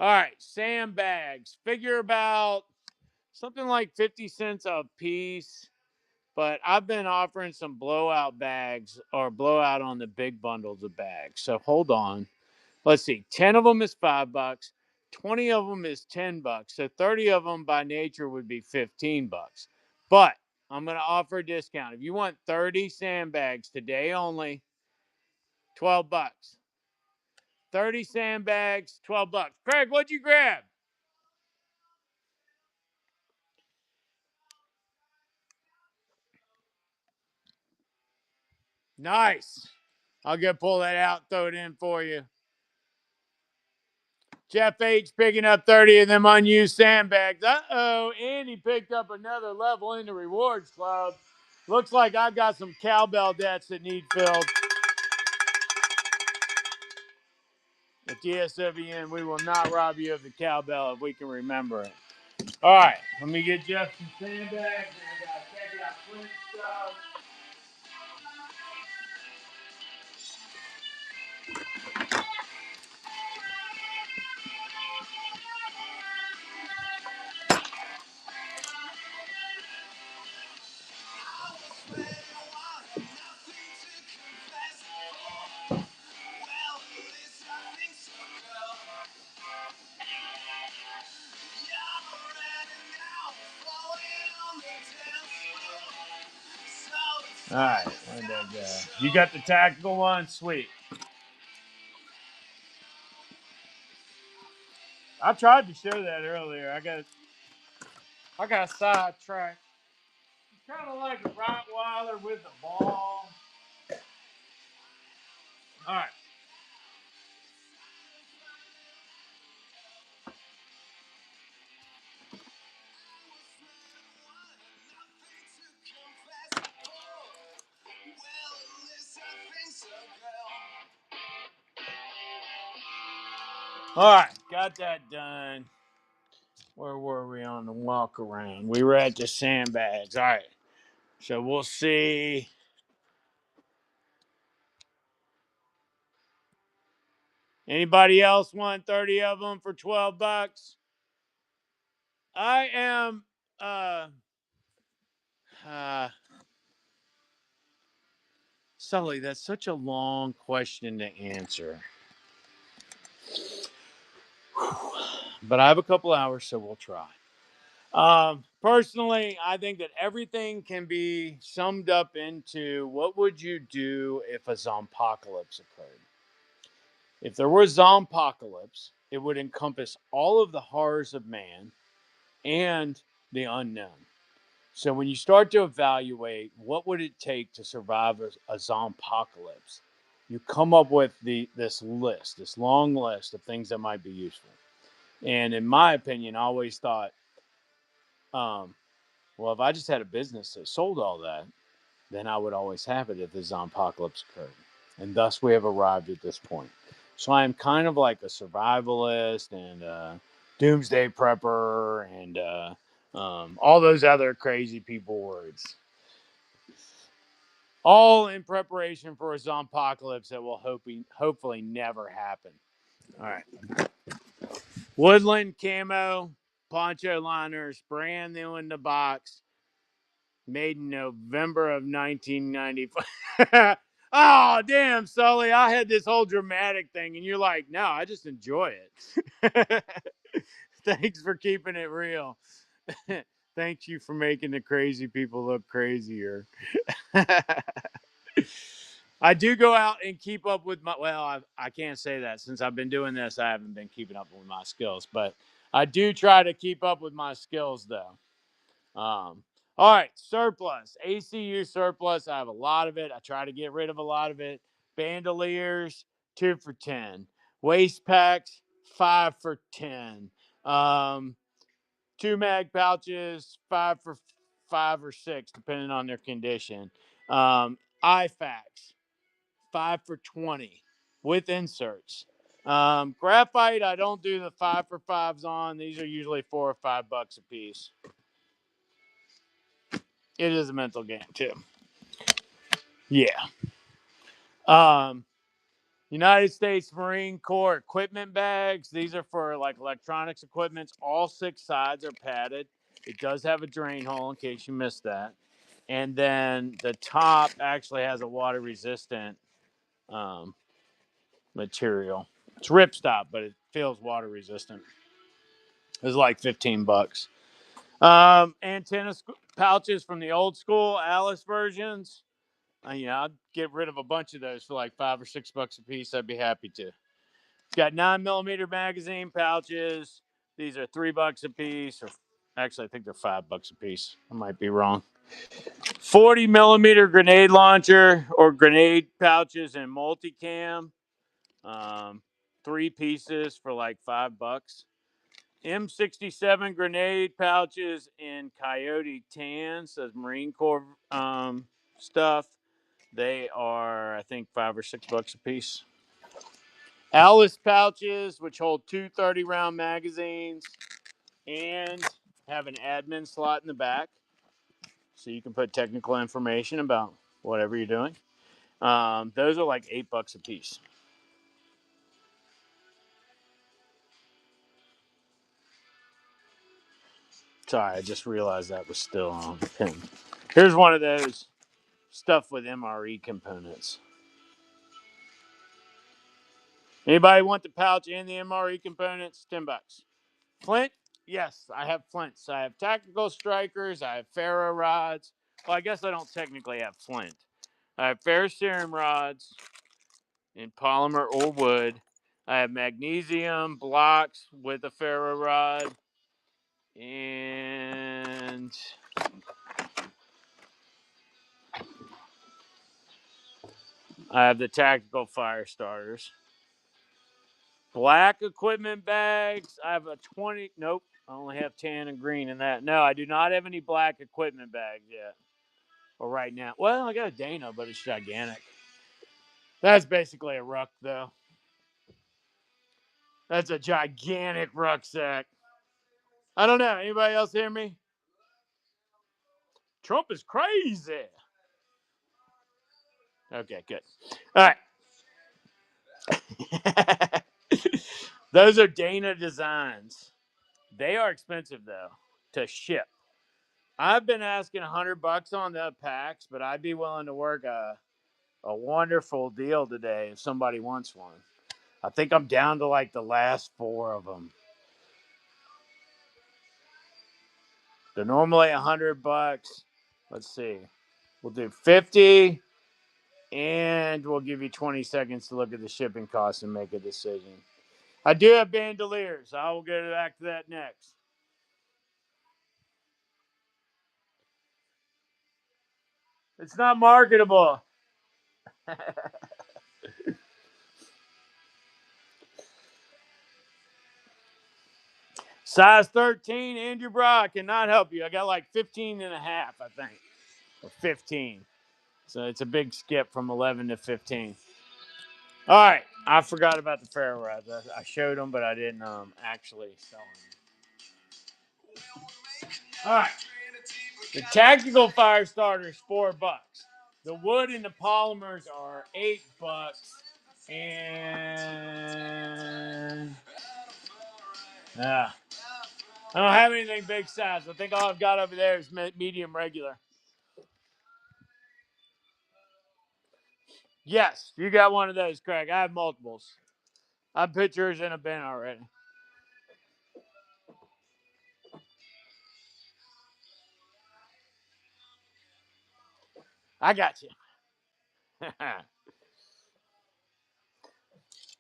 All right, sandbags. Figure about something like 50 cents a piece. But I've been offering some blowout bags or blowout on the big bundles of bags. So hold on. Let's see. 10 of them is $5. 20 of them is $10. So 30 of them by nature would be $15. But I'm going to offer a discount. If you want 30 sandbags today only, $12. 30 sandbags, $12. Craig, what'd you grab? Nice. I'll go pull that out, throw it in for you. Jeff H picking up 30 of them unused sandbags. Uh-oh, and he picked up another level in the rewards club. Looks like I've got some cowbell debts that need filled. At DSWN, we will not rob you of the cowbell if we can remember it. All right, let me get Jeff some sandbags, and I got to check out Flint stuff. All right, where'd that go? You got the tactical one? Sweet. I tried to show that earlier. I got sidetracked. Kind of like a Rottweiler with the ball. All right. All right, got that done. Where were we on the walk around? We were at the sandbags. All right. So we'll see. Anybody else want 30 of them for $12? I am Sully, that's such a long question to answer. But I have a couple hours, so we'll try. Personally, I think that everything can be summed up into what would you do if a zompocalypse occurred? If there was zompocalypse, it would encompass all of the horrors of man and the unknown. So when you start to evaluate what would it take to survive a zompocalypse, you come up with this list, this long list of things that might be useful. And in my opinion, I always thought, um, well, if I just had a business that sold all that, then I would always have it if the zompocalypse occurred. And thus we have arrived at this point. So I am kind of like a survivalist and doomsday prepper and all those other crazy people words. All in preparation for a zompocalypse that will hopefully never happen. All right. Woodland camo, poncho liners, brand new in the box, made in November of 1995. Oh, damn, Sully. I had this whole dramatic thing, and you're like, no, I just enjoy it. Thanks for keeping it real. Thank you for making the crazy people look crazier. I do go out and keep up with my. Well, I can't say that since I've been doing this. I haven't been keeping up with my skills, but I do try to keep up with my skills, though. All right, surplus. ACU surplus. I have a lot of it. I try to get rid of a lot of it. Bandoliers, 2 for 10. Waist packs, 5 for 10. Um, 2 mag pouches, 5 or 6, depending on their condition. IFACs, 5 for 20 with inserts. Graphite, I don't do the 5 for 5s on. These are usually $4 or $5 a piece. It is a mental game too. Yeah. United States Marine Corps equipment bags. These are for like electronics equipment. All 6 sides are padded. It does have a drain hole in case you missed that. And then the top actually has a water resistant material. It's ripstop, but it feels water resistant. It's like $15. Antenna pouches from the old school Alice versions. I'd get rid of a bunch of those for like $5 or $6 a piece. I'd be happy to. It's got 9mm magazine pouches. These are $3 a piece, or actually, I think they're $5 a piece. I might be wrong. 40mm grenade launcher or grenade pouches in multicam. 3 pieces for like $5. M67 grenade pouches in Coyote Tan, says Marine Corps stuff. They are, I think, $5 or $6 a piece. Alice pouches, which hold 2 30-round magazines and have an admin slot in the back, so you can put technical information about whatever you're doing. Those are like $8 a piece. Sorry, I just realized that was still on pin. Here's one of those stuff with MRE components. Anybody want the pouch and the MRE components? $10. Flint? Yes, I have flints. I have tactical strikers. I have ferro rods. Well, I guess I don't technically have flint. I have ferrocerium rods in polymer or wood. I have magnesium blocks with a ferro rod. And I have the tactical fire starters. Black equipment bags. I have a 20. Nope. I only have tan and green in that. No, I do not have any black equipment bags yet. Or right now. Well, I got a Dana, but it's gigantic. That's basically a ruck, though. That's a gigantic rucksack. I don't know. Anybody else hear me? Trump is crazy. Okay, good. All right. Those are Dana designs. They are expensive, though, to ship. I've been asking $100 on the packs, but I'd be willing to work a wonderful deal today if somebody wants one. I think I'm down to like the last 4 of them. They're normally $100. Let's see. We'll do 50, and we'll give you 20 seconds to look at the shipping costs and make a decision. I do have bandoliers. I will get back to that next. It's not marketable. Size 13, Andrew Brock cannot help you. I got like 15 and a half, I think, or 15. So it's a big skip from 11 to 15. All right. I forgot about the ferro rods. I showed them, but I didn't actually sell them. All right. The tactical fire starter is $4. The wood and the polymers are $8. And I don't have anything big size. I think all I've got over there is medium regular. Yes, you got one of those, Craig. I have multiples. I put yours in a bin already. I got you.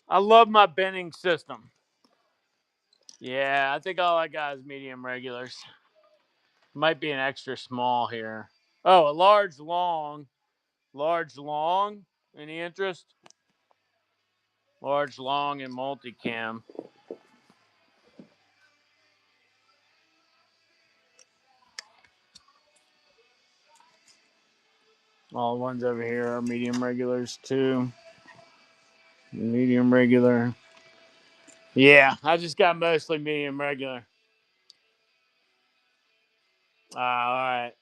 I love my binning system. Yeah, I think all I got is medium regulars. Might be an extra small here. Oh, a large long. Large long. Any interest? Large long and multicam. All the ones over here are medium regulars too. Medium regular. Yeah, I just got mostly medium regular. All right.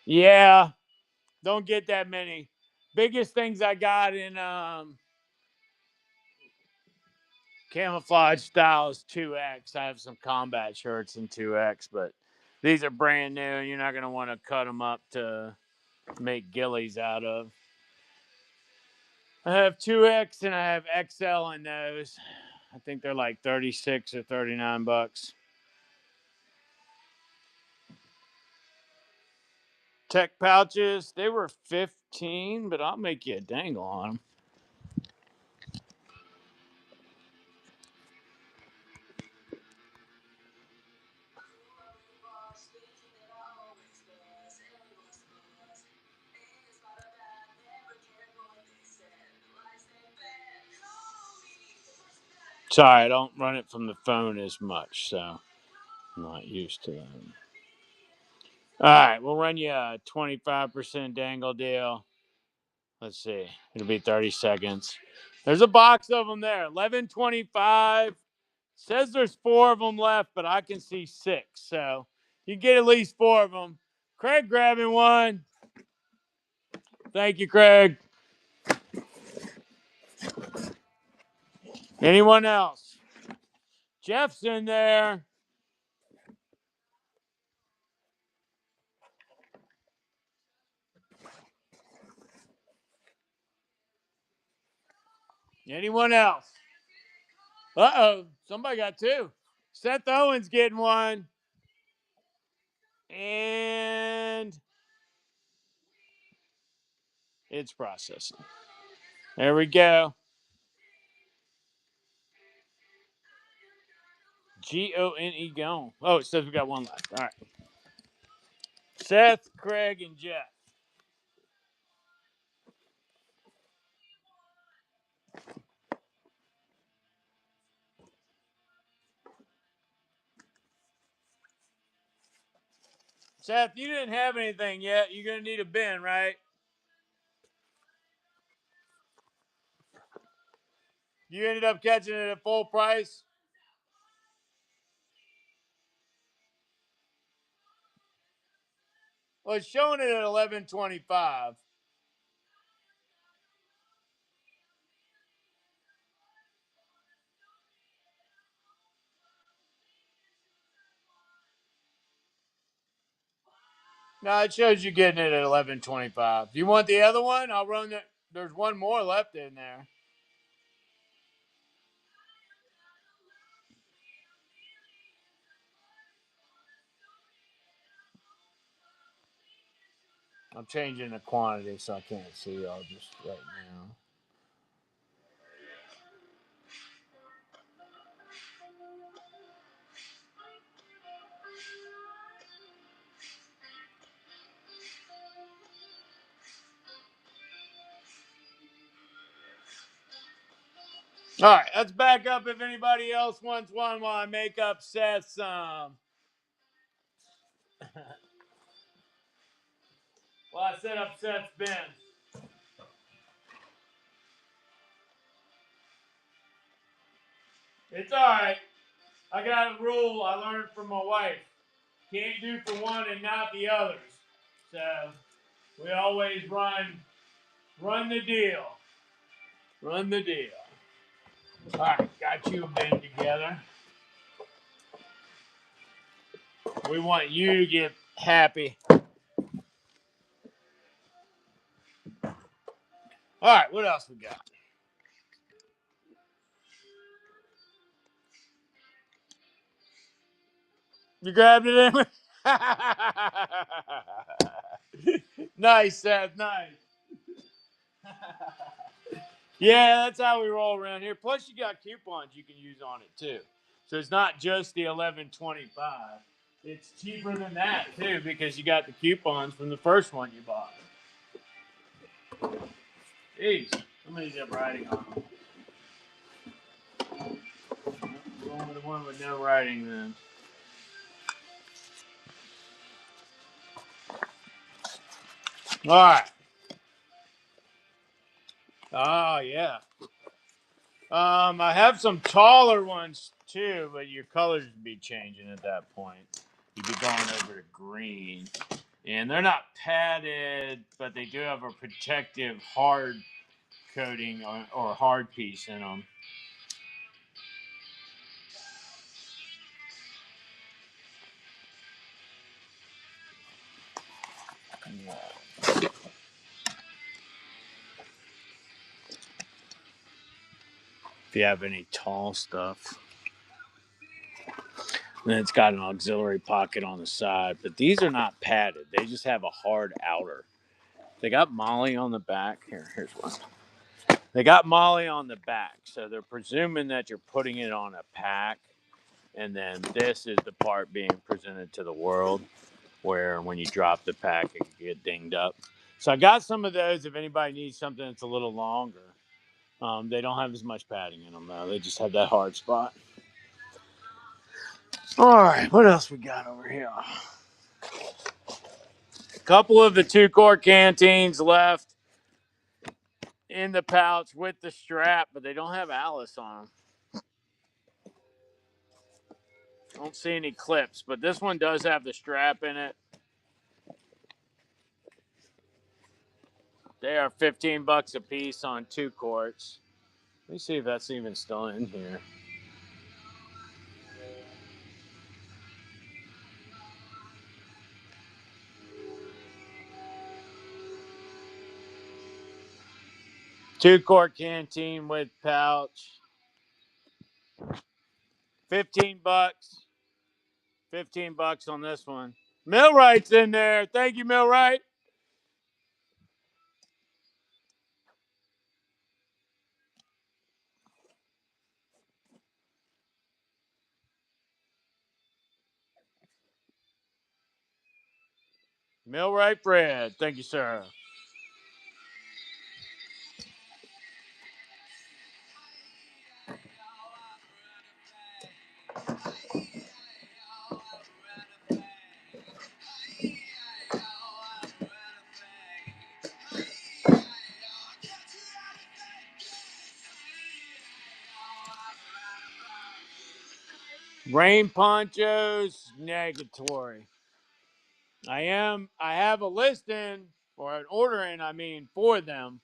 Yeah, don't get that many. Biggest things I got in camouflage style is 2X. I have some combat shirts in 2X, but these are brand new, and you're not going to want to cut them up to make ghillies out of. I have 2X and I have XL in those. I think they're like 36 or $39. Tech pouches, they were 15, but I'll make you a dangle on them. Sorry, I don't run it from the phone as much, so I'm not used to that. All right, we'll run you a 25% dangle deal. Let's see. It'll be 30 seconds. There's a box of them there. 11.25. Says there's 4 of them left, but I can see 6. So you get at least 4 of them. Craig grabbing one. Thank you, Craig. Anyone else? Jeff's in there. Anyone else? Uh-oh. Somebody got 2. Seth Owens getting one. And it's processing. There we go. Gone. Gone. Oh, it says we got one left. All right. Seth, Craig, and Jeff. Seth, you didn't have anything yet. You're going to need a bin, right? You ended up catching it at full price? Well, it's showing it at $11.25. No, it shows you getting it at 11:25. Do you want the other one? I'll run it. There's one more left in there. I'm changing the quantity so I can't see y'all just right now. All right, let's back up if anybody else wants one while I make up Seth's. While I set up Seth's bin. It's all right. I got a rule I learned from my wife. Can't do for one and not the others. So we always run the deal. Run the deal. All right, got you a bin together. We want you to get happy. All right, what else we got? You grabbed it, Emily? Nice, Seth. Nice. Yeah, that's how we roll around here. Plus, you got coupons you can use on it too. So it's not just the 11.25. It's cheaper than that too because you got the coupons from the first one you bought. Jeez, how many have writing on them? Going with the one with no writing then. All right. Oh yeah. I have some taller ones too, but your colors would be changing at that point. You'd be going over to green. And they're not padded, but they do have a protective hard coating or hard piece in them. Yeah. If you have any tall stuff. Then it's got an auxiliary pocket on the side, but these are not padded. They just have a hard outer. They got Molly on the back. Here's one. They got Molly on the back, so they're presuming that you're putting it on a pack, and then this is the part being presented to the world, where when you drop the pack, it can get dinged up. So I got some of those if anybody needs something that's a little longer. They don't have as much padding in them, though. They just have that hard spot. All right, what else we got over here? A couple of the 2-quart canteens left in the pouch with the strap, but they don't have Alice on them. I don't see any clips, but this one does have the strap in it. They are $15 a piece on 2 quarts. Let me see if that's even still in here. Two-quart canteen with pouch. $15. $15 on this one. Millwright's in there. Thank you, Millwright. Millwright Fred. Thank you, sir. Rain ponchos, negatory. I have a listing or an ordering, for them,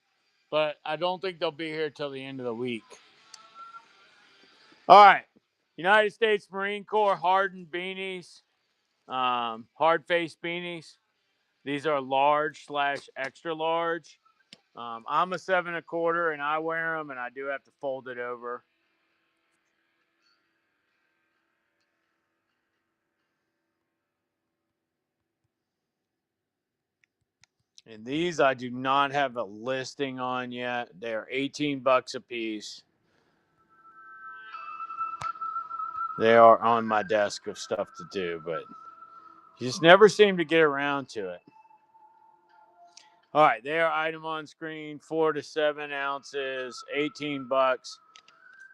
but I don't think they'll be here till the end of the week. All right. United States Marine Corps hardened beanies, hard face beanies. These are large / extra large. I'm a 7 1/4 and I wear them, and I do have to fold it over. And these I do not have a listing on yet. They're $18 a piece. They are on my desk of stuff to do, but you just never seem to get around to it. All right, they are item on screen, 4 to 7 ounces, $18.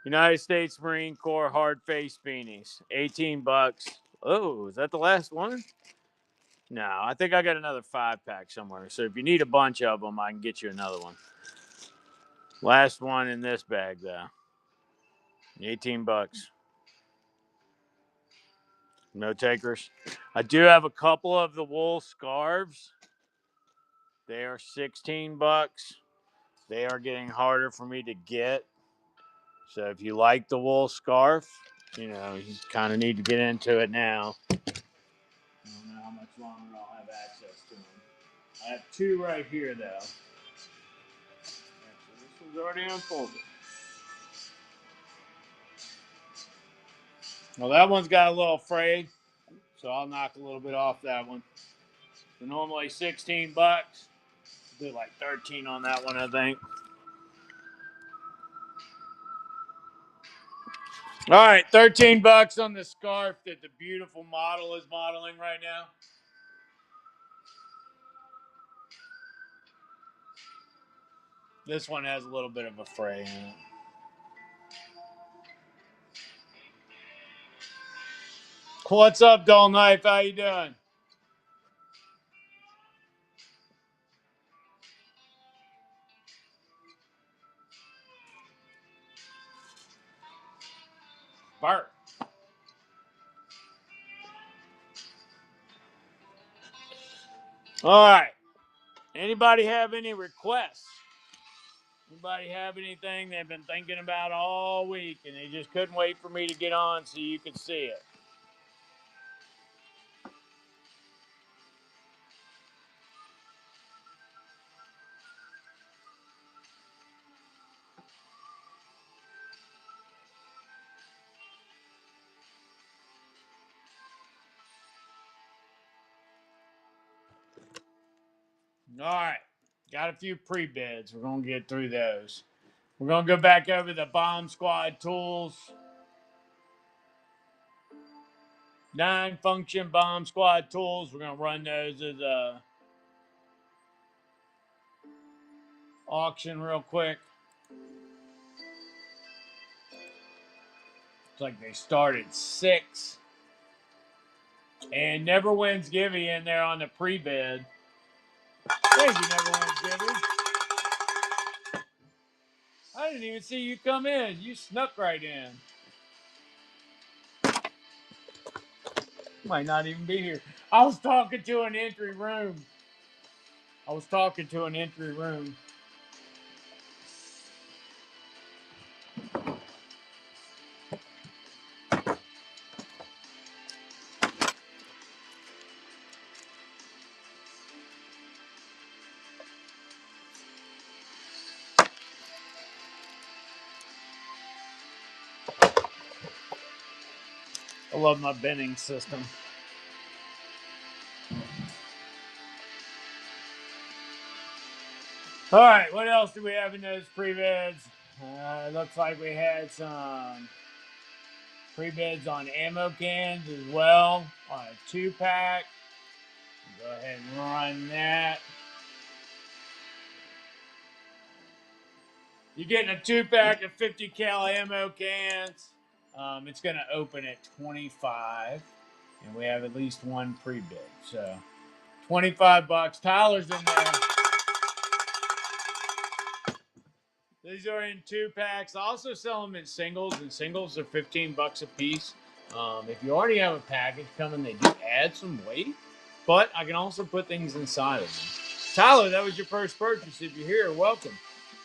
United States Marine Corps hard face beanies, $18. Oh, is that the last one? No, I think I got another 5-pack somewhere. So if you need a bunch of them, I can get you another one. Last one in this bag, though. $18. No takers. I do have a couple of the wool scarves. They are $16. They are getting harder for me to get. So if you like the wool scarf, you kind of need to get into it now. I don't know how much longer I'll have access to them. I have 2 right here, though. Actually, this one's already unfolded. Well, that one's got a little frayed, so I'll knock a little bit off that one. So normally $16. Do like 13 on that one, I think. All right, $13 on the scarf that the beautiful model is modeling right now. This one has a little bit of a fray in it. What's up, Dull Knife? How you doing? Bart. All right. Anybody have any requests? Anybody have anything they've been thinking about all week and they just couldn't wait for me to get on so you could see it? All right. Got a few pre-bids. We're going to get through those. We're going to go back over the Bomb Squad tools. 9-function Bomb Squad tools. We're going to run those as a auction real quick. It's like they start at 6. And Never Wins Givey in there on the pre-bid. Thank you, Never Wins Givey. I didn't even see you come in. You snuck right in. You might not even be here. I was talking to an entry room. I love my binning system. All right, what else do we have in those pre-bids? It looks like we had some pre-bids on ammo cans as well on a 2-pack. Go ahead and run that. You're getting a 2-pack of 50 cal ammo cans. It's going to open at 25, and we have at least one pre-bid. So $25. Tyler's in there. These are in 2-packs. I also sell them in singles, and singles are $15 a piece. If you already have a package coming, they do add some weight, but I can also put things inside of them. Tyler, that was your first purchase. If you're here, welcome.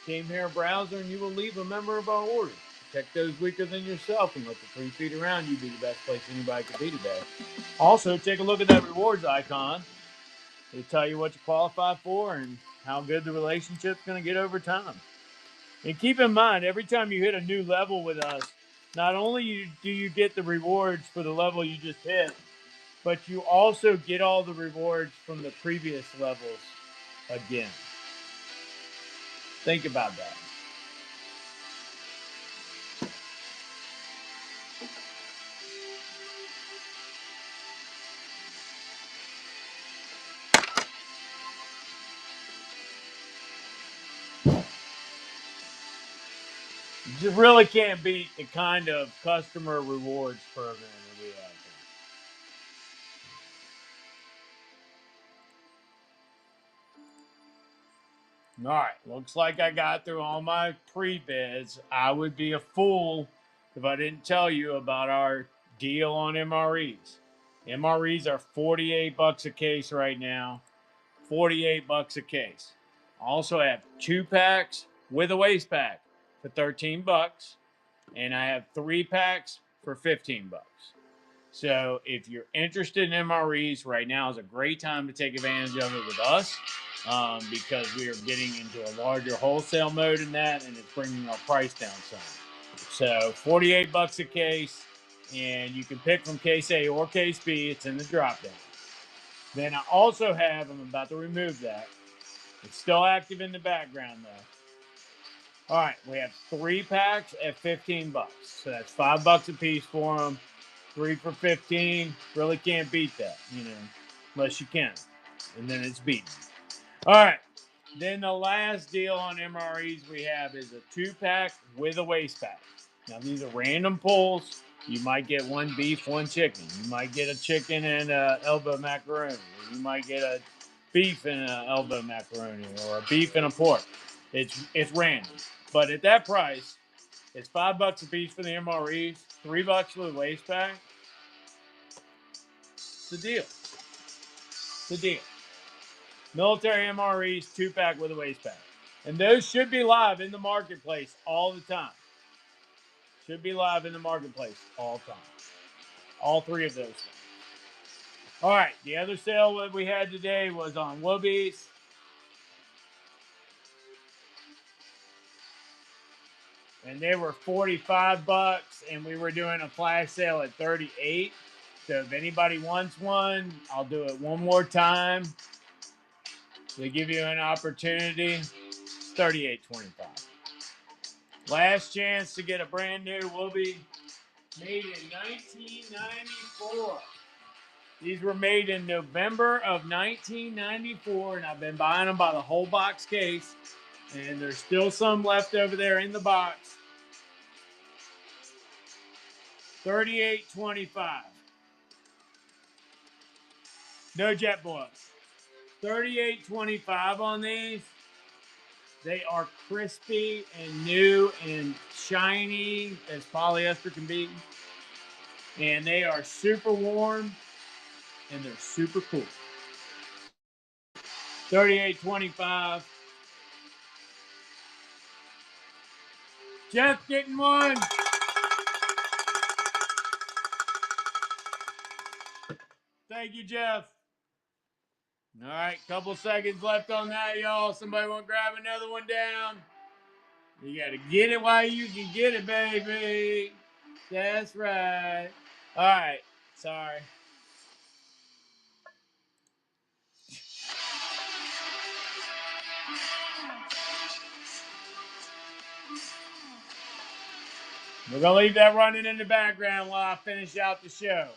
Came here, browser, and you will leave a member of our order. Check those weaker than yourself and let the 3 feet around you be the best place anybody could be today. Also, take a look at that rewards icon. They tell you what you qualify for and how good the relationship's going to get over time. And keep in mind, every time you hit a new level with us, not only do you get the rewards for the level you just hit, but you also get all the rewards from the previous levels again. Think about that. You just really can't beat the kind of customer rewards program that we have here. All right, looks like I got through all my pre-bids. I would be a fool if I didn't tell you about our deal on MREs. MREs are 48 bucks a case right now. 48 bucks a case. Also have 2 packs with a waist pack for 13 bucks, and I have 3 packs for 15 bucks. So if you're interested in MREs, right now is a great time to take advantage of it with us, because we are getting into a larger wholesale mode in that, and it's bringing our price down some. So 48 bucks a case, and you can pick from case A or case B. It's in the drop down. Then I also have, I'm about to remove that. It's still active in the background though. All right, we have 3 packs at 15 bucks. So that's 5 bucks a piece for them. 3 for 15. Really can't beat that, unless you can. And then it's beaten. All right. Then the last deal on MREs we have is a 2-pack with a waist pack. Now these are random pulls. You might get 1 beef, 1 chicken. You might get a chicken and elbow macaroni. Or you might get a beef and an elbow macaroni, or a beef and a pork. It's random. But at that price, it's 5 bucks a piece for the MREs, 3 bucks for the waist pack. It's a deal. It's a deal. Military MREs, 2-pack with a waist pack. And those should be live in the marketplace all the time. Should be live in the marketplace all the time. All 3 of those things. All right, the other sale that we had today was on Woobies. And they were 45 bucks, and we were doing a flash sale at 38. So if anybody wants one, I'll do it one more time to give you an opportunity. It's $38.25. Last chance to get a brand new Woobie, made in 1994. These were made in November of 1994, and I've been buying them by the whole box case. And there's still some left over there in the box. $38.25. No jet boils. $38.25 on these. They are crispy and new and shiny as polyester can be. And they are super warm and they're super cool. $38.25. Jeff getting one. Thank you, Jeff. All right, couple seconds left on that, y'all. Somebody want to grab another one down? You got to get it while you can get it, baby. That's right. All right, sorry. We're going to leave that running in the background while I finish out the show.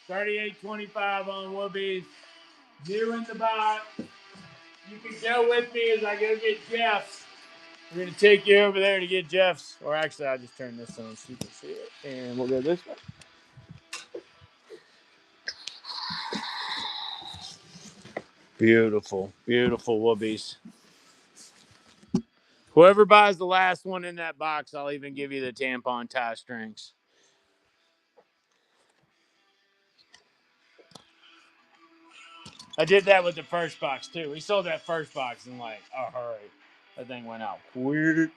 $38.25 on Woobies. New in the box. You can go with me as I go get Jeff's. We're going to take you over there to get Jeff's. Or actually, I'll just turn this on so you can see it. And we'll go this way. Beautiful, beautiful Woobies. Whoever buys the last one in that box, I'll even give you the tampon tie strings. I did that with the first box, too. We sold that first box in like a hurry. That thing went out quick.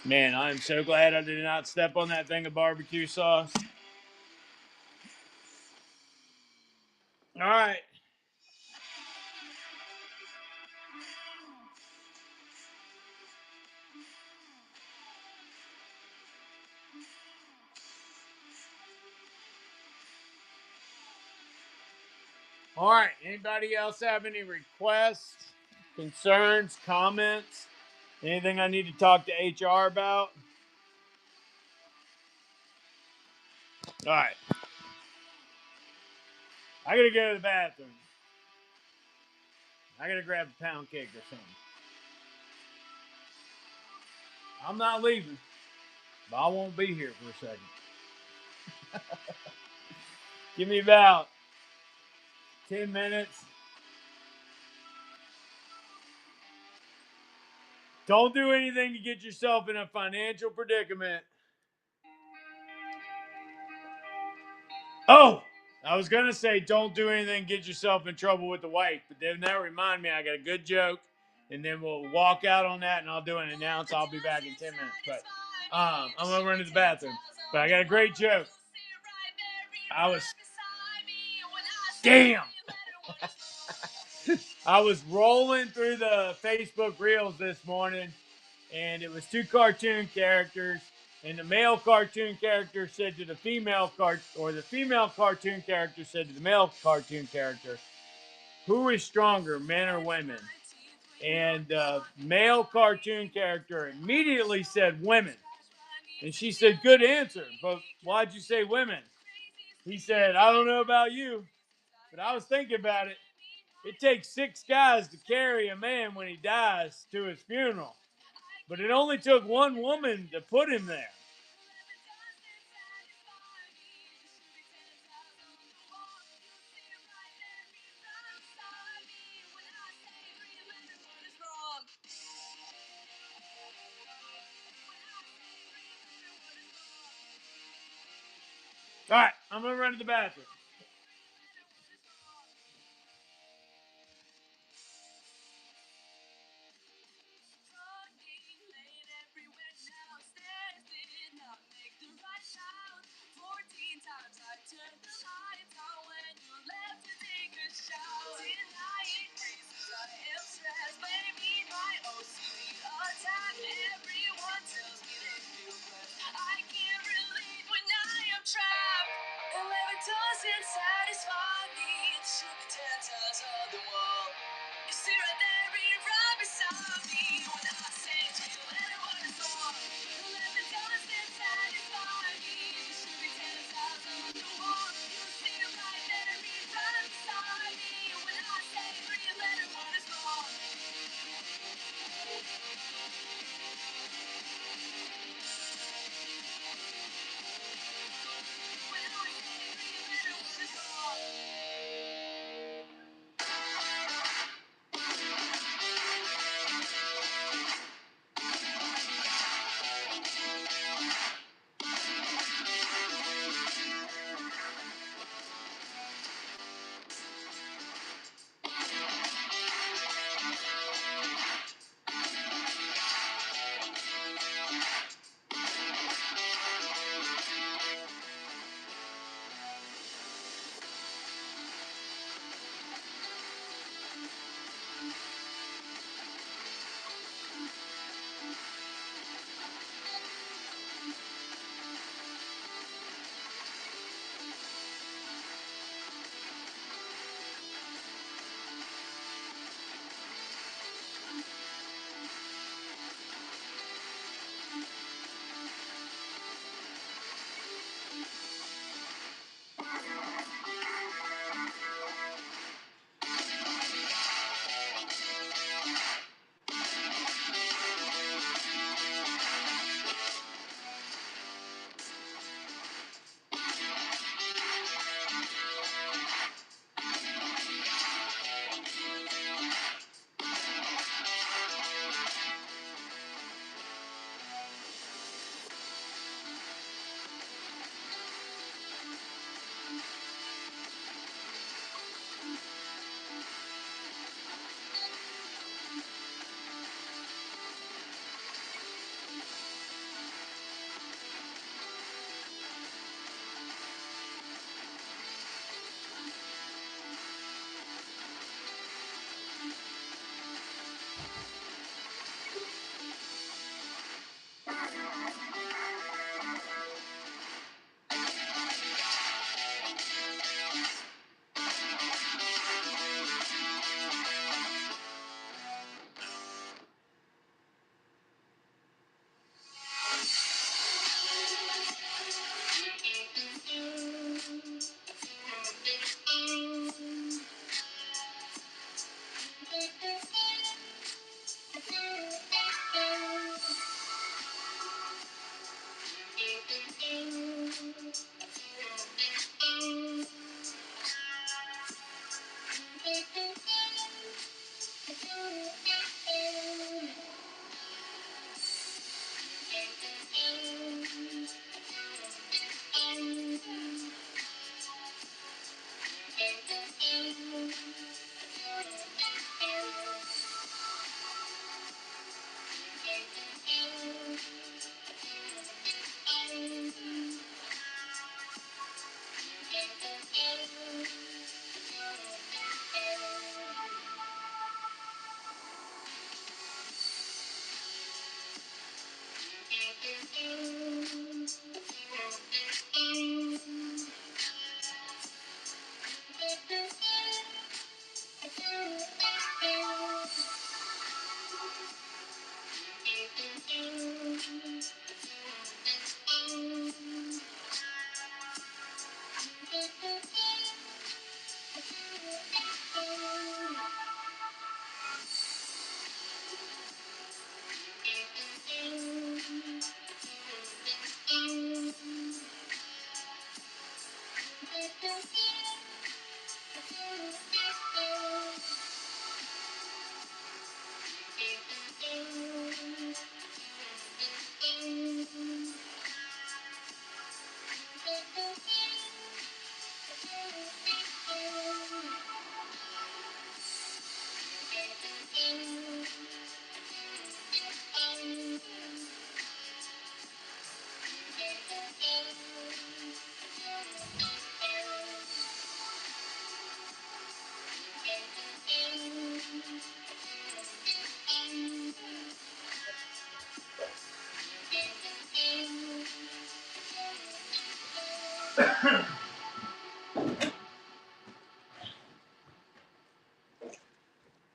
Man, I'm so glad I did not step on that thing of barbecue sauce. All right. All right. Anybody else have any requests, concerns, comments? Anything I need to talk to HR about? All right. I got to go to the bathroom. I got to grab a pound cake or something. I'm not leaving, but I won't be here for a second. Give me about 10 minutes. Don't do anything to get yourself in a financial predicament. Oh, I was going to say don't do anything to get yourself in trouble with the wife, but then that reminded me I got a good joke, and then we'll walk out on that, and I'll do an announce. I'll be back in 10 minutes. But I'm going to run to the bathroom. But I got a great joke. Damn! I was rolling through the Facebook Reels this morning, and it was two cartoon characters, and the male cartoon character said to the female the female cartoon character said to the male cartoon character, "Who is stronger, men or women?" And the male cartoon character immediately said, "Women." And she said, "Good answer, but why'd you say women?" He said, "I don't know about you, but I was thinking about it. It takes 6 guys to carry a man when he dies to his funeral. But it only took one woman to put him there." All right, I'm going to run to the bathroom.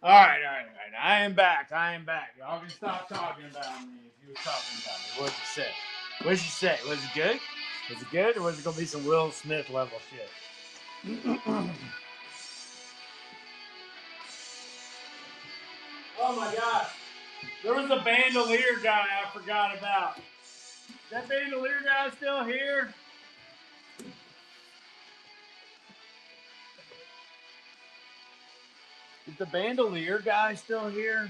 All right. I am back. Y'all can stop talking about me if you were talking about me. What'd you say? Was it good? Was it good, or was it gonna be some Will Smith level shit? Oh my gosh. There was a bandolier guy I forgot about. That bandolier guy still here? Is the bandolier guy still here?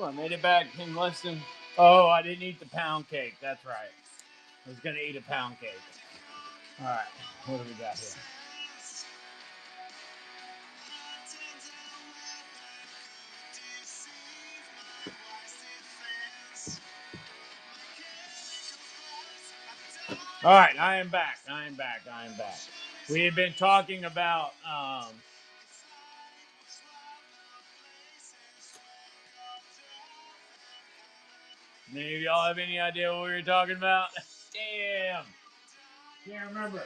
Oh, I made it back in less than. Oh, I didn't eat the pound cake. That's right. I was gonna eat a pound cake. All right. What do we got here? All right, I am back. We had been talking about. Any of y'all have any idea what we were talking about? Damn, can't remember.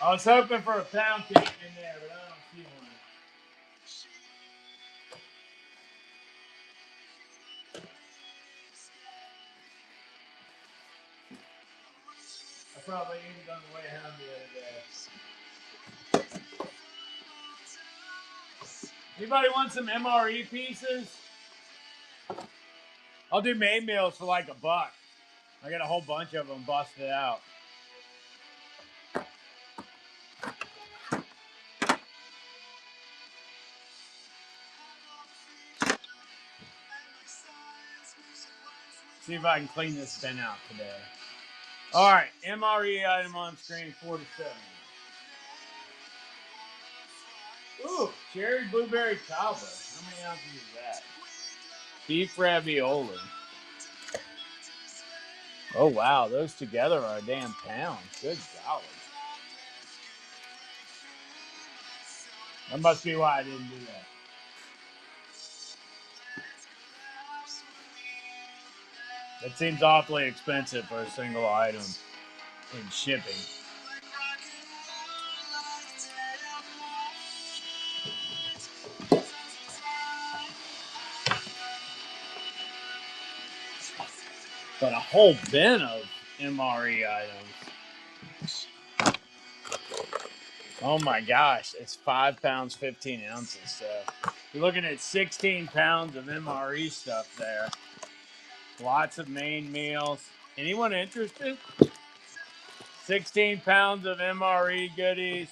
I was hoping for a pound cake in there, but I don't see one. I probably ate it on the way home the other day. Anybody want some MRE pieces? I'll do main meals for like $1. I got a whole bunch of them busted out. See if I can clean this bin out today. All right, MRE item on screen 47. Ooh, cherry blueberry cobbler. How many ounces is that? Beef ravioli. Oh wow, those together are a damn pound. Good golly. That must be why I didn't do that. That seems awfully expensive for a single item in shipping. But a whole bin of MRE items. Oh my gosh, it's 5 pounds, 15 ounces. So you're looking at 16 pounds of MRE stuff there. Lots of main meals. Anyone interested? 16 pounds of MRE goodies.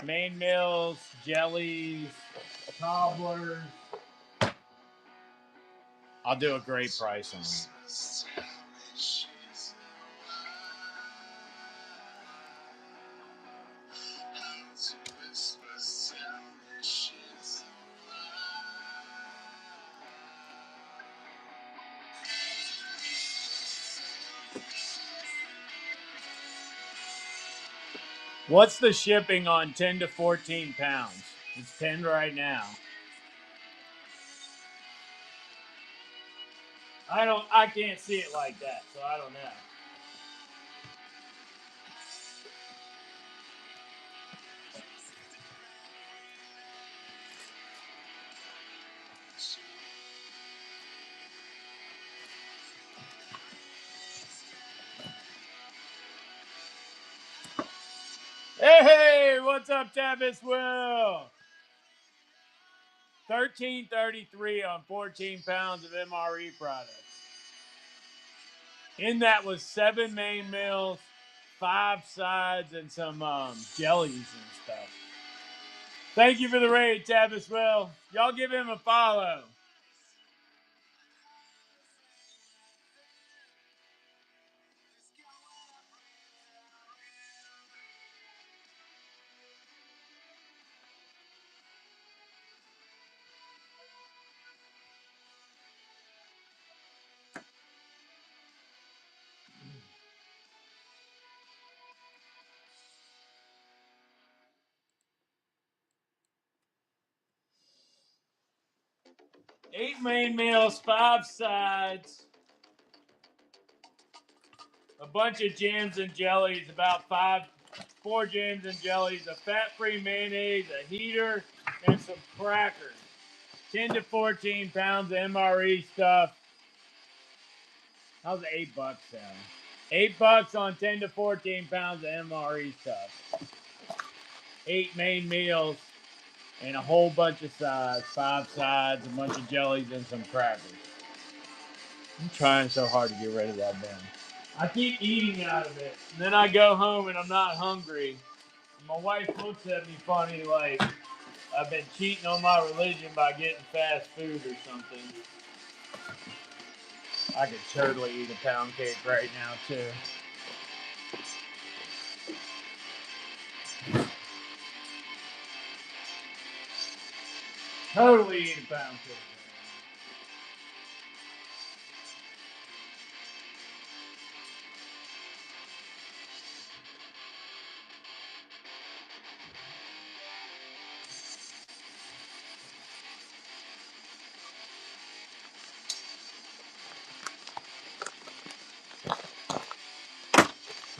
Main meals, jellies, cobblers. I'll do a great price on it. What's the shipping on 10 to 14 pounds? It's 10 right now. I can't see it like that, so I don't know. Terry, what's up, Tavis Will? 1333 on 14 pounds of MRE products. In that was 7 main meals, 5 sides, and some jellies and stuff. Thank you for the raid, Tavis Will. Y'all give him a follow. Eight main meals, 5 sides, a bunch of jams and jellies, about 4 jams and jellies, a fat-free mayonnaise, a heater, and some crackers. 10 to 14 pounds of MRE stuff. How's $8 sound? $8 on 10 to 14 pounds of MRE stuff. 8 main meals and a whole bunch of sides, 5 sides, a bunch of jellies, and some crackers. I'm trying so hard to get rid of that bin. I keep eating out of it, and then I go home and I'm not hungry. My wife looks at me funny like I've been cheating on my religion by getting fast food or something. I could totally eat a pound cake right now, too. Totally eat a pound cake.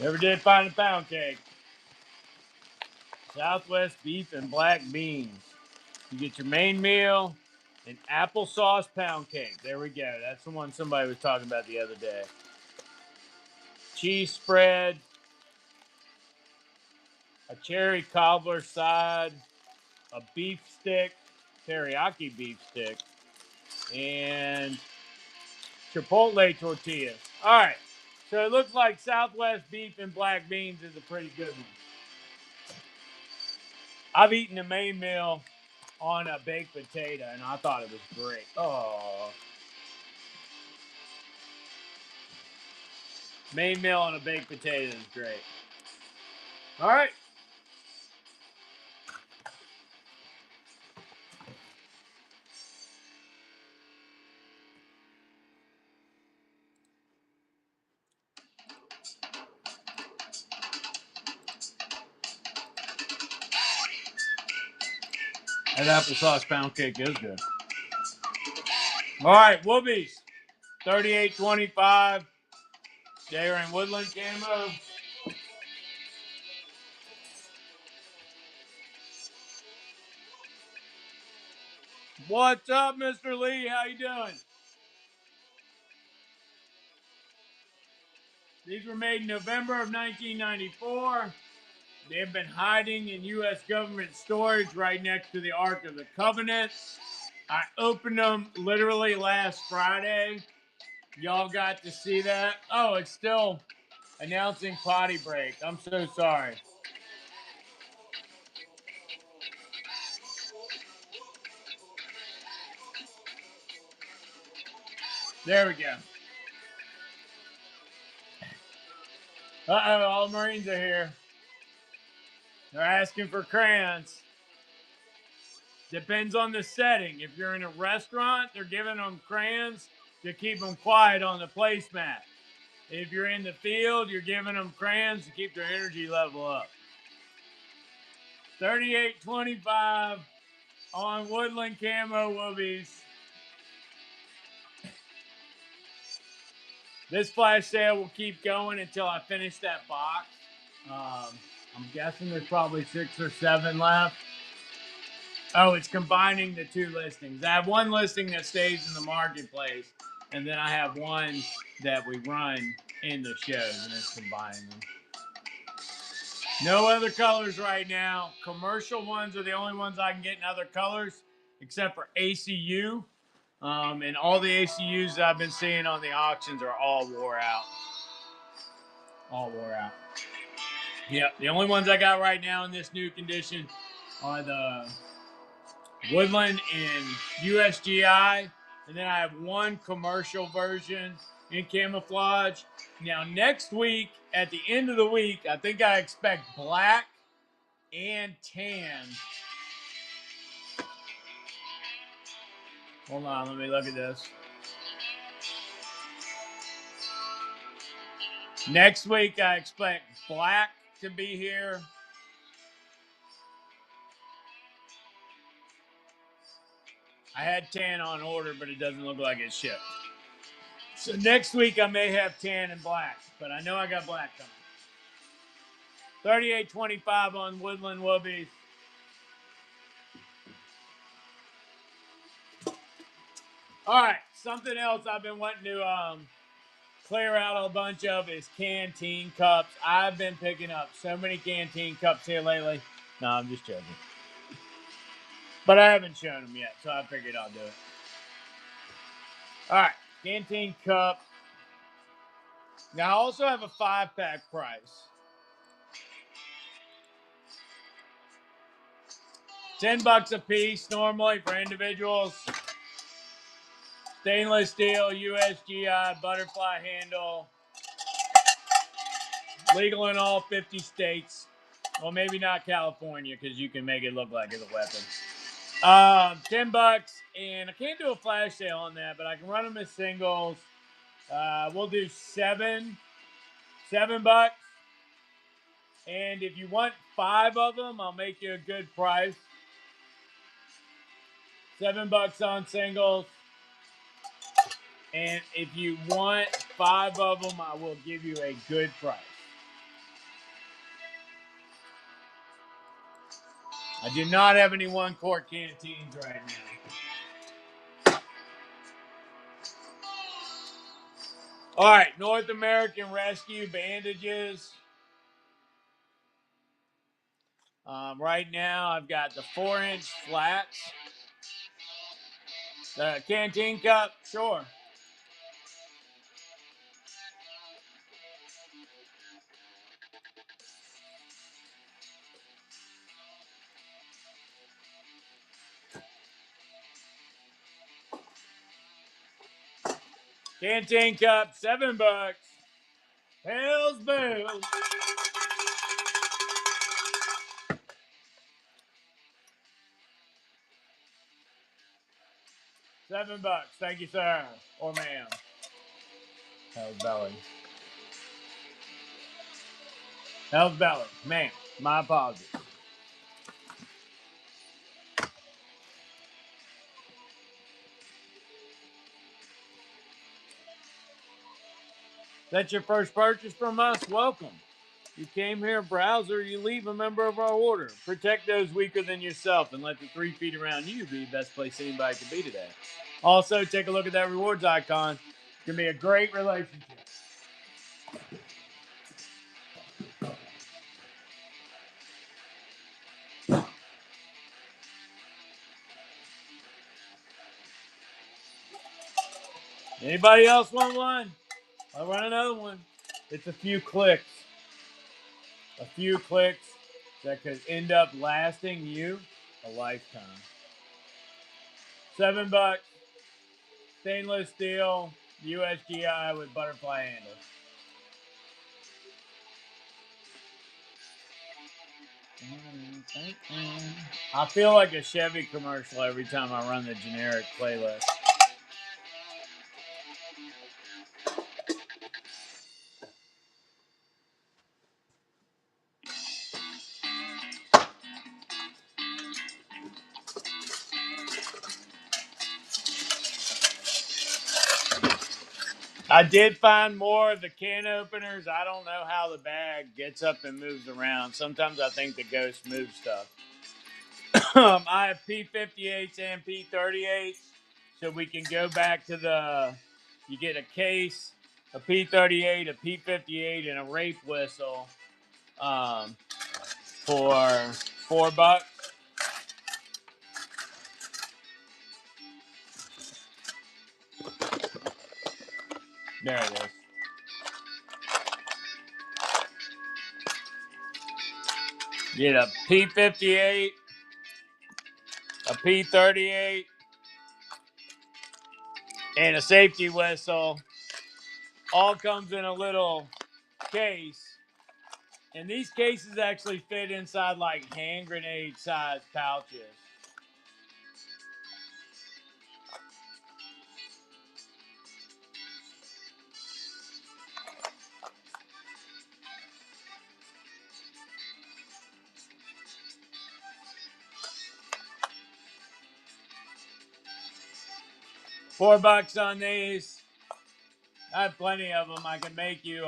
Never did find a pound cake. Southwest beef and black beans. You get your main meal, an applesauce pound cake. There we go. That's the one somebody was talking about the other day. Cheese spread, a cherry cobbler side, a beef stick, teriyaki beef stick, and chipotle tortillas. All right. So it looks like Southwest beef and black beans is a pretty good one. I've eaten the main meal on a baked potato, and I thought it was great. Oh. Main meal on a baked potato is great. All right. That applesauce pound cake is good. All right, Whoopies. 38.25. Darren Woodland camo. What's up, Mr. Lee? How you doing? These were made in November of 1994. They have been hiding in U.S. government storage right next to the Ark of the Covenant. I opened them literally last Friday. Y'all got to see that? Oh, it's still announcing potty break. I'm so sorry. There we go. Uh-oh, all the Marines are here. They're asking for crayons. Depends on the setting. If you're in a restaurant, they're giving them crayons to keep them quiet on the placemat. If you're in the field, you're giving them crayons to keep their energy level up. 38.25 on Woodland Camo Whoopies. This flash sale will keep going until I finish that box. I'm guessing there's probably 6 or 7 left. Oh, it's combining the 2 listings. I have one listing that stays in the marketplace, and then I have one that we run in the shows, and it's combining them. No other colors right now. Commercial ones are the only ones I can get in other colors, except for ACU. And all the ACUs that I've been seeing on the auctions are all wore out. All wore out. Yep, the only ones I got right now in this new condition are the Woodland and USGI. And then I have one commercial version in camouflage. Now, next week, at the end of the week, I think I expect black and tan. Hold on, let me look at this. Next week, I expect black to be here. I had tan on order, but it doesn't look like it's shipped. So next week, I may have tan and black, but I know I got black coming. $38.25 on Woodland Whoopies. All right, something else I've been wanting to clear out a bunch of is canteen cups. I've been picking up so many canteen cups here lately. No, I'm just joking. But I haven't shown them yet, so I figured I'll do it. All right, canteen cup. Now, I also have a 5-pack price. $10 a piece normally for individuals. Stainless steel, USGI, butterfly handle. Legal in all 50 states. Well, maybe not California because you can make it look like it's a weapon. $10, and I can't do a flash sale on that, but I can run them as singles. We'll do $7. And if you want 5 of them, I'll make you a good price. $7 on singles. And if you want 5 of them, I will give you a good price. I do not have any 1-quart canteens right now. All right, North American Rescue bandages. Right now, I've got the 4-inch flats. The canteen cup, sure. Canteen cup, $7. Hell's bells. $7. Thank you, sir. Or ma'am. Hell's belly. Hell's belly. Ma'am. My apologies. That's your first purchase from us? Welcome. You came here, browser, you leave a member of our order. Protect those weaker than yourself and let the 3 feet around you be the best place anybody could be today. Also, take a look at that rewards icon. It's going to be a great relationship. Anybody else want one? I'll run another one. It's a few clicks. A few clicks that could end up lasting you a lifetime. $7. Stainless steel, USGI with butterfly handle. I feel like a Chevy commercial every time I run the generic playlist. I did find more of the can openers. I don't know how the bag gets up and moves around. Sometimes I think the ghost moves stuff. I have P58s and P38s, so we can go back to the. You get a case, a P38, a P58, and a rape whistle. for $4. There it is. Get a P58, a P38, and a safety whistle. All comes in a little case. And these cases actually fit inside like hand grenade sized pouches. $4 on these. I have plenty of them. I can make you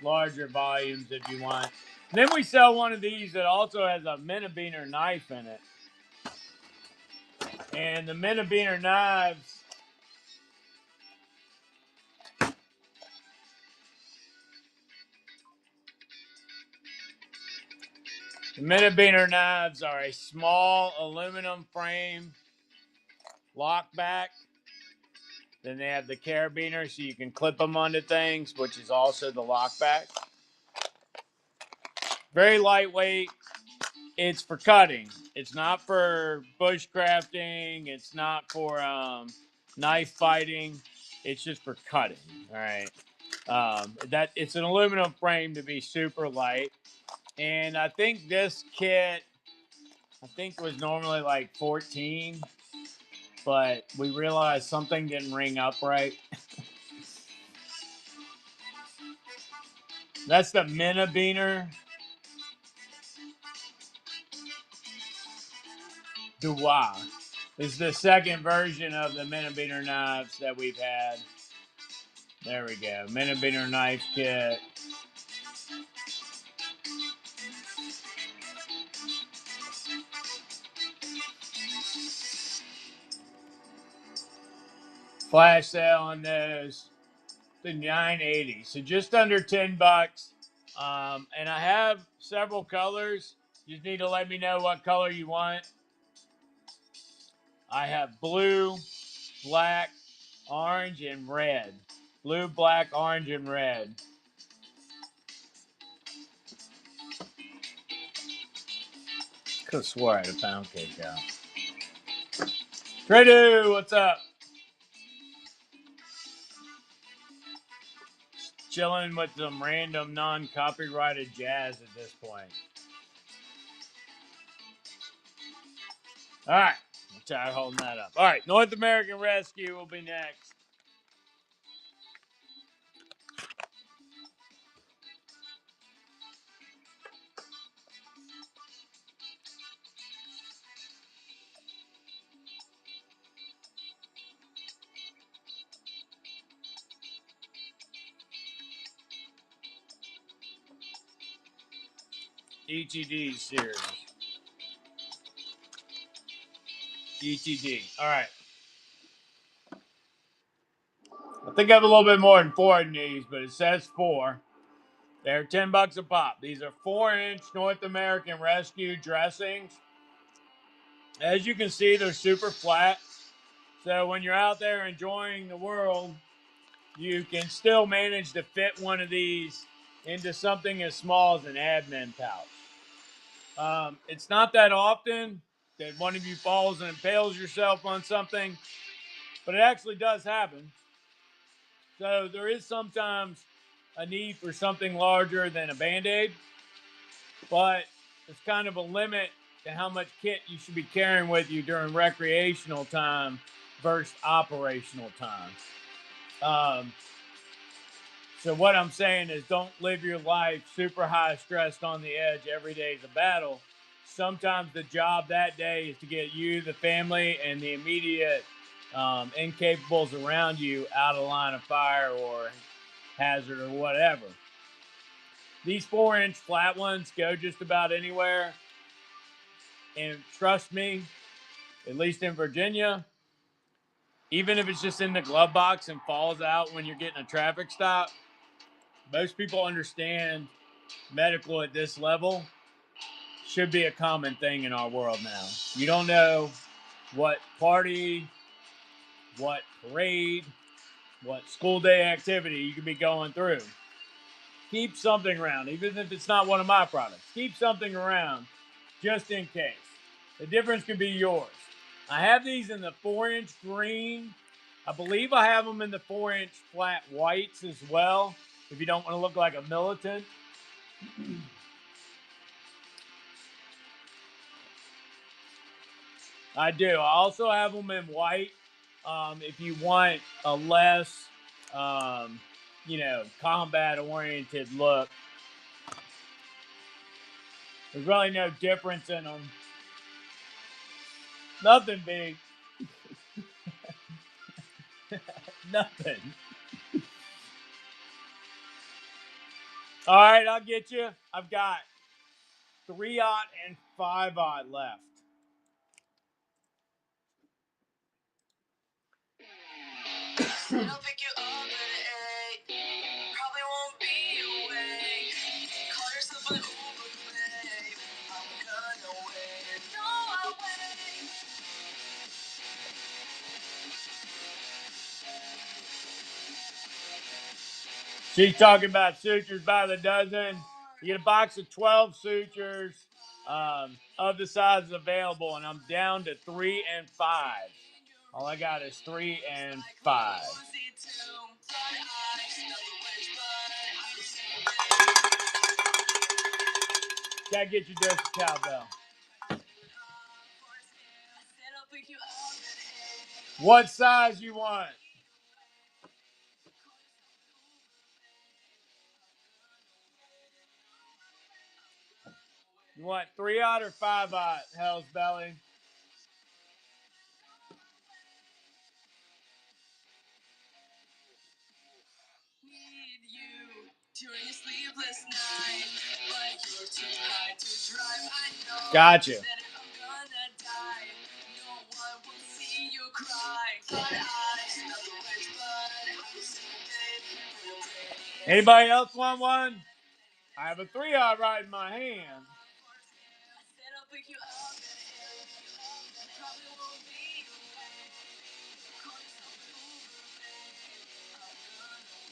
larger volumes if you want. And then we sell one of these that also has a Minnebeaner knife in it. And the Minnebeaner knives, are a small aluminum frame lockback. Then they have the carabiner so you can clip them onto things, which is also the lockback. Very lightweight. It's for cutting. It's not for bushcrafting. It's not for knife fighting. It's just for cutting. All right. That it's an aluminum frame to be super light. And I think this kit, was normally like 14, but we realized something didn't ring up right. That's the Minnebeaner Duwa. This is the second version of the Minnebeaner knives that we've had. There we go. Minnebeaner knife kit. Flash sale on those. The $9.80. So just under $10. And I have several colors. You just need to let me know what color you want. I have blue, black, orange, and red. Blue, black, orange, and red. Could have swore I had a pound cake out. Tredu, what's up? Chilling with some random non-copyrighted jazz at this point. All right. I'm tired of holding that up. All right. North American Rescue will be next. ETD series. ETD. All right. I think I have a little bit more than 4 in these, but it says 4. They're $10 a pop. These are 4-inch North American Rescue dressings. As you can see, they're super flat. So when you're out there enjoying the world, you can still manage to fit one of these into something as small as an admin pouch. It's not that often that one of you falls and impales yourself on something, but it actually does happen. So there is sometimes a need for something larger than a Band-Aid, but there's kind of a limit to how much kit you should be carrying with you during recreational time versus operational time. So what I'm saying is don't live your life super high stressed on the edge. Every day is a battle. Sometimes the job that day is to get you, the family, and the immediate incapables around you out of line of fire or hazard or whatever. These 4-inch flat ones go just about anywhere. And trust me, at least in Virginia, even if it's just in the glove box and falls out when you're getting a traffic stop, most people understand medical at this level. should be a common thing in our world now. You don't know what party, what parade, what school day activity you could be going through. Keep something around, even if it's not one of my products. Keep something around just in case. The difference could be yours. I have these in the 4-inch green. I believe I have them in the 4-inch flat whites as well, if you don't want to look like a militant. I do. I also have them in white. If you want a less, combat-oriented look. There's really no difference in them. Nothing big. Nothing. All right, I'll get you. I've got 3/0 and 5/0 left. I'll pick you up at 8. Probably won't be awake. Call yourself an Uber, babe. I'm gonna wait. No, I'll wait. She's talking about sutures by the dozen. You get a box of 12 sutures of the sizes available, and I'm down to 3 and 5. All I got is 3 and 5. Gotta get you dose of cowbell. What size you want? You want 3/0 or 5/0, Hell's Belly? Gotcha. Anybody else want one? I have a 3/0 right in my hand.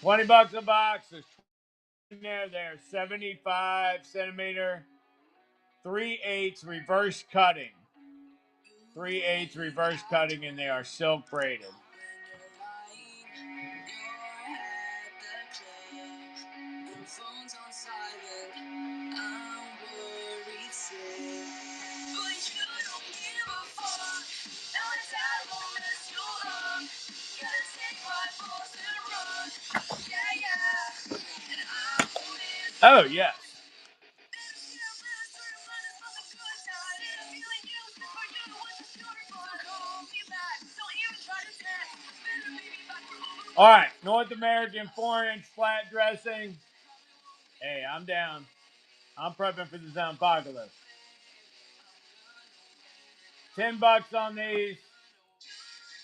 $20 a box. There's 20 in there. They're 75 centimeter, 3/8 reverse cutting. 3/8 reverse cutting, and they are silk braided. Oh, yes. All right, North American 4-inch flat dressing. Hey, I'm down. I'm prepping for the zombie-apocalypse. $10 on these.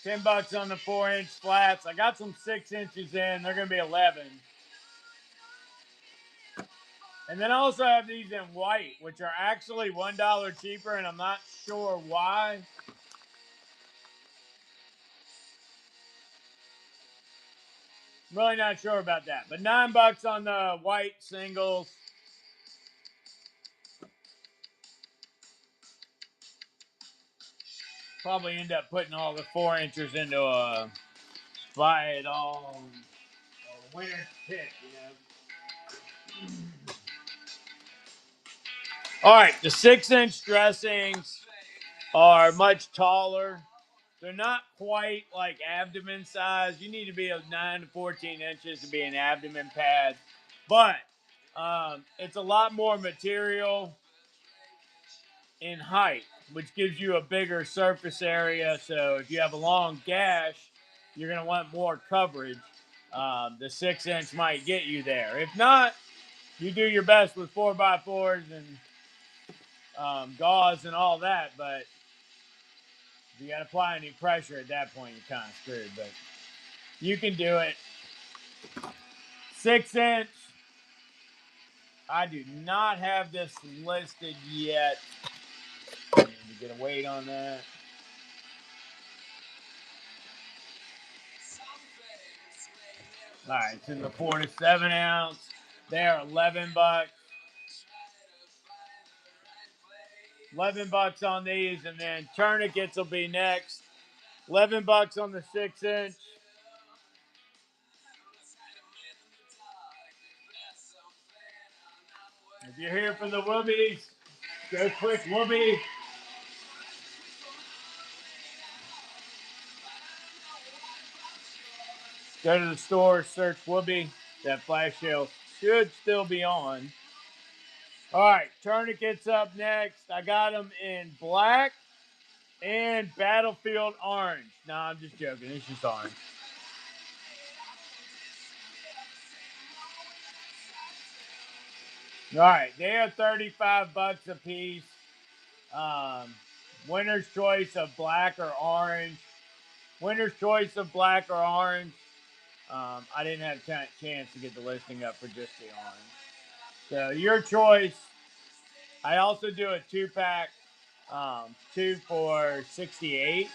$10 on the 4-inch flats. I got some 6 inches in. They're going to be 11. And then I also have these in white, which are actually $1 cheaper, and I'm not sure why. I'm really not sure about that. But $9 on the white singles. Probably end up putting all the 4 inches into a buy it all winner's pick, you know. All right, the 6-inch dressings are much taller. They're not quite like abdomen size. You need to be 9 to 14 inches to be an abdomen pad. But it's a lot more material in height, which gives you a bigger surface area. So if you have a long gash, you're going to want more coverage. The 6-inch might get you there. If not, you do your best with 4x4s and gauze and all that. But if you got to apply any pressure at that point, you're kind of screwed. But you can do it. 6-inch, I do not have this listed yet. I need to get a weight on that. All right, it's in the 4 to 7 ounce. They're $11. $11 on these, and then tourniquets will be next. $11 on the 6-inch. If you're here for the Whoobies, go quick Whoobie. Go to the store, search Whoobie. That flash sale should still be on. All right, tourniquets up next. I got them in black and Battlefield orange. No, I'm just joking. It's just orange. All right, they are $35 a piece. Winner's choice of black or orange. Winner's choice of black or orange. I didn't have a chance to get the listing up for just the orange. So your choice. I also do a 2-pack, 2 for 68.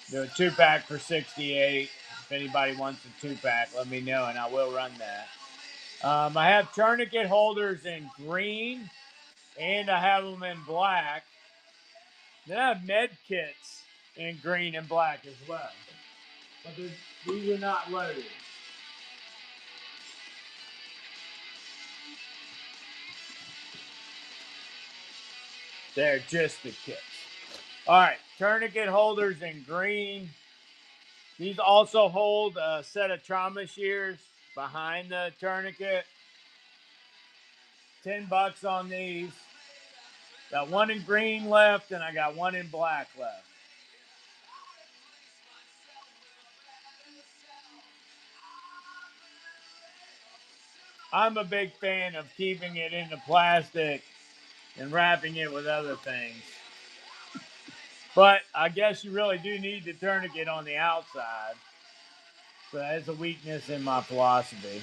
Do a 2-pack for 68. If anybody wants a 2-pack, let me know and I will run that. I have tourniquet holders in green and I have them in black. Then I have med kits in green and black as well. But these are not loaded. They're just the kits. All right, tourniquet holders in green. These also hold a set of trauma shears behind the tourniquet. $10 on these. Got one in green left, and I got one in black left. I'm a big fan of keeping it in the plastic and wrapping it with other things. But I guess you really do need the tourniquet on the outside. So that's a weakness in my philosophy.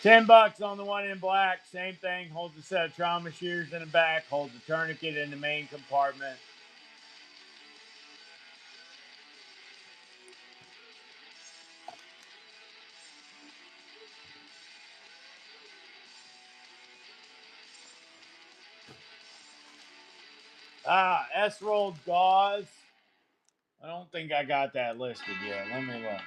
$10 on the one in black. Same thing. Holds a set of trauma shears in the back. Holds a tourniquet in the main compartment. S-rolled gauze. I don't think I got that listed yet. Let me look.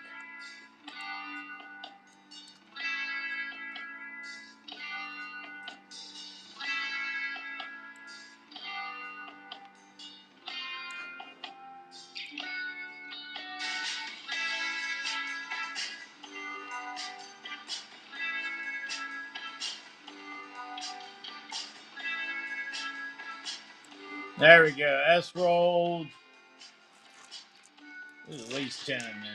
There we go. S-rolled. There's at least 10 in there.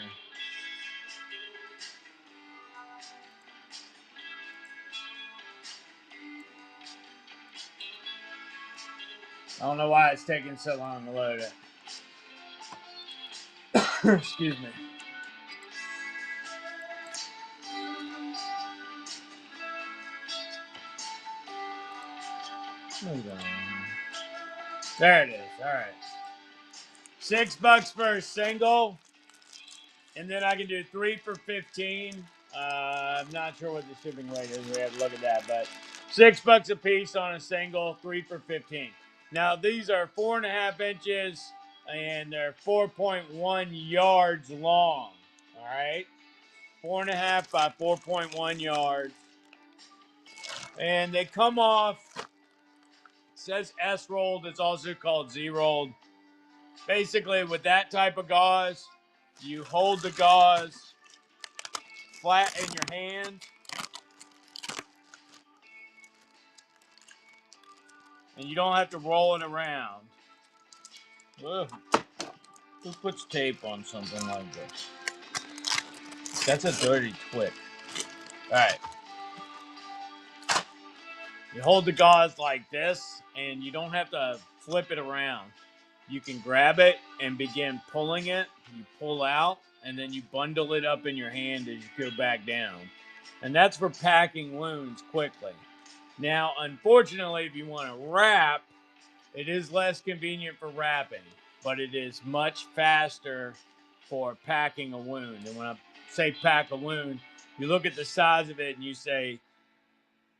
I don't know why it's taking so long to load it. Excuse me. There it is. All right. $6 for a single. And then I can do 3 for 15. I'm not sure what the shipping rate is. We have to look at that. But $6 a piece on a single, 3 for 15. Now, these are 4.5 inches and they're 4.1 yards long. All right. 4.5 by 4.1 yards. And they come off, it says S rolled. It's also called Z rolled. Basically, with that type of gauze, you hold the gauze flat in your hand. And you don't have to roll it around. Ugh. Who puts tape on something like this? That's a dirty twit. Alright. You hold the gauze like this, and you don't have to flip it around. You can grab it and begin pulling it. You pull out, and then you bundle it up in your hand as you go back down. And that's for packing wounds quickly. Now, unfortunately, if you want to wrap, it is less convenient for wrapping, but it is much faster for packing a wound. And when I say pack a wound, you look at the size of it and you say,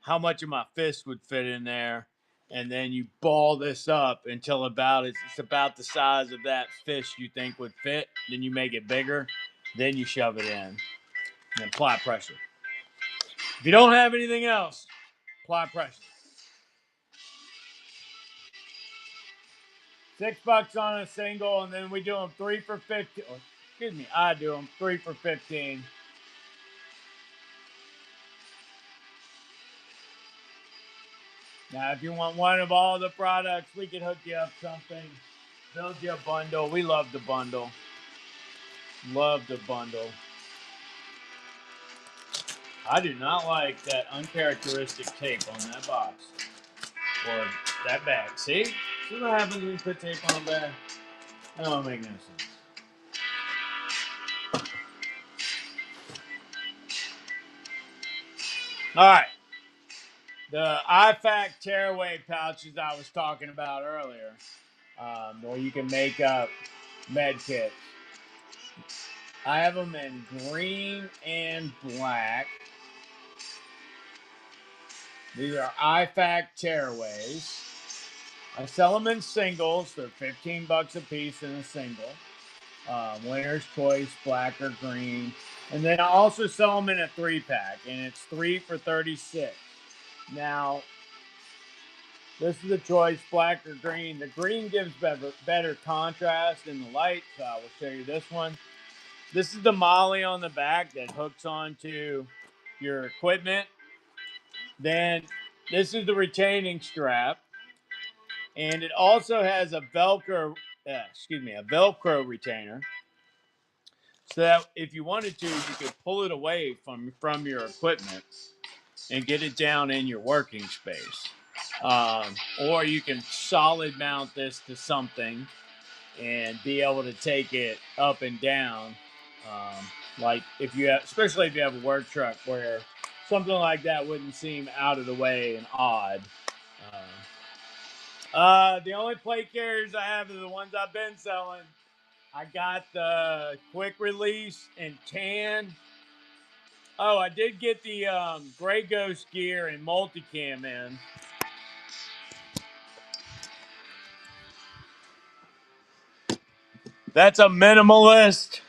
how much of my fist would fit in there? And then you ball this up until it's about the size of that fist you think would fit. Then you make it bigger. Then you shove it in and apply pressure. If you don't have anything else, apply pressure. $6 on a single, and then we do them 3 for 15. Excuse me, I do them 3 for 15. Now, if you want one of all the products, we can hook you up something. Build you a bundle. We love the bundle. Love the bundle. I do not like that uncharacteristic tape on that box or that bag. See? See what happens when you put tape on a bag? That don't make no sense. All right. The IFAC tearaway pouches I was talking about earlier, where you can make up med kits. I have them in green and black. These are IFAC tearaways. I sell them in singles. They're $15 a piece in a single. Winner's choice, black or green. And then I also sell them in a 3-pack, and it's 3 for 36. Now, this is the choice, black or green. The green gives better contrast in the light, so I will show you this one. This is the molly on the back that hooks onto your equipment. Then this is the retaining strap, and it also has a Velcro retainer, so that if you wanted to, you could pull it away from your equipment and get it down in your working space. Or you can solid mount this to something and be able to take it up and down. Like if you have, especially if you have a work truck where something like that wouldn't seem out of the way and odd. The only plate carriers I have are the ones I've been selling. I got the quick release in tan. Oh, I did get the Gray Ghost gear and multicam in. That's a minimalist.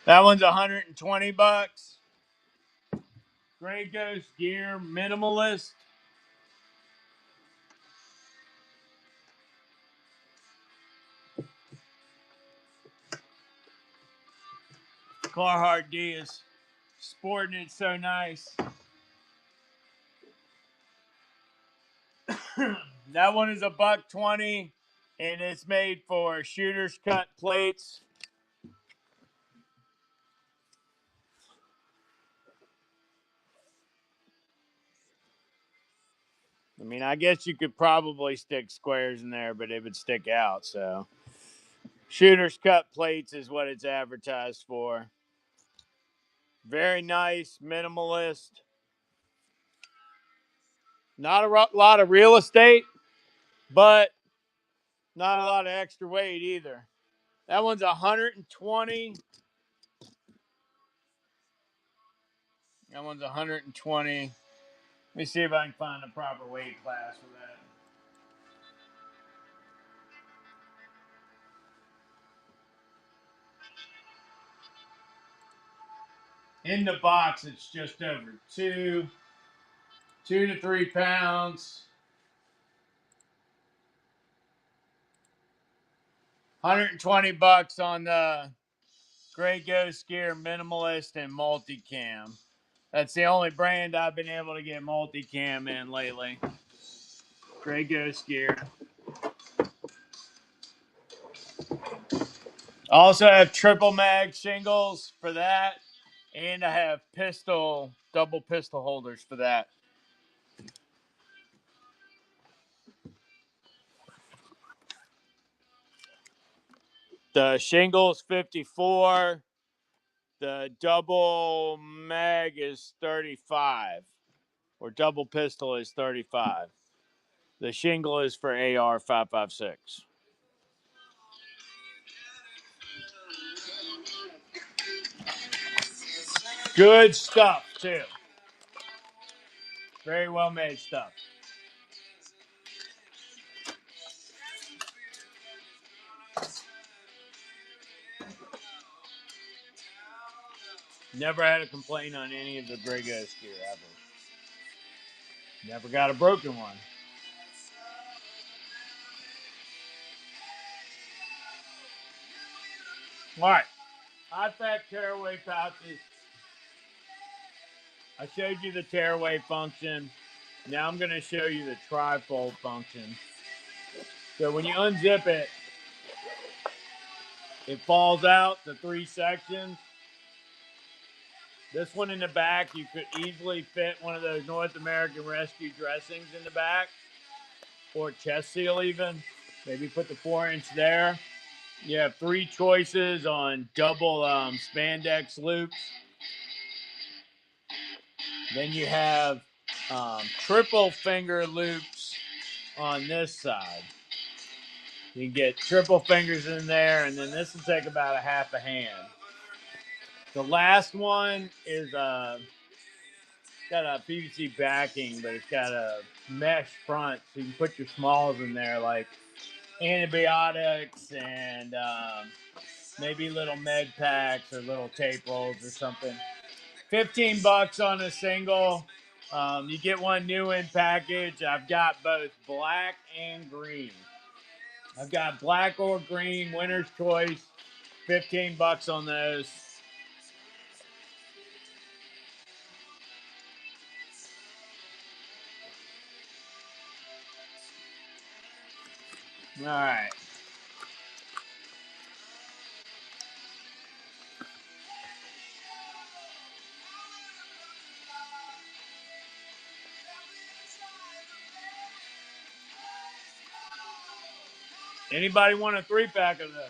That one's $120. Gray Ghost gear minimalist. Carhartt D is sporting it so nice. That one is $120, and it's made for shooters cut plates. I mean, I guess you could probably stick squares in there, but it would stick out. So, shooters cut plates is what it's advertised for. Very nice, minimalist. Not a lot of real estate, but not a lot of extra weight either. That one's 120. That one's 120. Let me see if I can find the proper weight class for that. In the box, it's just over 2 to 3 pounds. $120 on the Gray Ghost Gear Minimalist and Multicam. That's the only brand I've been able to get multicam in lately. Gray Ghost Gear. I also have triple mag shingles for that, and I have double pistol holders for that. The shingles 54, The double mag is 35, or double pistol is 35. The shingle is for AR 5.56. Good stuff, too. Very well made stuff. Never had a complaint on any of the Grey Ghost gear ever. Never got a broken one. All right. IFAK tearaway pouches. I showed you the tearaway function. Now I'm going to show you the trifold function. So when you unzip it, it falls out the 3 sections. This one in the back, you could easily fit one of those North American Rescue dressings in the back, or chest seal even. Maybe put the 4-inch there. You have 3 choices on double spandex loops. Then you have triple finger loops on this side. You can get triple fingers in there, and then this will take about a half a hand. The last one is got a PVC backing, but it's got a mesh front, so you can put your smalls in there, like antibiotics and maybe little med packs or little tape rolls or something. $15 on a single. You get one new in package. I've got both black and green. I've got black or green, winner's choice. $15 on those. All right. Anybody want a 3-pack of those?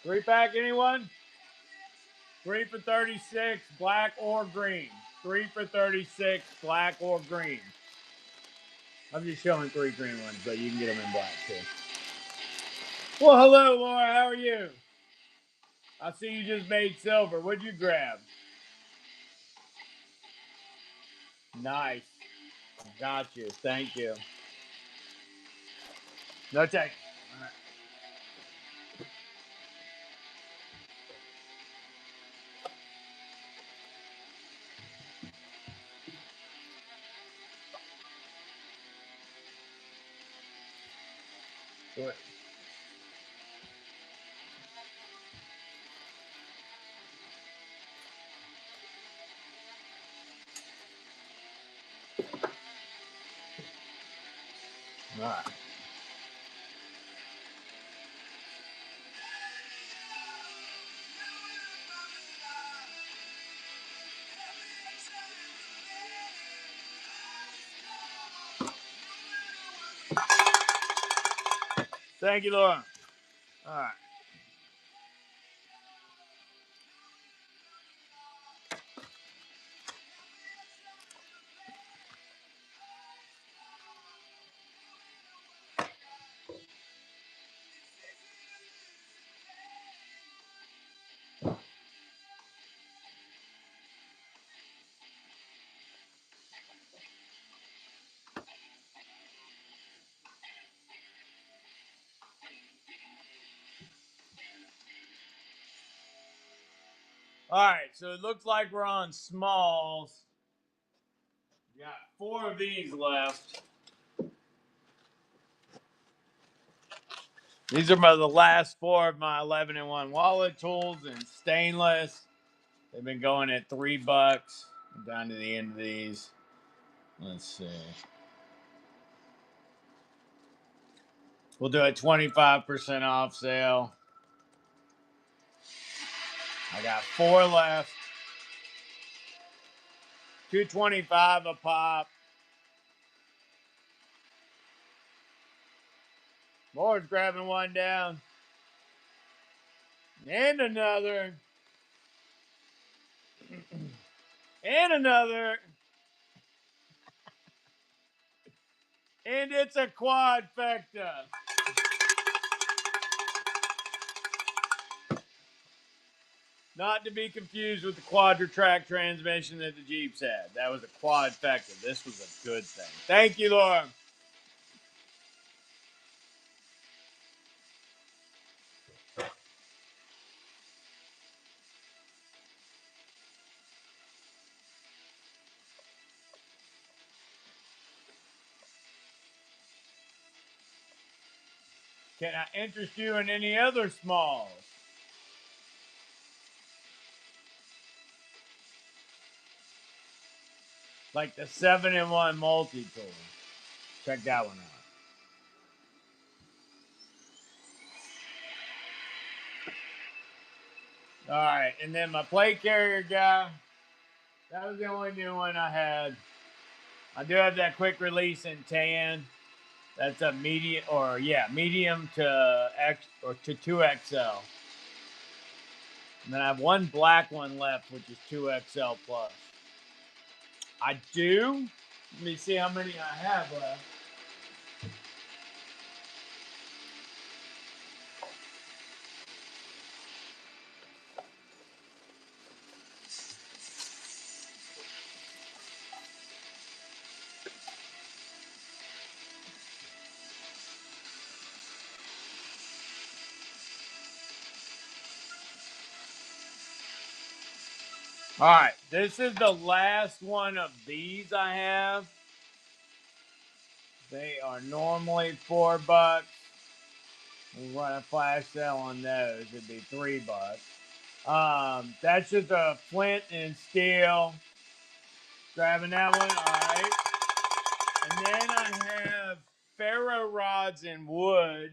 3-pack, anyone? 3 for 36, black or green. 3 for 36, black or green. I'm just showing 3 green ones, but you can get them in black too. Well, hello, Laura. How are you? I see you just made silver. What'd you grab? Nice. Got you. Thank you. No take. All right. Good. All right. Thank you, Laura. All right. All right. So it looks like we're on smalls. We got 4 of these left. These are the last 4 of my 11-in-1 wallet tools in stainless. They've been going at $3. I'm down to the end of these. Let's see. We'll do a 25% off sale. I got 4 left. $2.25 a pop. Moore's grabbing one down. And another. And another. And it's a quadfecta. Not to be confused with the quadra-track transmission that the Jeeps had. That was a quadfecta. This was a good thing. Thank you, Laura. Can I interest you in any other smalls? Like the 7-in-1 multi-tool. Check that one out. All right, and then my plate carrier guy. That was the only new one I had. I do have that quick release in tan. That's a medium, medium to X or to 2XL. And then I have one black one left, which is 2XL plus. I do. Let me see how many I have left. All right, this is the last one of these I have. They are normally $4. We run a flash sale on those. It'd be $3. That's just a flint and steel. Grabbing that one. All right. And then I have ferro rods and wood.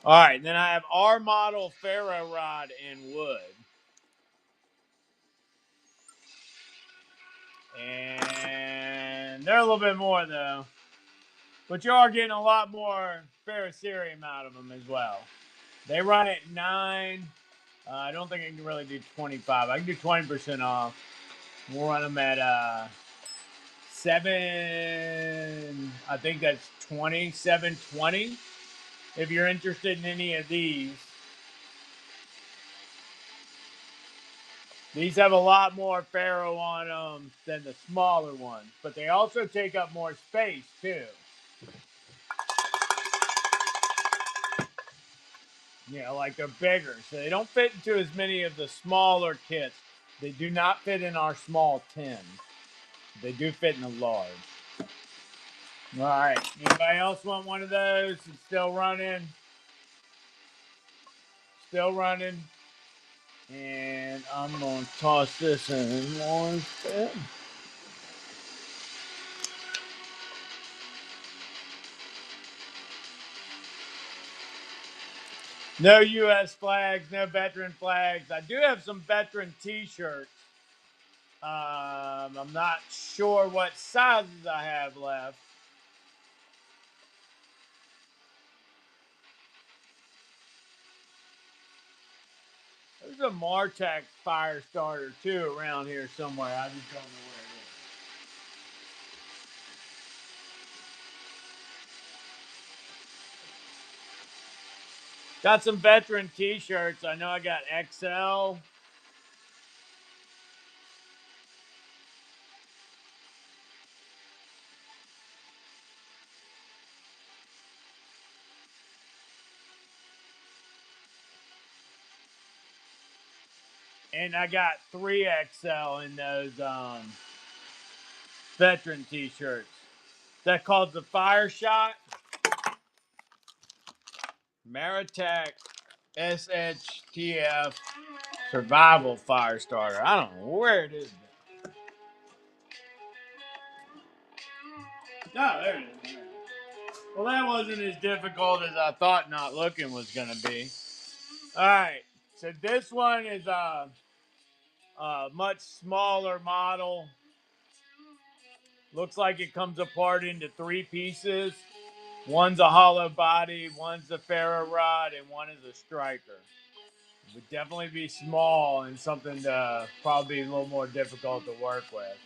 All right, and then I have R model ferro rod and wood. And they're a little bit more though. But you are getting a lot more ferrocerium out of them as well. They run at 9. I don't think I can really do 25. I can do 20% off. We'll run them at 7. I think that's 720. If you're interested in any of these have a lot more ferro on them than the smaller ones, but they also take up more space too. You know, like they're bigger, so they don't fit into as many of the smaller kits. They do not fit in our small 10. They do fit in the large. All right. Anybody else want one of those? It's still running. Still running. And I'm going to toss this in one bit. No U.S. flags, no veteran flags. I do have some veteran T-shirts. I'm not sure what sizes I have left. There's a Martech fire starter too around here somewhere. I just don't know where it is. Got some veteran T-shirts. I know I got XL. And I got 3XL in those veteran T-shirts. That called the Fire Shot Maritech SHTF Survival Fire Starter. I don't know where it is. No, there it is. Well, that wasn't as difficult as I thought not looking was going to be. All right. So this one is a much smaller model. Looks like it comes apart into 3 pieces. One's a hollow body, one's a ferro rod, and one is a striker. It would definitely be small and something to probably a little more difficult to work with.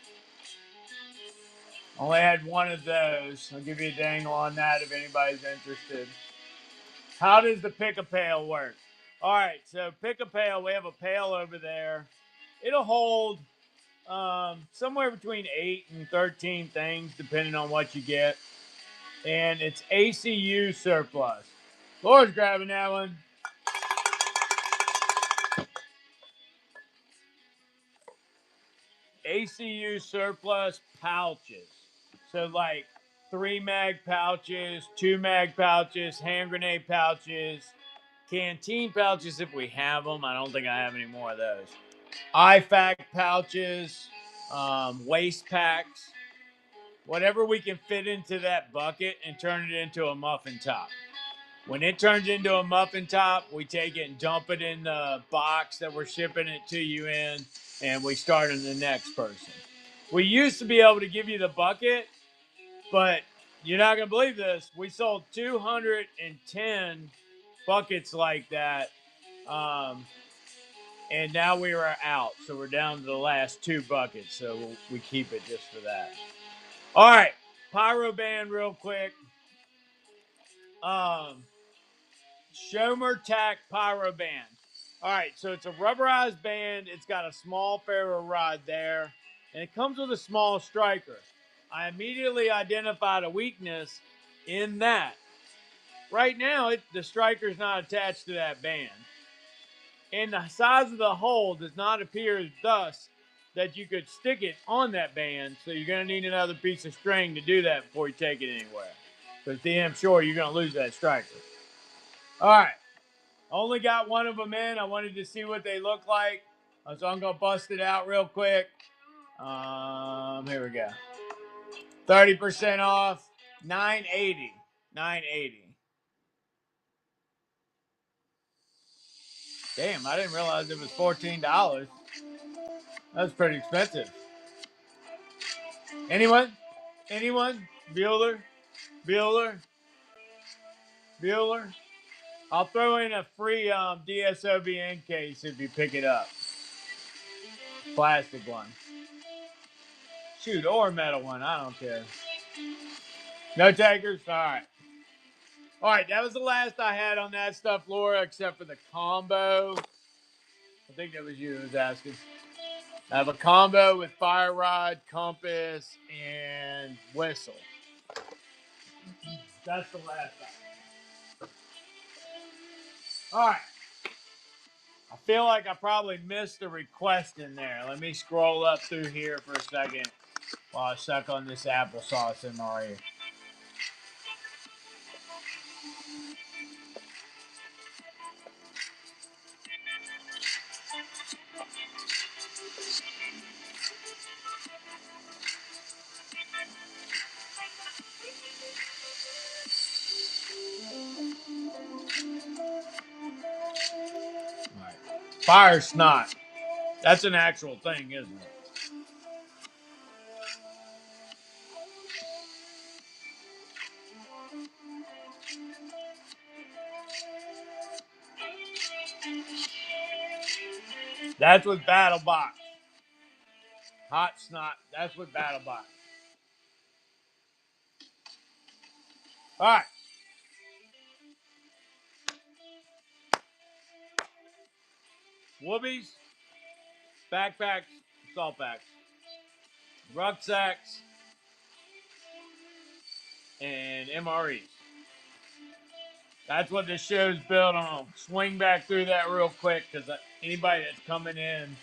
Only had one of those. I'll give you a dangle on that if anybody's interested. How does the pick-a-pail work? All right, so pick-a-pail, we have a pail over there. It'll hold somewhere between 8 and 13 things, depending on what you get. And it's ACU surplus. Laura's grabbing that one. ACU surplus pouches. So like 3 mag pouches, 2 mag pouches, hand grenade pouches, canteen pouches if we have them. I don't think I have any more of those. IFAC pouches, waist packs, whatever we can fit into that bucket and turn it into a muffin top. When it turns into a muffin top, we take it and dump it in the box that we're shipping it to you in, and we start on the next person. We used to be able to give you the bucket, but you're not going to believe this. We sold 210 buckets like that, and now we are out. So we're down to the last 2 buckets, so we keep it just for that. All right, Pyro Band real quick. Schomer Tack Pyro Band. All right, so it's a rubberized band. It's got a small ferro rod there, and it comes with a small striker. I immediately identified a weakness in that. Right now, the striker's not attached to that band. And the size of the hole does not appear as thus that you could stick it on that band, so you're going to need another piece of string to do that before you take it anywhere. Because damn sure you're going to lose that striker. All right. Only got one of them in. I wanted to see what they look like. So I'm going to bust it out real quick. Here we go. 30% off. $9.80. $9.80. Damn, I didn't realize it was $14. That's pretty expensive. Anyone? Anyone? Bueller? Bueller? Bueller? I'll throw in a free DSOBN case if you pick it up. Plastic one. Shoot, or metal one. I don't care. No takers? All right. All right, that was the last I had on that stuff, Laura, except for the combo. I think that was you who was asking. I have a combo with fire rod, compass, and whistle. That's the last item. All right. I feel like I probably missed a request in there. Let me scroll up through here for a second while I suck on this applesauce MRE. All right. Fire snot. That's an actual thing, isn't it? That's with BattleBox. Hot snot. That's with BattleBox. All right. Whoopies, backpacks, salt packs, rucksacks, and MREs. That's what this show's built on. Swing back through that real quick because anybody that's coming in.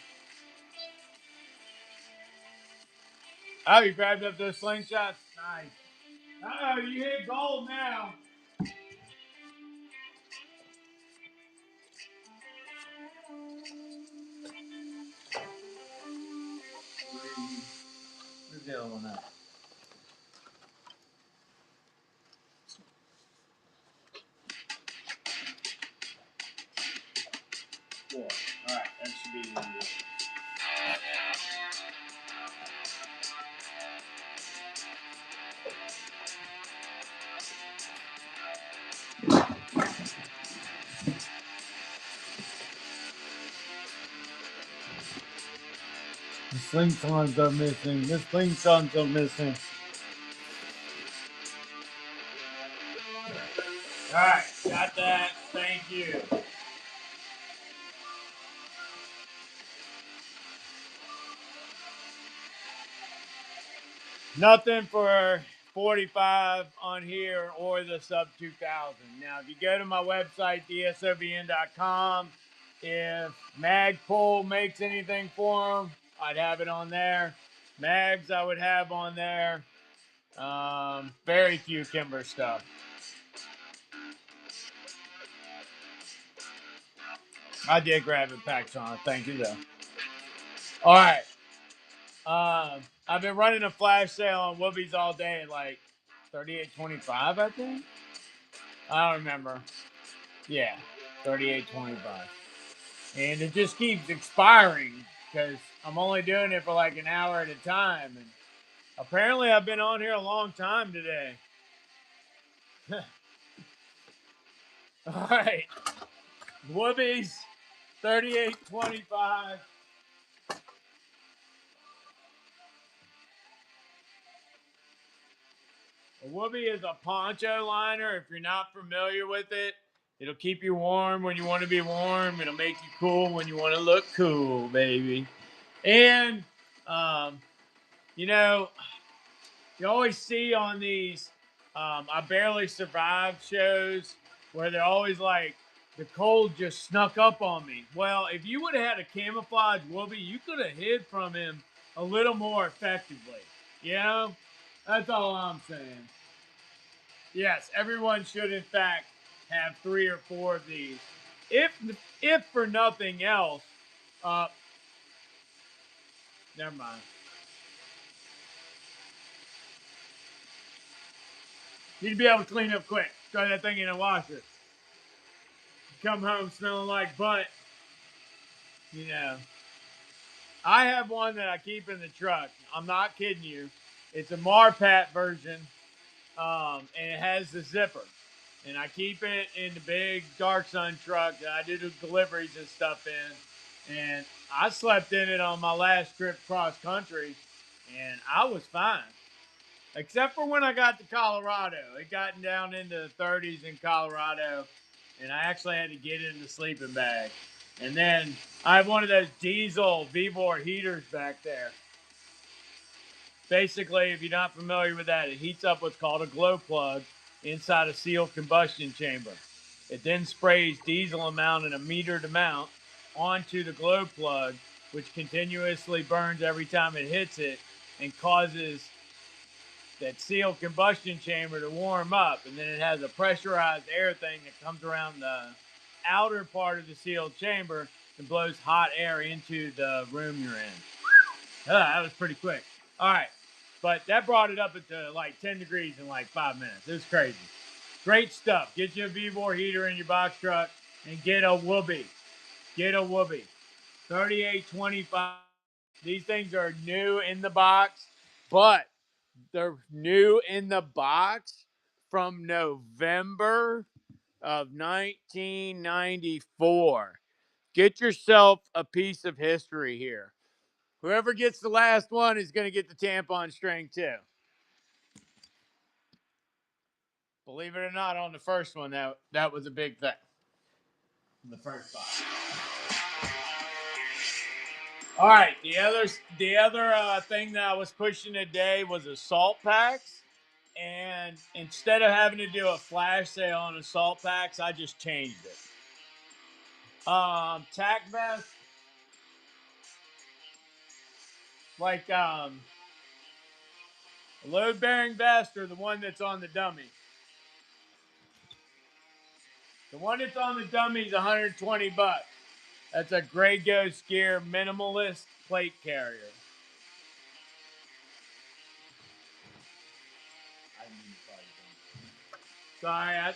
Oh, you grabbed up those slingshots? Nice. Oh, you hit gold now. Where's the other one at? speed. The slingshot's are missing. The slingshot's are missing. Alright, got that. Thank you. Nothing for 45 on here or the sub 2000. Now, if you go to my website, dsovn.com, if Magpul makes anything for them, I'd have it on there. Mags, I would have on there. Very few Kimber stuff. I did grab it, Paxson. Thank you, though. All right. I've been running a flash sale on Whoopies all day at like 38.25, I think. I don't remember. Yeah, 38.25, and it just keeps expiring because I'm only doing it for like an hour at a time. And apparently, I've been on here a long time today. All right, Whoopies, 38.25. A Whoopie is a poncho liner. If you're not familiar with it, it'll keep you warm when you want to be warm. It'll make you cool when you want to look cool, baby. And, you know, you always see on these I Barely Survived shows where they're always like, the cold just snuck up on me. Well, if you would have had a camouflage Whoopie, you could have hid from him a little more effectively. You know? That's all I'm saying. Yes, everyone should in fact have 3 or 4 of these. If if for nothing else, uh, never mind. You'd be able to clean up quick. Throw that thing in a washer. Come home smelling like butt. You know. I have one that I keep in the truck. I'm not kidding you. It's a Marpat version, and it has the zipper. And I keep it in the big Dark Sun truck that I do the deliveries and stuff in. And I slept in it on my last trip cross country, and I was fine. Except for when I got to Colorado. It got down into the 30s in Colorado, and I actually had to get in the sleeping bag. And then I have one of those diesel Vevor heaters back there. Basically, if you're not familiar with that, it heats up what's called a glow plug inside a sealed combustion chamber. It then sprays diesel amount in a metered amount onto the glow plug, which continuously burns every time it hits it and causes that sealed combustion chamber to warm up. And then it has a pressurized air thing that comes around the outer part of the sealed chamber and blows hot air into the room you're in. That was pretty quick. All right. But that brought it up into like 10 degrees in like 5 minutes. It was crazy. Great stuff. Get you a Vevor heater in your box truck and get a Whoopie. Get a Whoopie. 38.25. These things are new in the box, but they're new in the box from November of 1994. Get yourself a piece of history here. Whoever gets the last one is going to get the tampon string too. Believe it or not, on the first one, that was a big thing. The first box. All right, the other thing that I was pushing today was assault packs, and instead of having to do a flash sale on assault packs, I just changed it. Tack vest, like a load bearing vest, or the one that's on the dummy. The one that's on the dummy is $120. That's a Grey Ghost Gear minimalist plate carrier. Sorry,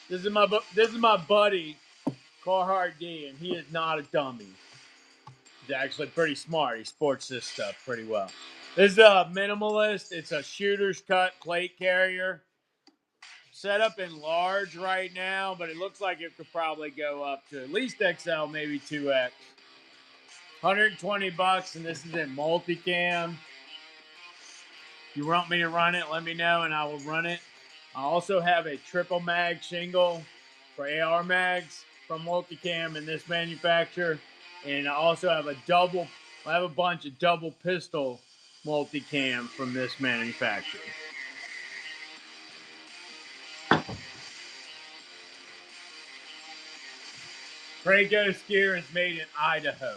this is my buddy Carhartt D, and he is not a dummy. He's actually pretty smart. He sports this stuff pretty well. This is a minimalist. It's a shooter's cut plate carrier. Set up in large right now, but it looks like it could probably go up to at least XL, maybe 2X. $120, and this is in multicam. If you want me to run it, let me know, and I will run it. I also have a triple mag shingle for AR mags from multicam in this manufacturer, and I also have a bunch of double pistol multicam from this manufacturer. Kragos gear is made in Idaho.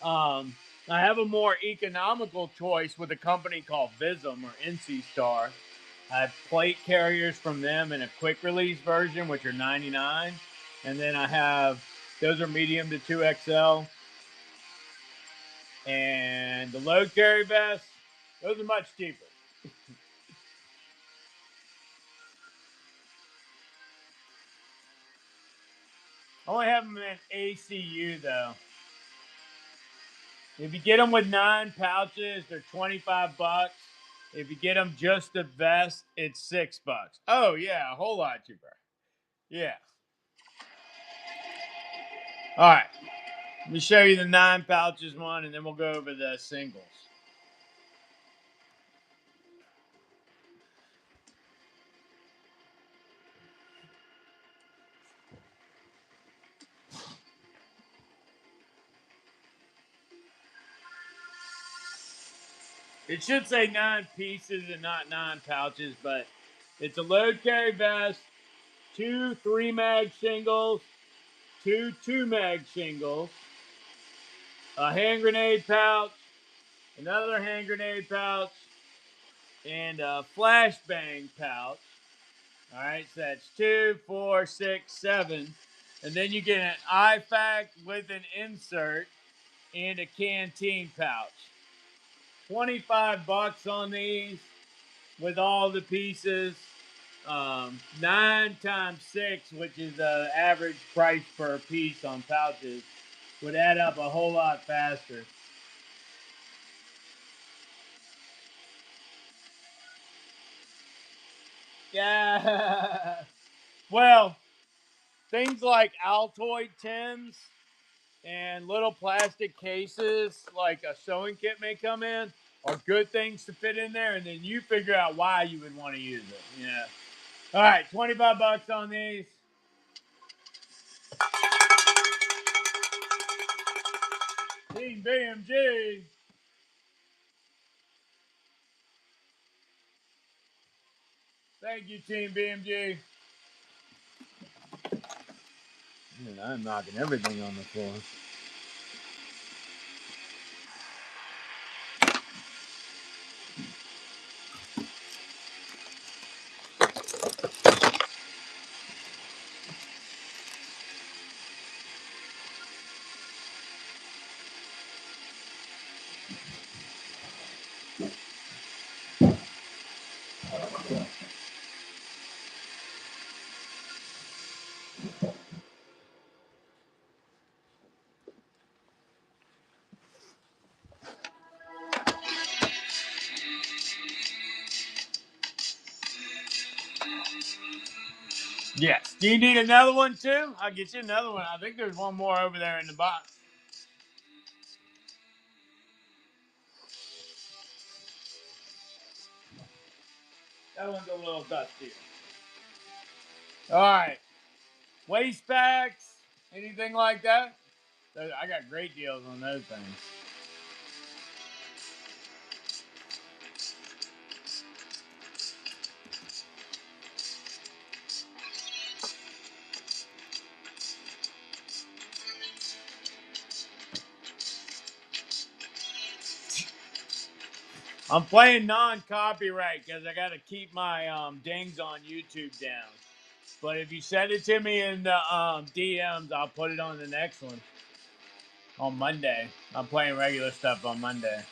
I have a more economical choice with a company called Vism or NC Star. I have plate carriers from them in a quick release version, which are $99, and then I have those are medium to 2XL, and the load carry vests, those are much cheaper. I only have them in ACU though. If you get them with 9 pouches, they're $25. If you get them just the vest, it's $6. Oh yeah, a whole lot cheaper. Yeah. All right. Let me show you the 9 pouches one, and then we'll go over the singles. It should say 9 pieces and not 9 pouches, but it's a load carry vest, 2 3-mag shingles, 2 2-mag shingles, a hand grenade pouch, another hand grenade pouch, and a flashbang pouch. All right, so that's 2, 4, 6, 7. And then you get an IFAC with an insert and a canteen pouch. $25 on these with all the pieces. 9 times 6, which is the average price per piece on pouches, would add up a whole lot faster. Yeah. Well, things like Altoid tins and little plastic cases, like a sewing kit may come in, are good things to fit in there, and then you figure out why you would want to use it. Yeah. All right, $25 on these. Team BMG. Thank you, Team BMG. Man, I'm knocking everything on the floor. Yes. Do you need another one too? I'll get you another one. I think there's one more over there in the box. That one's a little dusty. All right. Waist packs, anything like that? I got great deals on those things. I'm playing non-copyright because I got to keep my dings on YouTube down. But if you send it to me in the DMs, I'll put it on the next one on Monday. I'm playing regular stuff on Monday.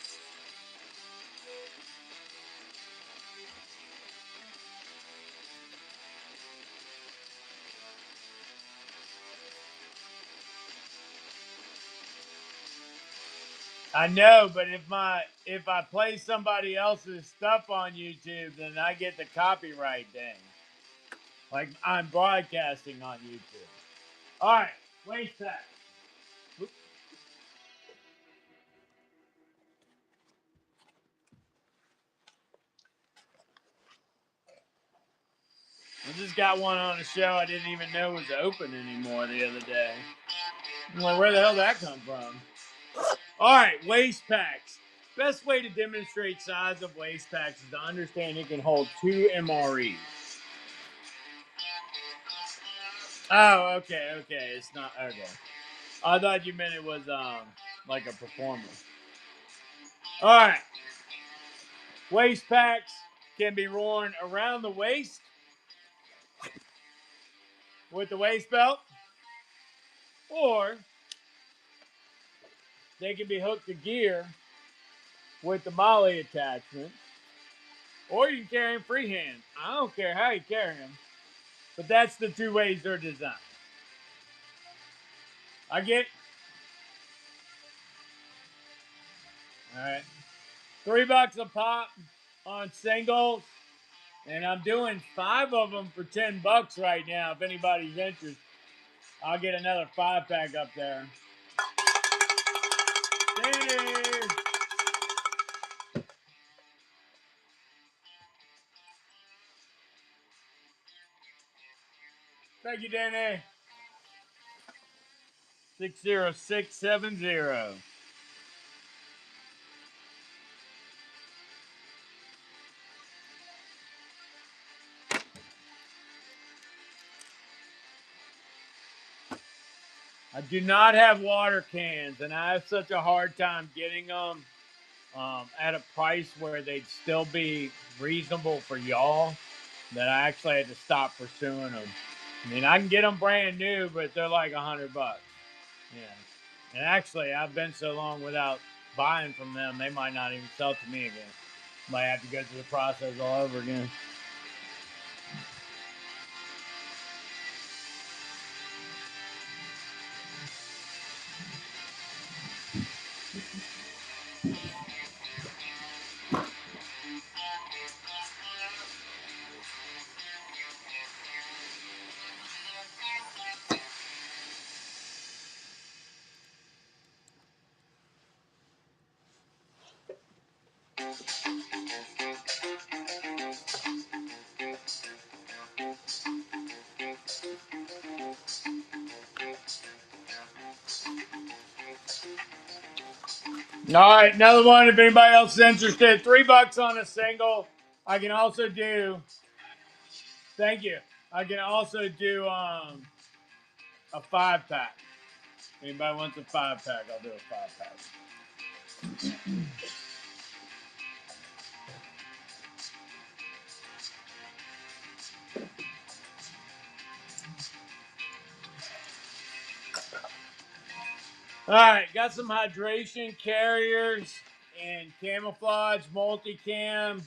I know, but if I play somebody else's stuff on YouTube, then I get the copyright thing. Like I'm broadcasting on YouTube. All right, waste that. I just got one on a show I didn't even know was open anymore the other day. I'm like, where the hell did that come from? All right, waste packs. Best way to demonstrate size of waste packs is to understand it can hold 2 MREs. Oh, okay. It's not okay. I thought you meant it was like a performer. All right. Waist packs can be worn around the waist with the waist belt, or they can be hooked to gear with the molly attachment, or you can carry them freehand. I don't care how you carry them, but that's the 2 ways they're designed. I get. All right. $3 a pop on singles, and I'm doing 5 of them for $10 right now. If anybody's interested, I'll get another 5-pack up there. Danny! Thank you, Danny. 60670. I do not have water cans, and I have such a hard time getting them at a price where they'd still be reasonable for y'all that I actually had to stop pursuing them. I mean, I can get them brand new, but they're like $100. Yeah. And actually, I've been so long without buying from them, they might not even sell to me again. Might have to go through the process all over again. All right, another one. If anybody else is interested, $3 on a single. I can also do. Thank you. I can also do a 5-pack. Anybody wants a 5-pack? I'll do a 5-pack. All right, got some hydration carriers and camouflage multicam.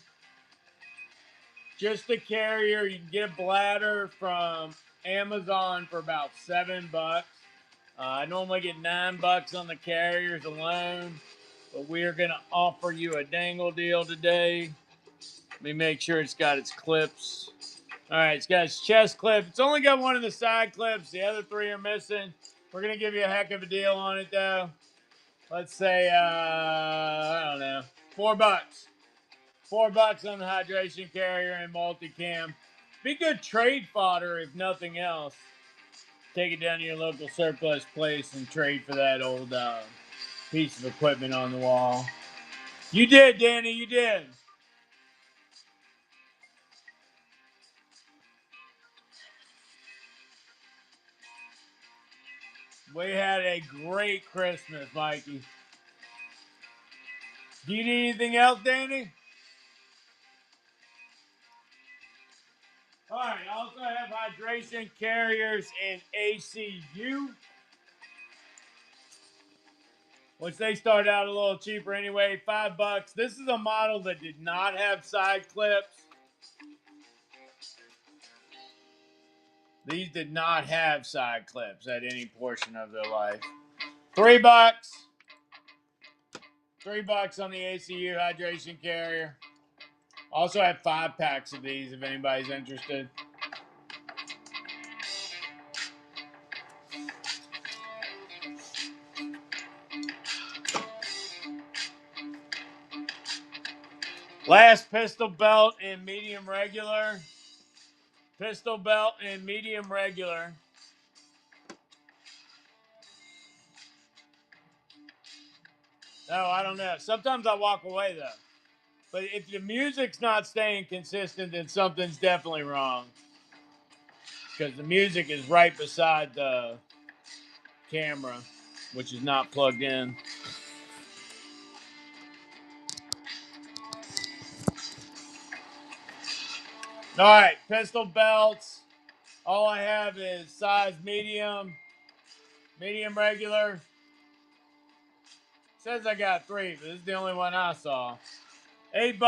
Just a carrier. You can get a bladder from Amazon for about $7. I normally get $9 on the carriers alone, but we are going to offer you a dangle deal today. Let me make sure it's got its clips. All right, it's got its chest clip. It's only got one of the side clips. The other 3 are missing. We're going to give you a heck of a deal on it, though. Let's say, I don't know, $4. $4 on the hydration carrier and multicam. Be good trade fodder if nothing else. Take it down to your local surplus place and trade for that old piece of equipment on the wall. You did, Danny. You did. We had a great Christmas, Mikey. Do you need anything else, Danny? All right. I also have hydration carriers and ACU, which they start out a little cheaper anyway, $5. This is a model that did not have side clips. These did not have side clips at any portion of their life. $3. $3 on the ACU hydration carrier. Also have 5-packs of these if anybody's interested. Last pistol belt in medium regular. Pistol belt in medium regular. No, I don't know. Sometimes I walk away though. But if the music's not staying consistent, then something's definitely wrong. Because the music is right beside the camera, which is not plugged in. All right, pistol belts. All I have is size medium, medium regular. Says I got 3, but this is the only one I saw. $8.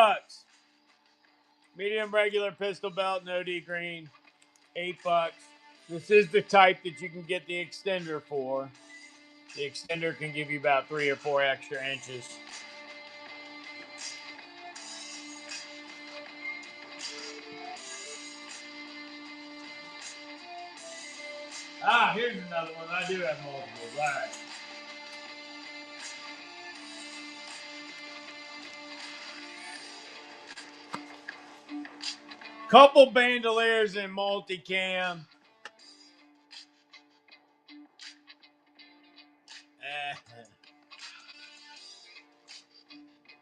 Medium regular pistol belt, no D green. $8. This is the type that you can get the extender for. The extender can give you about 3 or 4 extra inches. Ah, here's another one. I do have multiples. All right. Couple bandoliers in multicam.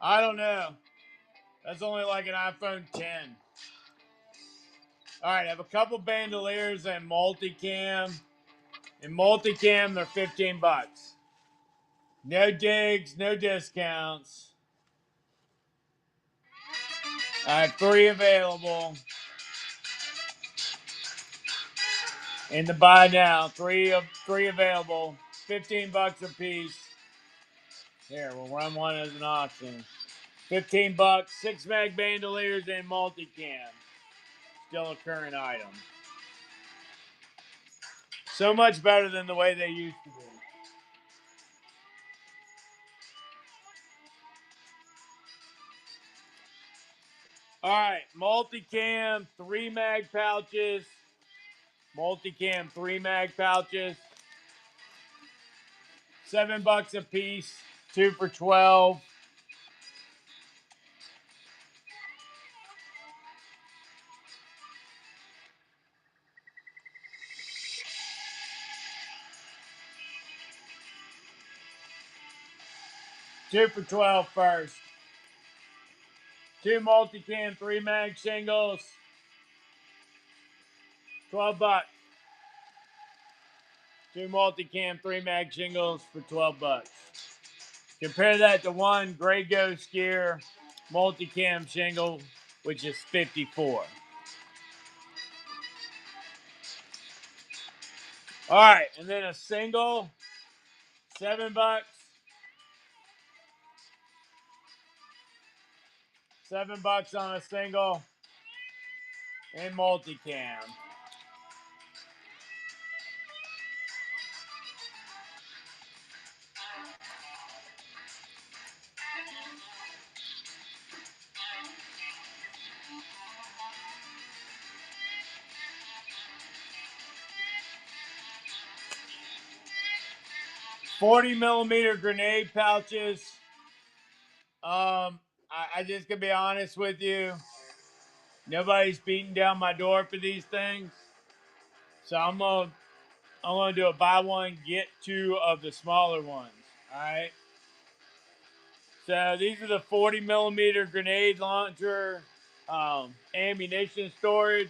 I don't know. That's only like an iPhone 10. All right, I have a couple bandoliers and multicam. In multicam, they're $15. No digs, no discounts. I have 3 available. In the buy now, 3 available. $15 a piece. Here, we'll run one as an auction. $15, 6-mag bandoliers and multicam. Still a current item. So much better than the way they used to be. All right, multicam 3-mag pouches. Multicam 3-mag pouches. $7 a piece. 2 for $12. Two for 12 first. 2 multicam 3-mag shingles. $12. 2 multicam 3-mag shingles for $12. Compare that to 1 Grey Ghost Gear multicam shingle, which is $54. All right, and then a single, $7. $7 on a single and multicam. $40mm grenade pouches. I just gonna be honest with you. Nobody's beating down my door for these things, so I'm gonna do a buy one get 2 of the smaller ones. All right. So these are the 40mm grenade launcher ammunition storage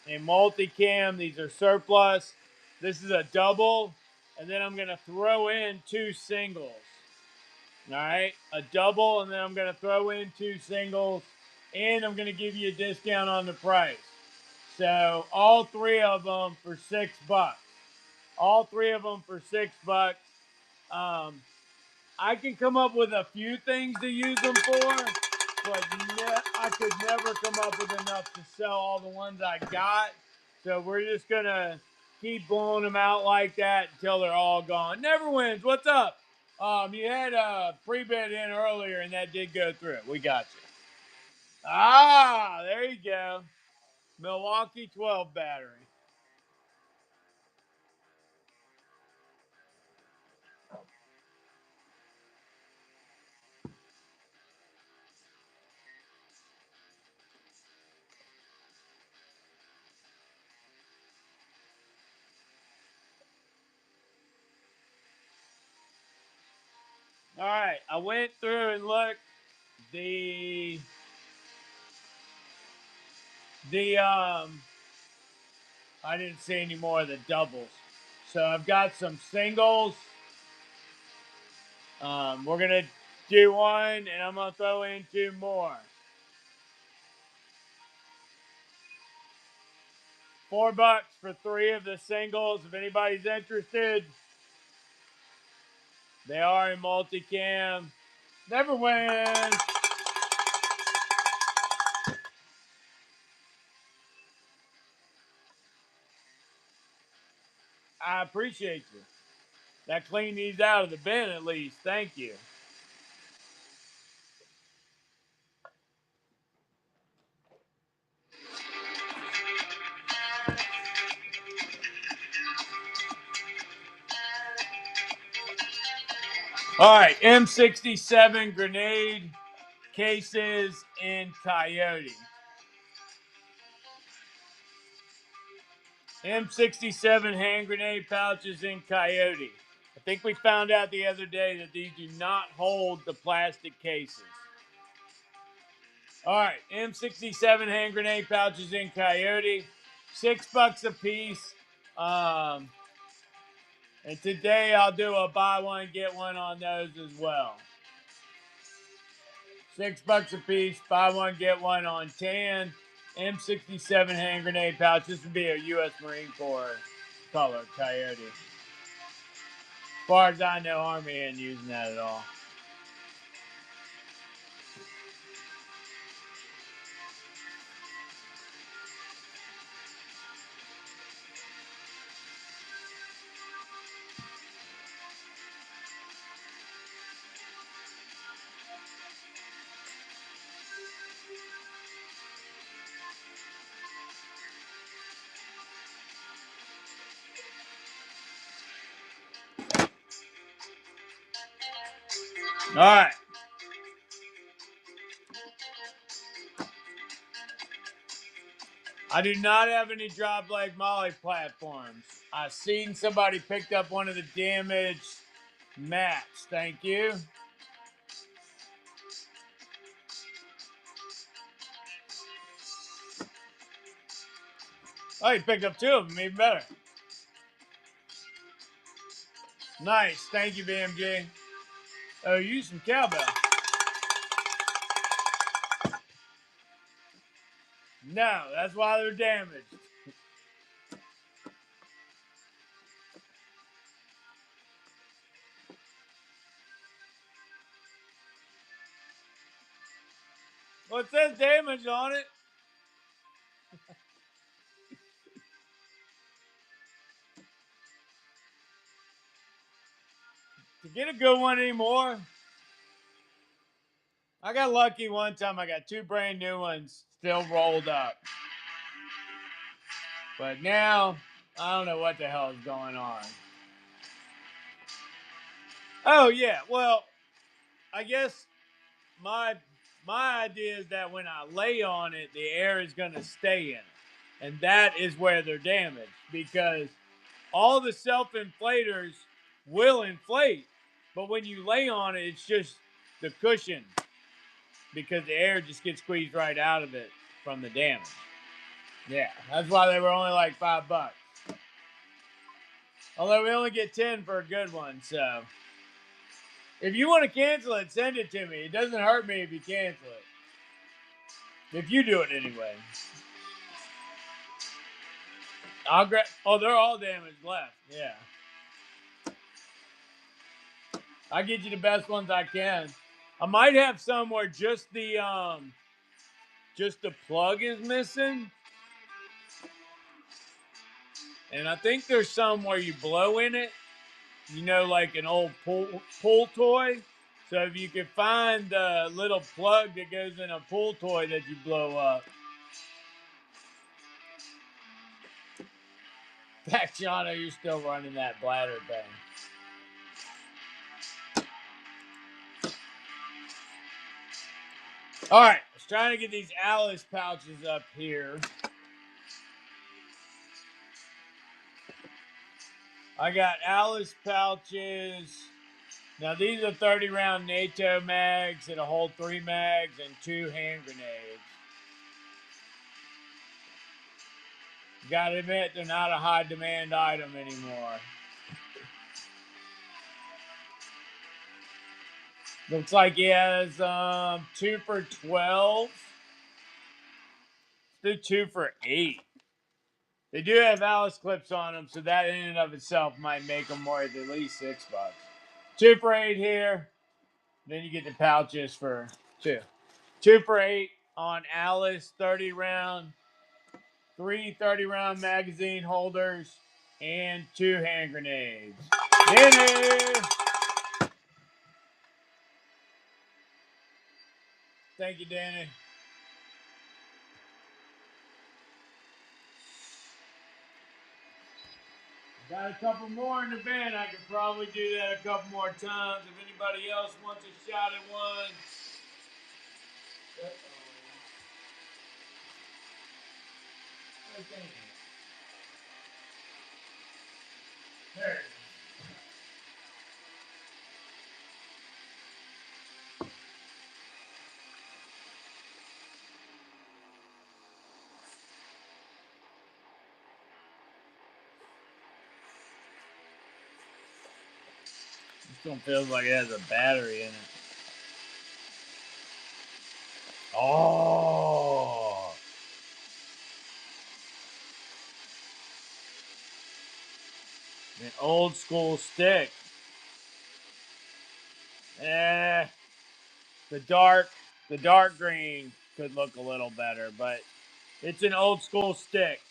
and multicam. These are surplus. This is a double, and then I'm gonna throw in 2 singles. All right, a double, and then I'm gonna throw in 2 singles, and I'm gonna give you a discount on the price. So all 3 of them for $6. All 3 of them for $6. I can come up with a few things to use them for, but I could never come up with enough to sell all the ones I got. So we're just gonna keep blowing them out like that until they're all gone. Never wins. What's up? You had a pre-bid in earlier, and that did go through. We got you. Ah, there you go. Milwaukee 12 battery. All right, I went through and looked. The I didn't see any more of the doubles. So I've got some singles. We're gonna do one, and I'm gonna throw in two more. $4 for three of the singles. If anybody's interested, they are in multicam. Never wins. I appreciate you. That cleaned these out of the bin at least. Thank you. All right, M67 grenade cases in Coyote. M67 hand grenade pouches in Coyote. I think we found out the other day that these do not hold the plastic cases. All right, M67 hand grenade pouches in Coyote, $6 a piece. And today I'll do a buy one get one on those as well. $6 a piece, buy one get one on tan M67 hand grenade pouch. This would be a U.S. Marine Corps color, Coyote. As far as I know, Army ain't using that at all. All right. I do not have any drop leg molly platforms. I seen somebody picked up one of the damaged mats. Thank you. Oh, you picked up two of them, even better. Nice. Thank you, BMG. Oh, you used some cowbell. No, that's why they're damaged. Well, it says damage on it. To get a good one anymore, I got lucky one time. I got two brand new ones still rolled up. But now, I don't know what the hell is going on. Oh, yeah. Well, I guess my idea is that when I lay on it, the air is going to stay in it. And that is where they're damaged because all the self-inflators will inflate, but when you lay on it, it's just the cushion because the air just gets squeezed right out of it from the damage. Yeah, that's why they were only like $5. Although we only get 10 for a good one, so if you want to cancel it, send it to me. It doesn't hurt me if you cancel it. If you do it anyway. I'll grab. Oh, they're all damaged left. Yeah. I'll get you the best ones I can. I might have some where just the plug is missing. And I think there's some where you blow in it you know, like an old pool toy. So if you can find the little plug that goes in a pool toy that you blow up. Pacciano, you're still running that bladder thing. All right, I was trying to get these Alice pouches up here. I got Alice pouches. Now these are 30 round NATO mags that'll hold 3 mags and 2 hand grenades. Gotta admit, they're not a high demand item anymore. Looks like he has 2 for 12. Let's do 2 for 8. They do have Alice clips on them, so that in and of itself might make them worth at least $6. 2 for 8 here. Then you get the pouches for 2. 2 for 8 on Alice 30 round. 3 30 round magazine holders and 2 hand grenades. Danny! Thank you, Danny. Got a couple more in the bin. I could probably do that a couple more times. If anybody else wants a shot at one. There it is. This one feels like it has a battery in it. Oh. An old school stick. Eh. The dark green could look a little better, but it's an old school stick.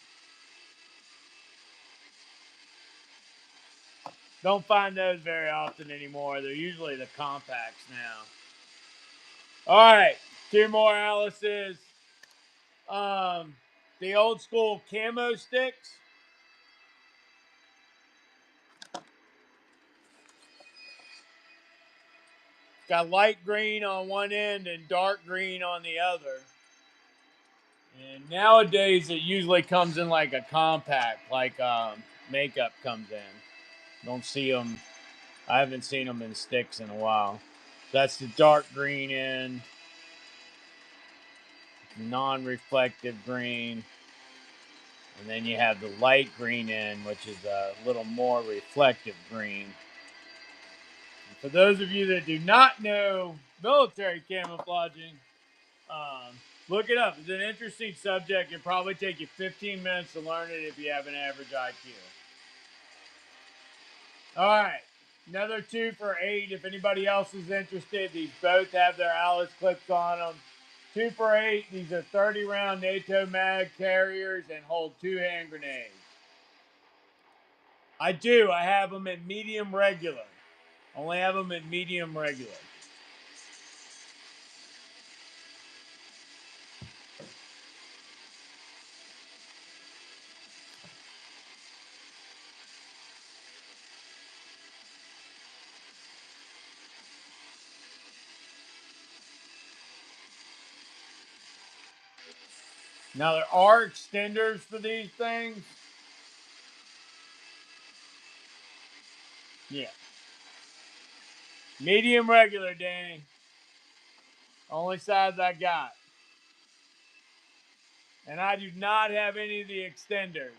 Don't find those very often anymore. They're usually the compacts now. All right, 2 more Alice's. The old school camo sticks. Got light green on one end and dark green on the other. And nowadays it usually comes in like a compact, like makeup comes in. Don't see them. I haven't seen them in sticks in a while. That's the dark green end, non-reflective green. And then you have the light green end, which is a little more reflective green. And for those of you that do not know military camouflaging, look it up. It's an interesting subject. It'll probably take you 15 minutes to learn it if you have an average IQ. All right. Another 2 for 8. If anybody else is interested, these both have their Alice clips on them. 2 for 8. These are 30 round NATO mag carriers and hold 2 hand grenades. I do. I have them in medium regular. Only have them in medium regular. Now, there are extenders for these things. Yeah. Medium regular, Danny. Only size I got. And I do not have any of the extenders.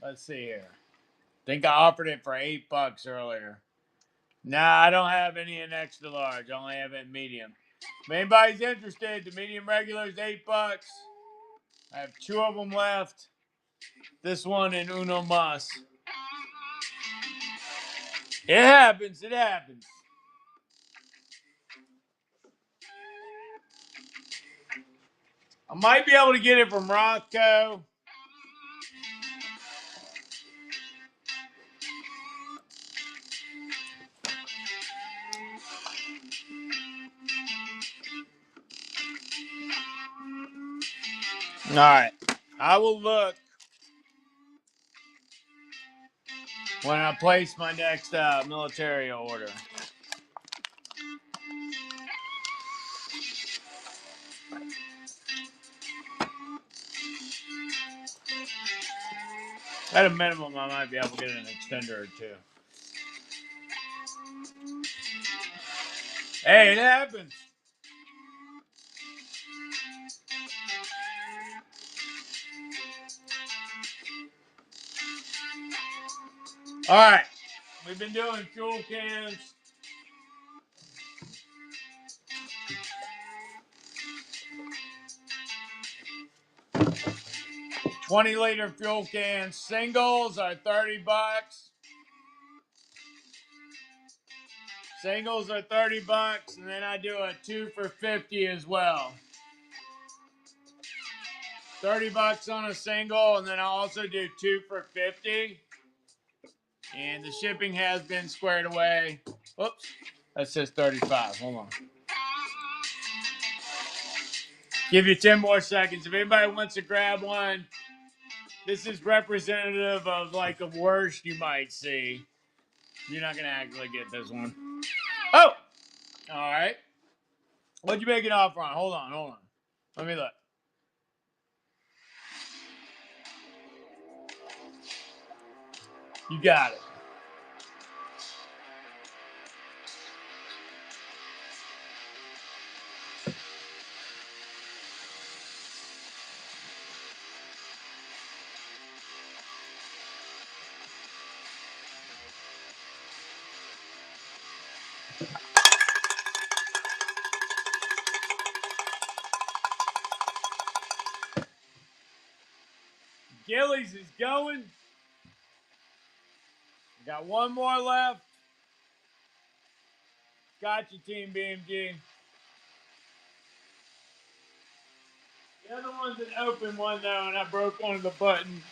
Let's see here. I think I offered it for $8 earlier. Nah, I don't have any in extra large. I only have it in medium. If anybody's interested, the medium regular is $8. I have 2 of them left. This one and Uno Mas. It happens. It happens. I might be able to get it from Rothko. All right. I will look when I place my next military order. At a minimum, I might be able to get an extender or two. Hey, it happens. All right. We've been doing fuel cans. 20-liter fuel cans. Singles are 30 bucks. Singles are 30 bucks, and then I do a 2 for 50 as well. 30 bucks on a single, and then I also do 2 for 50. And the shipping has been squared away. Oops, that says 35. Hold on. Give you 10 more seconds. If anybody wants to grab one, this is representative of like a worst you might see. You're not gonna actually get this one. Oh, all right. What'd you make it off on? Hold on. Let me look. You got it. Gillies is going. Got one more left. Got you, Team BMG. The other one's an open one, though, and I broke one of the buttons.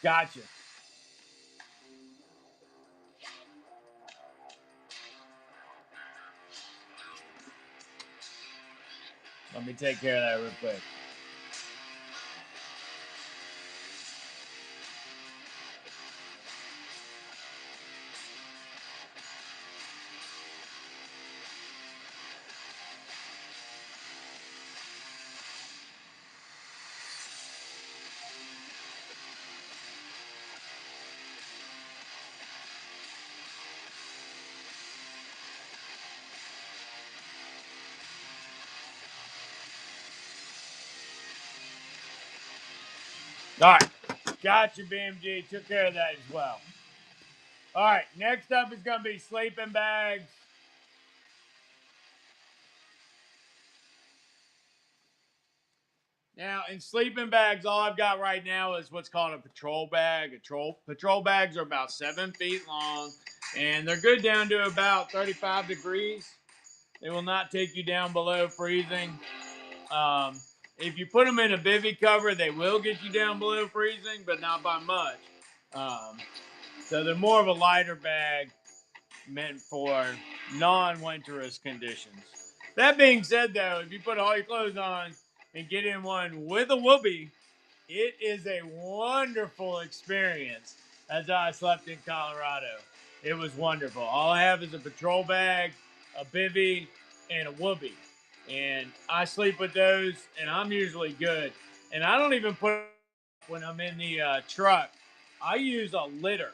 Gotcha. Let me take care of that real quick. All right. Gotcha, BMG. Took care of that as well. All right. Next up is going to be sleeping bags. Now, in sleeping bags, all I've got right now is what's called a patrol bag. Patrol bags are about 7 feet long, and they're good down to about 35 degrees. They will not take you down below freezing. If you put them in a bivy cover, they will get you down below freezing, but not by much. So they're more of a lighter bag meant for non-winterous conditions. That being said, though, if you put all your clothes on and get in one with a whoopee, it is a wonderful experience. As I slept in Colorado, it was wonderful. All I have is a patrol bag, a bivy, and a whoopee, and I sleep with those, and I'm usually good. And I don't even put when I'm in the truck. I use a litter.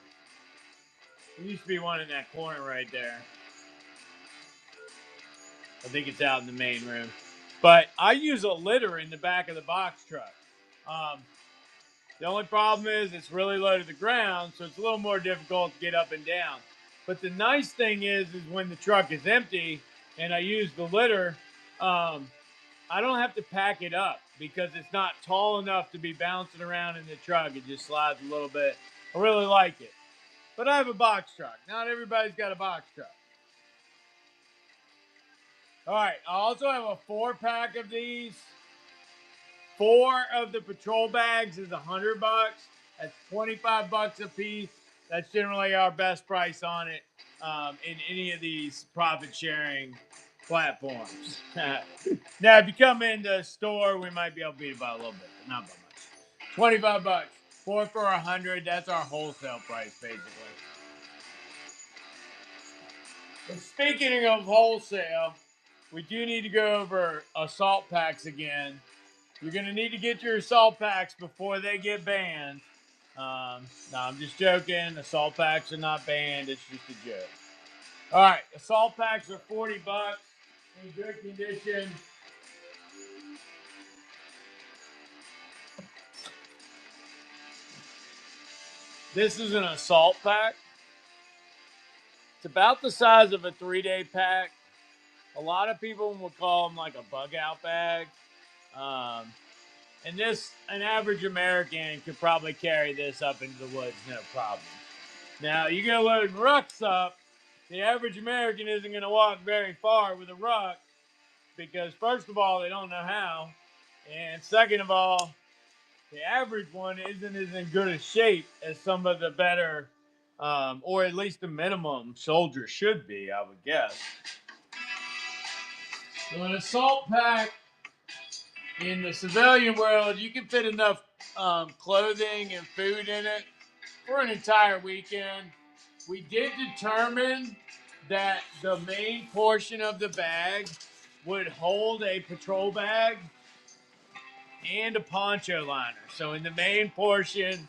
There used to be one in that corner right there. I think it's out in the main room. But I use a litter in the back of the box truck. Um, the only problem is it's really low to the ground, so it's a little more difficult to get up and down. But the nice thing is when the truck is empty and I use the litter, I don't have to pack it up because it's not tall enough to be bouncing around in the truck. It just slides a little bit. I really like it. But I have a box truck. Not everybody's got a box truck. All right. I also have a 4-pack of these. 4 of the patrol bags is $100. That's $25 a piece. That's generally our best price on it in any of these profit sharing platforms. Now, if you come into the store, we might be able to beat it by a little bit, but not by much. $25, 4 for $100. That's our wholesale price, basically. And speaking of wholesale, we do need to go over assault packs again. You're going to need to get your assault packs before they get banned. No, I'm just joking. Assault packs are not banned. It's just a joke. All right, assault packs are $40 in good condition. This is an assault pack. It's about the size of a 3-day pack. A lot of people would call them like a bug out bag. And an average American could probably carry this up into the woods, no problem. Now, you go load rucks up, the average American isn't going to walk very far with a ruck because, first of all, they don't know how. And second of all, the average one isn't as in good a shape as some of the better, or at least the minimum soldiers should be, I would guess. So an assault pack in the civilian world, you can fit enough clothing and food in it for an entire weekend. We did determine that the main portion of the bag would hold a patrol bag and a poncho liner. So in the main portion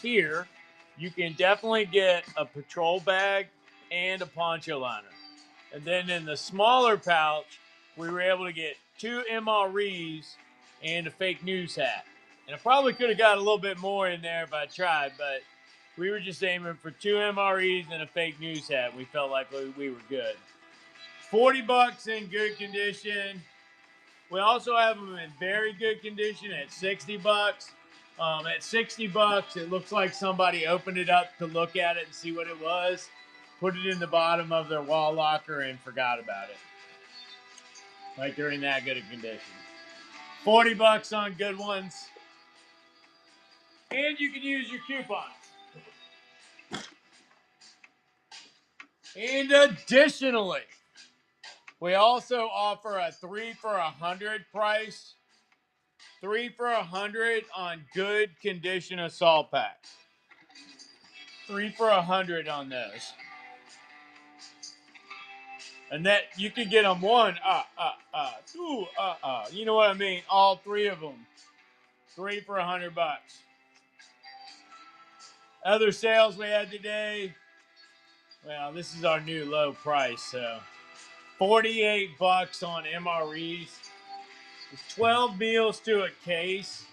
here, you can definitely get a patrol bag and a poncho liner. And then in the smaller pouch, we were able to get 2 MREs and a fake news hat. And I probably could have got a little bit more in there if I tried, but we were just aiming for 2 MREs and a fake news hat. We felt like we were good. $40 in good condition. We also have them in very good condition at $60. At $60, it looks like somebody opened it up to look at it and see what it was, put it in the bottom of their wall locker, and forgot about it. Like they're in that good a condition. $40 on good ones. And you can use your coupons. And additionally, we also offer a 3 for $100 price. 3 for $100 on good condition assault packs. 3 for $100 on those. And that you can get them 1, 2, you know what I mean? All 3 of them. 3 for $100. Other sales we had today. Well, this is our new low price, so $48 on MREs. It's 12 meals to a case.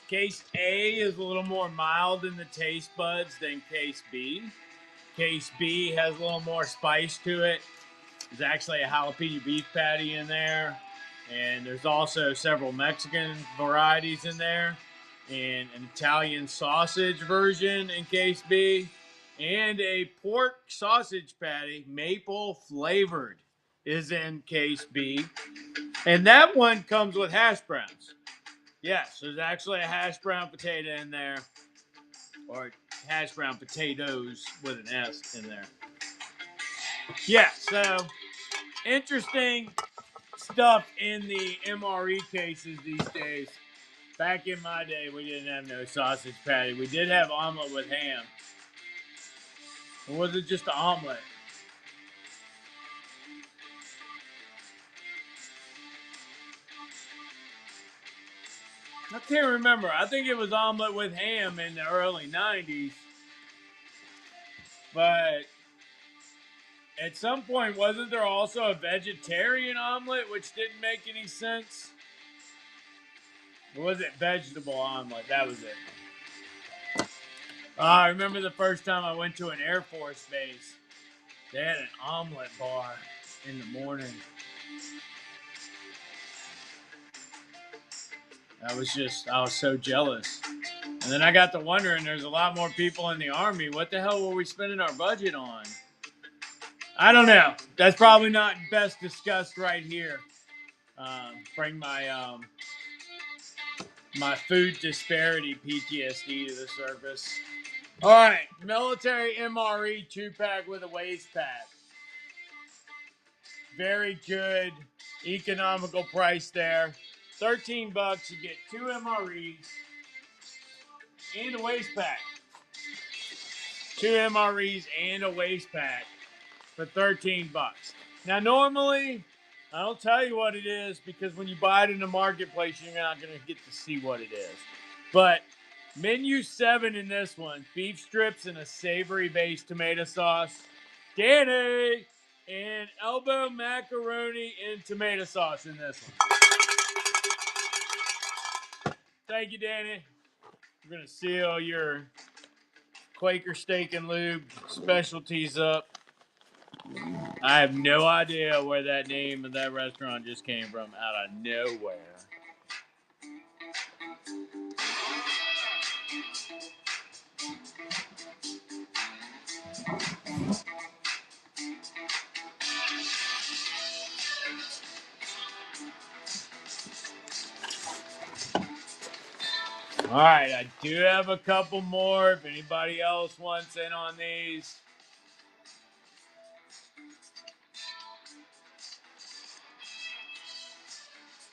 Case A is a little more mild in the taste buds than Case B. Case B has a little more spice to it. There's actually a jalapeno beef patty in there. And there's also several Mexican varieties in there. And an Italian sausage version in Case B. And a pork sausage patty, maple flavored, is in Case B. And that one comes with hash browns. Yes, there's actually a hash brown potato in there. Or hash brown potatoes with an S in there. Yeah, so interesting stuff in the MRE cases these days. Back in my day, we didn't have no sausage patty. We did have omelet with ham. Or was it just an omelet? I can't remember. I think it was omelet with ham in the early 90s. But At some point, wasn't there also a vegetarian omelet, which didn't make any sense? Or was it vegetable omelet? That was it. I remember the first time I went to an Air Force base. They had an omelet bar in the morning. I was so jealous. And then I got to wondering, there's a lot more people in the Army. What the hell were we spending our budget on? I don't know. That's probably not best discussed right here. Bring my food disparity PTSD to the surface. All right, military MRE 2-pack with a waist pack. Very good economical price there. $13. You get 2 MREs and a waist pack. 2 MREs and a waist pack for $13. Now, normally, I don't tell you what it is because when you buy it in the marketplace, you're not going to get to see what it is. But menu 7 in this one, beef strips and a savory based tomato sauce. Danny! And elbow macaroni and tomato sauce in this one. Thank you, Danny. We're going to seal your Quaker Steak and Lube specialties up. I have no idea where that name of that restaurant just came from, out of nowhere. All right, I do have a couple more if anybody else wants in on these.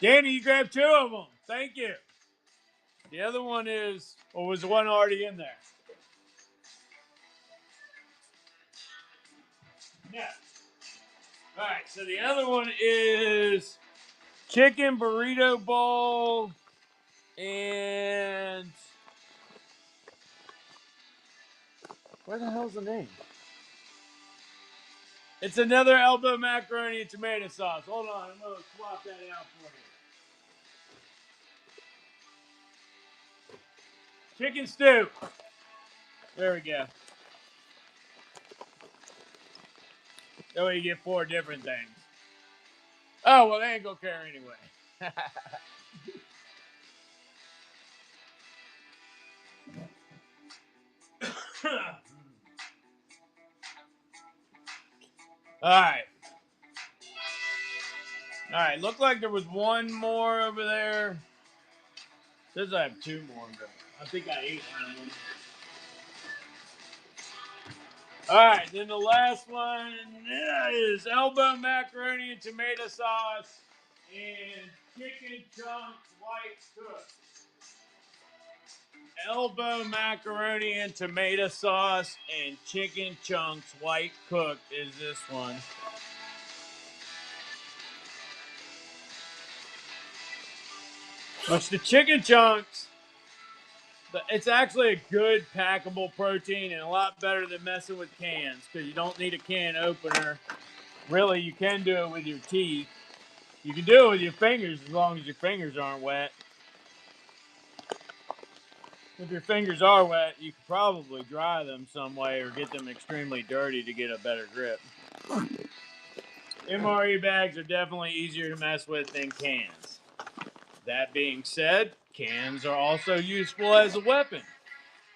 Danny, you grabbed 2 of them. Thank you. The other one is, or was the one already in there? Yeah. All right, so the other one is chicken burrito bowl and where the hell's the name? It's another elbow macaroni and tomato sauce. Hold on, I'm going to swap that out for you. Chicken stew. There we go. That way you get 4 different things. Oh, well, they ain't going to care anyway. All right. All right, looked like there was one more over there. Says I have 2 more, but I think I ate one of them. All right, then the last one is elbow macaroni and tomato sauce and chicken chunks white cooked. Elbow macaroni and tomato sauce and chicken chunks white cooked is this one. Which the chicken chunks, it's actually a good packable protein and a lot better than messing with cans because you don't need a can opener. Really, you can do it with your teeth. You can do it with your fingers as long as your fingers aren't wet. If your fingers are wet, you could probably dry them some way or get them extremely dirty to get a better grip. MRE bags are definitely easier to mess with than cans. That being said, cans are also useful as a weapon.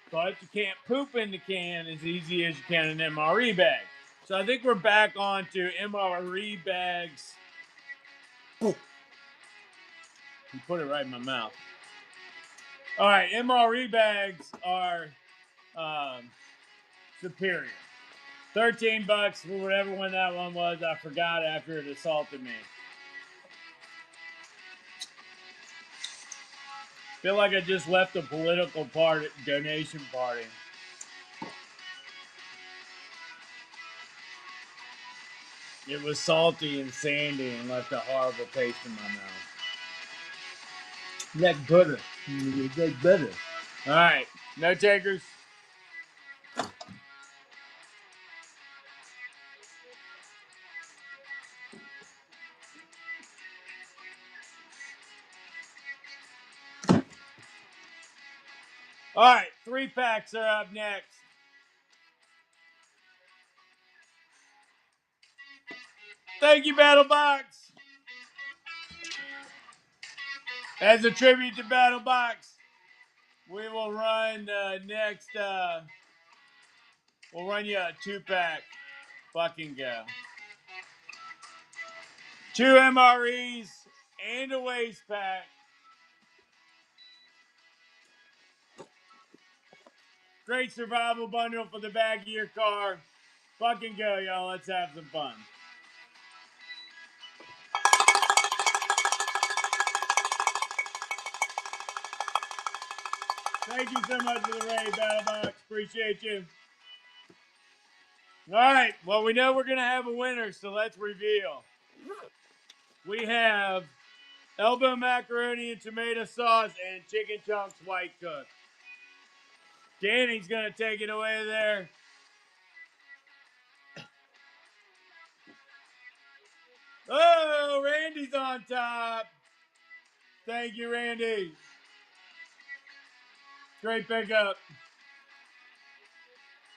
But you can't poop in the can as easy as you can in an MRE bag. So I think we're back on to MRE bags. You put it right in my mouth. All right, MRE bags are superior. $13 for whatever one that one was. I forgot after it assaulted me. Feel like I just left a political donation party. It was salty and sandy and left a horrible taste in my mouth. Like butter. Like butter. All right, no takers. All right, 3-packs are up next. Thank you, BattleBox. As a tribute to BattleBox, we will run next. We'll run you a 2-pack. Fucking go. 2 MREs and a waist pack. Great survival bundle for the back of your car. Fucking go, y'all. Let's have some fun. Thank you so much for the raid, BattleBox. Appreciate you. All right. Well, we know we're going to have a winner, so let's reveal. We have elbow macaroni and tomato sauce and chicken chunks white cooked. Danny's going to take it away there. Oh, Randy's on top. Thank you, Randy. Great pickup.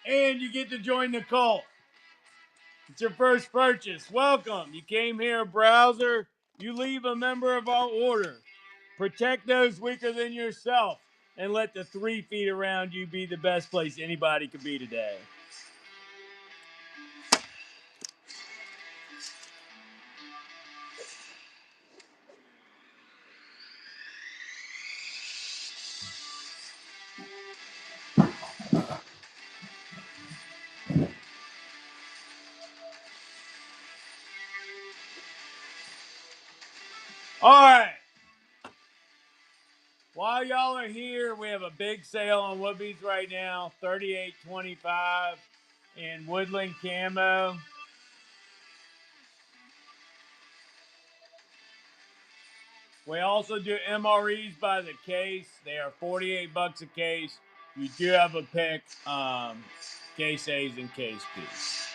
And you get to join the cult. It's your first purchase. Welcome. You came here, browser. You leave a member of our order. Protect those weaker than yourself. And let the 3 feet around you be the best place anybody could be today. All right. While y'all are here, we have a big sale on Woodbees right now. $38.25 in Woodland Camo. We also do MREs by the case. They are $48 a case. You do have a pick, case A's and case B's.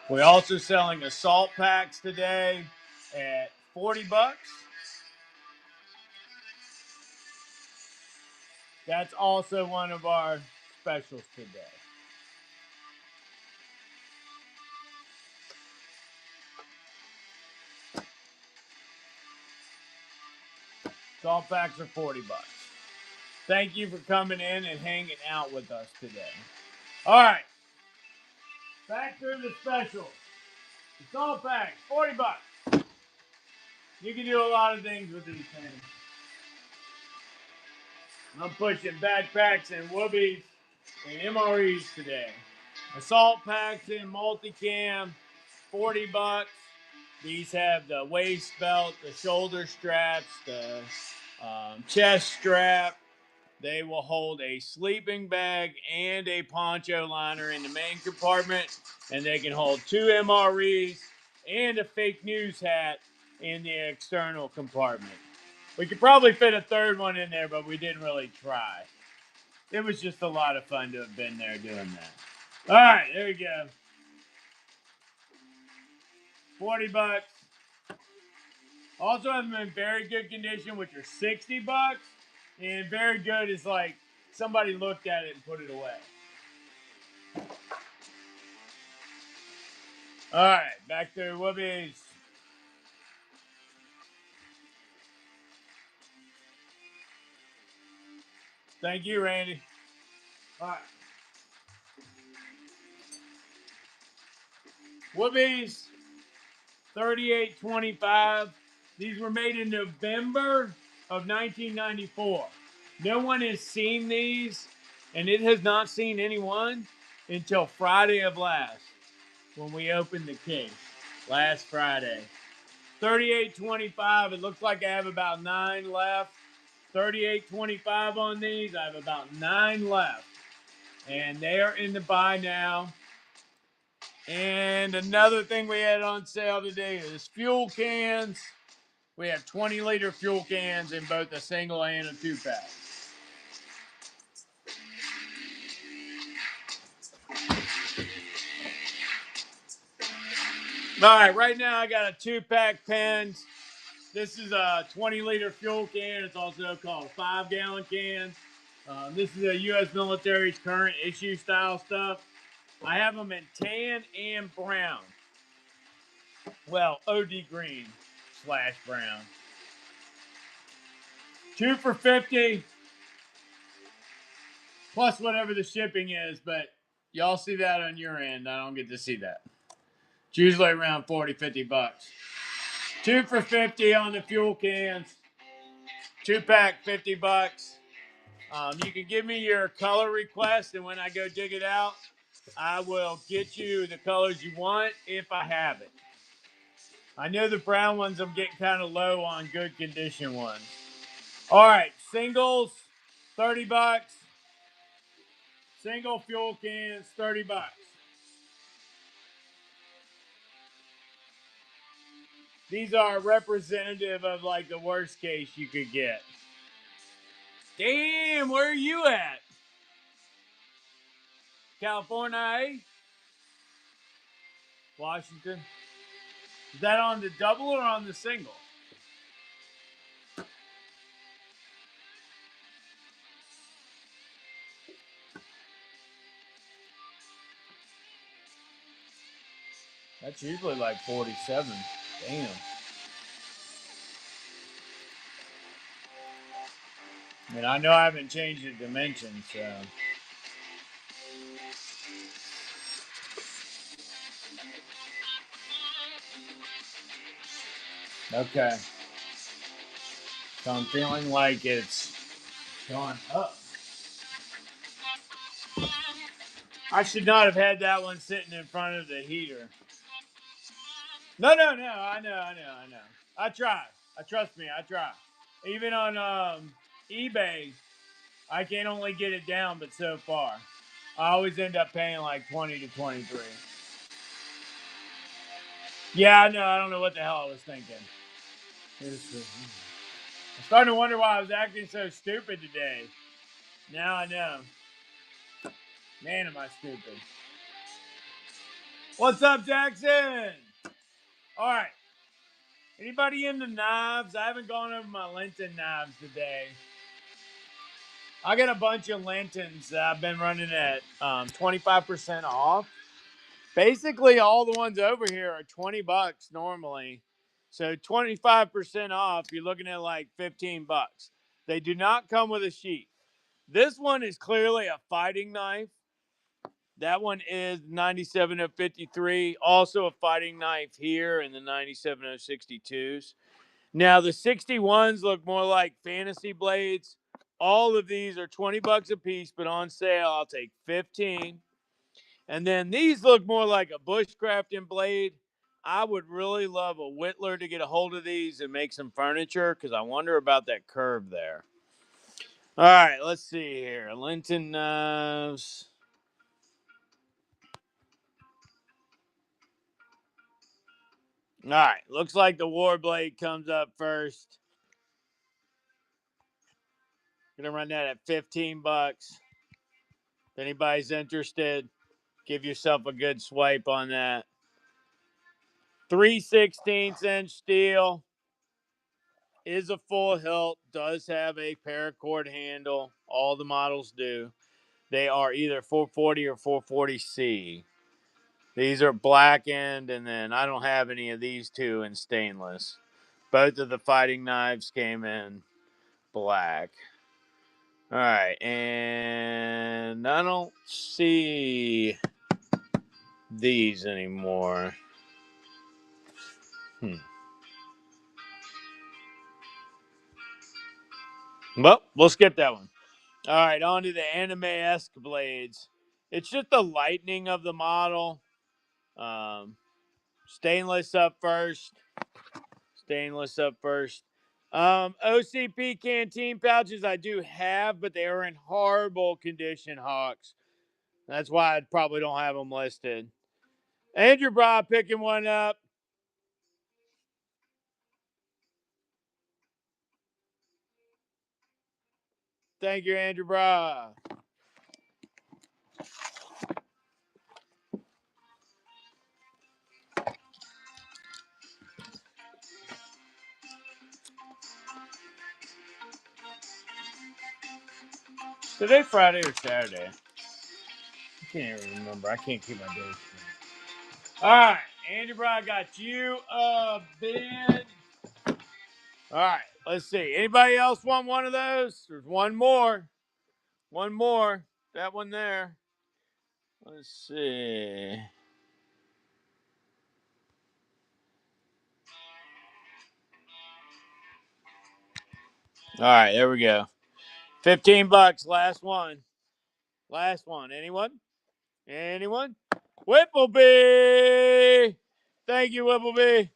We're also selling assault packs today at $40. That's also one of our specials today. Assault packs are $40. Thank you for coming in and hanging out with us today. All right. Back to the special. Assault packs, $40. You can do a lot of things with these things. I'm pushing backpacks and whoobies and MREs today. Assault packs in multicam, $40. These have the waist belt, the shoulder straps, the chest strap. They will hold a sleeping bag and a poncho liner in the main compartment, and they can hold 2 MREs and a fake news hat in the external compartment. We could probably fit a third one in there, but we didn't really try. It was just a lot of fun to have been there doing that. All right, there we go. $40. Also have them in very good condition, which are $60. And very good is like somebody looked at it and put it away. All right, back to Whoopies. Thank you, Randy. All right. Whoopies, $38.25. These were made in November of 1994. No one has seen these, and it has not seen anyone until Friday of last, when we opened the case last Friday. $38.25. It looks like I have about 9 left. $38.25 on these. I have about 9 left. And they are in the buy now. And another thing we had on sale today is fuel cans. We have 20-liter fuel cans in both a single and a 2-pack. All right, right now I got a 2-pack pens. This is a 20-liter fuel can. It's also called a 5-gallon can. This is a U.S. military's current issue style stuff. I have them in tan and brown. Well, OD green / brown. 2 for $50 plus whatever the shipping is, but y'all see that on your end. I don't get to see that. It's usually around $40-50. 2 for $50 on the fuel cans. 2-pack, $50. You can give me your color request, and when I go dig it out, I will get you the colors you want if I have it. I know the brown ones I'm getting kind of low on good condition ones. All right, singles, $30. Single fuel cans, $30. These are representative of like the worst case you could get. Damn, where are you at? California, eh? Washington. Is that on the double or on the single? That's usually like 47. Damn. I mean, I know I haven't changed the dimensions, so. Okay. So I'm feeling like it's gone up. I should not have had that one sitting in front of the heater. No. I know. I try. Trust me, I try. Even on eBay, I can only get it down, but so far, I always end up paying like 20 to 23. Yeah, I know. I don't know what the hell I was thinking. I'm starting to wonder why I was acting so stupid today. Now I know. Man, am I stupid. What's up, Jackson? All right. Anybody into knives? I haven't gone over my Lenten knives today. I got a bunch of Lentens that I've been running at 25% off. Basically, all the ones over here are $20 normally. So 25% off, you're looking at like $15. They do not come with a sheath. This one is clearly a fighting knife. That one is 97053, also a fighting knife here in the 97062s. Now the 61s look more like fantasy blades. All of these are $20 a piece, but on sale I'll take 15. And then these look more like a bushcrafting blade. I would really love a whittler to get a hold of these and make some furniture because I wonder about that curve there. All right, let's see here. Lenten knives. All right, looks like the Warblade comes up first. Gonna run that at $15. If anybody's interested, give yourself a good swipe on that. 3/16" steel, is a full hilt, does have a paracord handle. All the models do. They are either 440 or 440C. These are blackened, and then I don't have any of these two in stainless. Both of the fighting knives came in black. All right, and I don't see these anymore. Well, we'll skip that one. All right, on to the anime-esque blades. It's just the lightning of the model. Stainless up first. OCP canteen pouches I do have, but they are in horrible condition, Hawks. That's why I probably don't have them listed. Andrew Bra picking one up. Thank you, Andrew Bra. Today Friday or Saturday? I can't even remember. I can't keep my days straight. All right, Andrew Bro, I got you, Ben. All right, let's see. Anybody else want one of those? There's one more. One more. That one there. Let's see. All right, there we go. $15. Last one. Last one. Anyone? Anyone? Whippleby. Thank you, Whippleby.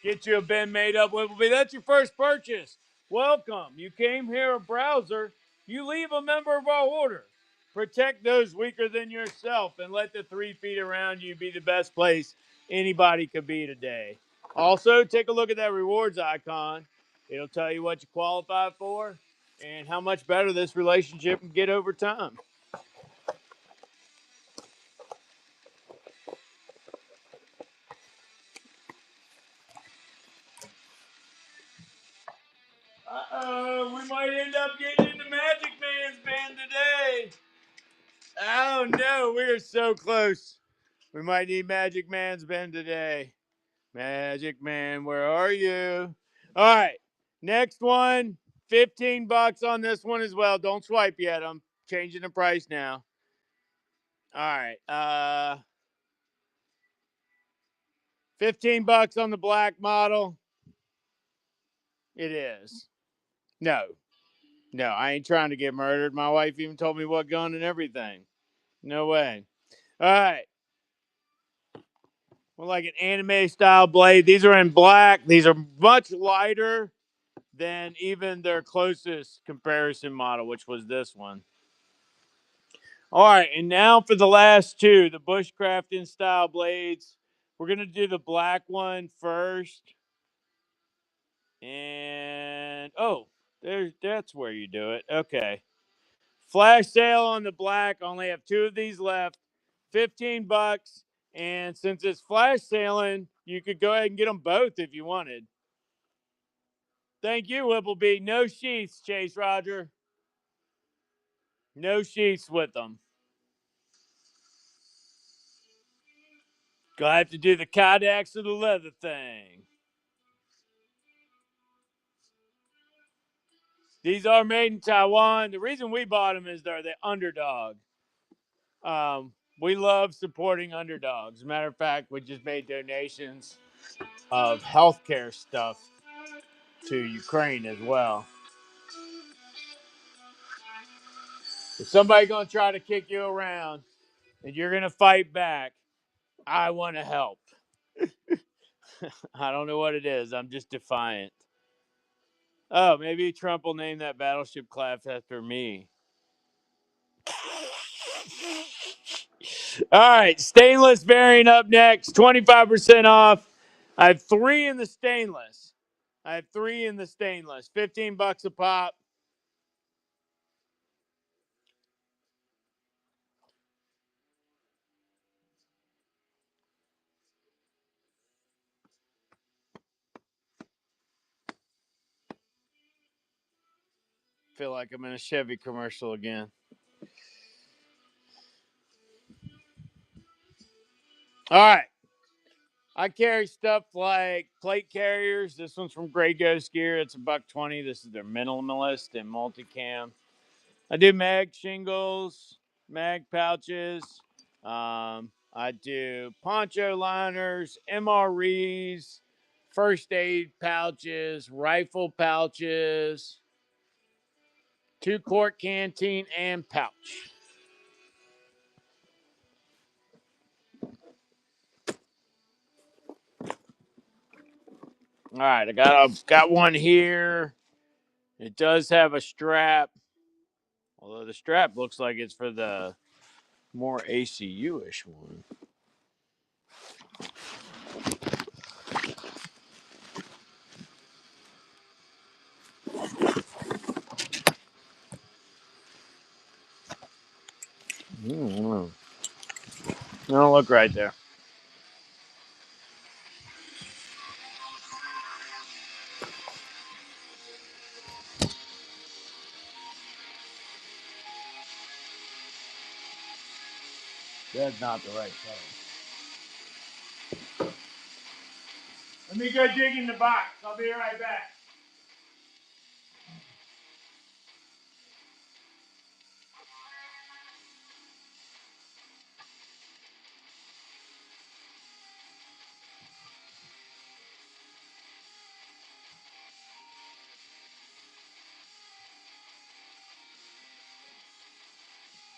Get you a Ben made up, Whippleby. That's your first purchase. Welcome. You came here a browser. You leave a member of our order. Protect those weaker than yourself and let the 3 feet around you be the best place anybody could be today. Also, take a look at that rewards icon. It'll tell you what you qualify for and how much better this relationship can get over time. We might end up getting into Magic Man's band today. Oh no, we are so close. We might need Magic Man's band today. Magic Man, where are you? All right, next one. $15 on this one as well. Don't swipe yet. I'm changing the price now. All right. $15 on the black model. It is. No. No, I ain't trying to get murdered. My wife even told me what gun and everything. No way. All right. Well, like an anime style blade. These are in black. These are much lighter than even their closest comparison model, which was this one. All right, and now for the last two, the Bushcrafting style blades. We're gonna do the black one first. And that's where you do it. Okay. Flash sale on the black. Only have two of these left. $15. And since it's flash sailing, you could go ahead and get them both if you wanted. Thank you, Whippleby. No sheaths, Chase Roger. No sheaths with them. Gonna have to do the Kydex or the leather thing. These are made in Taiwan. The reason we bought them is they're the underdog. We love supporting underdogs. As a matter of fact, we just made donations of healthcare stuff to Ukraine as well. If somebody's gonna try to kick you around and you're gonna fight back, I want to help. I don't know what it is. I'm just defiant. Oh, maybe Trump will name that battleship class after me. All right, stainless variant up next, 25% off. I have three in the stainless. $15 a pop. Feel like I'm in a Chevy commercial again. All right. I carry stuff like plate carriers. This one's from Grey Ghost Gear. It's $120. This is their minimalist and multicam. I do mag shingles, mag pouches. I do poncho liners, MREs, first aid pouches, rifle pouches, 2-quart canteen, and pouch. All right, got one here. It does have a strap, although the strap looks like it's for the more ACU-ish one. don't look right there. That's not the right color. Let me go dig in the box. I'll be right back.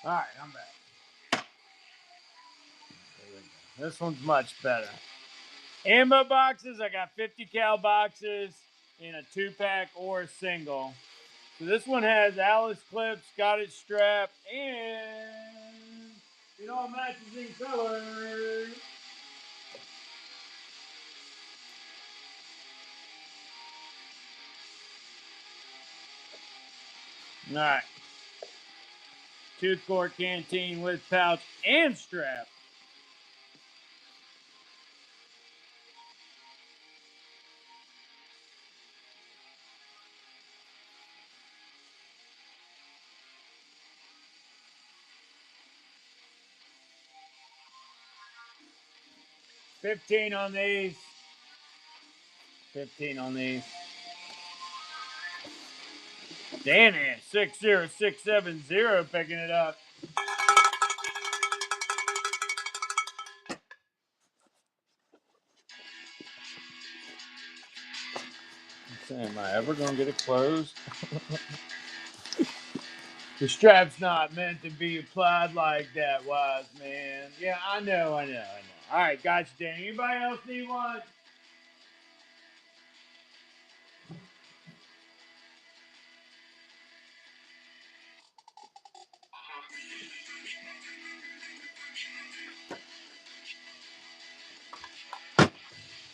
All right, I'm back. This one's much better. Ammo boxes, I got 50 cal boxes in a 2-pack or a single. So this one has Alice clips, got it strapped, and it all matches in color. All right. Tooth core canteen with pouch and strap. $15 on these. 15 on these. Danny, 60670 picking it up. Am I ever going to get it closed? The strap's not meant to be applied like that, wise man. Yeah, I know. All right, gotcha, Danny. Anybody else need one?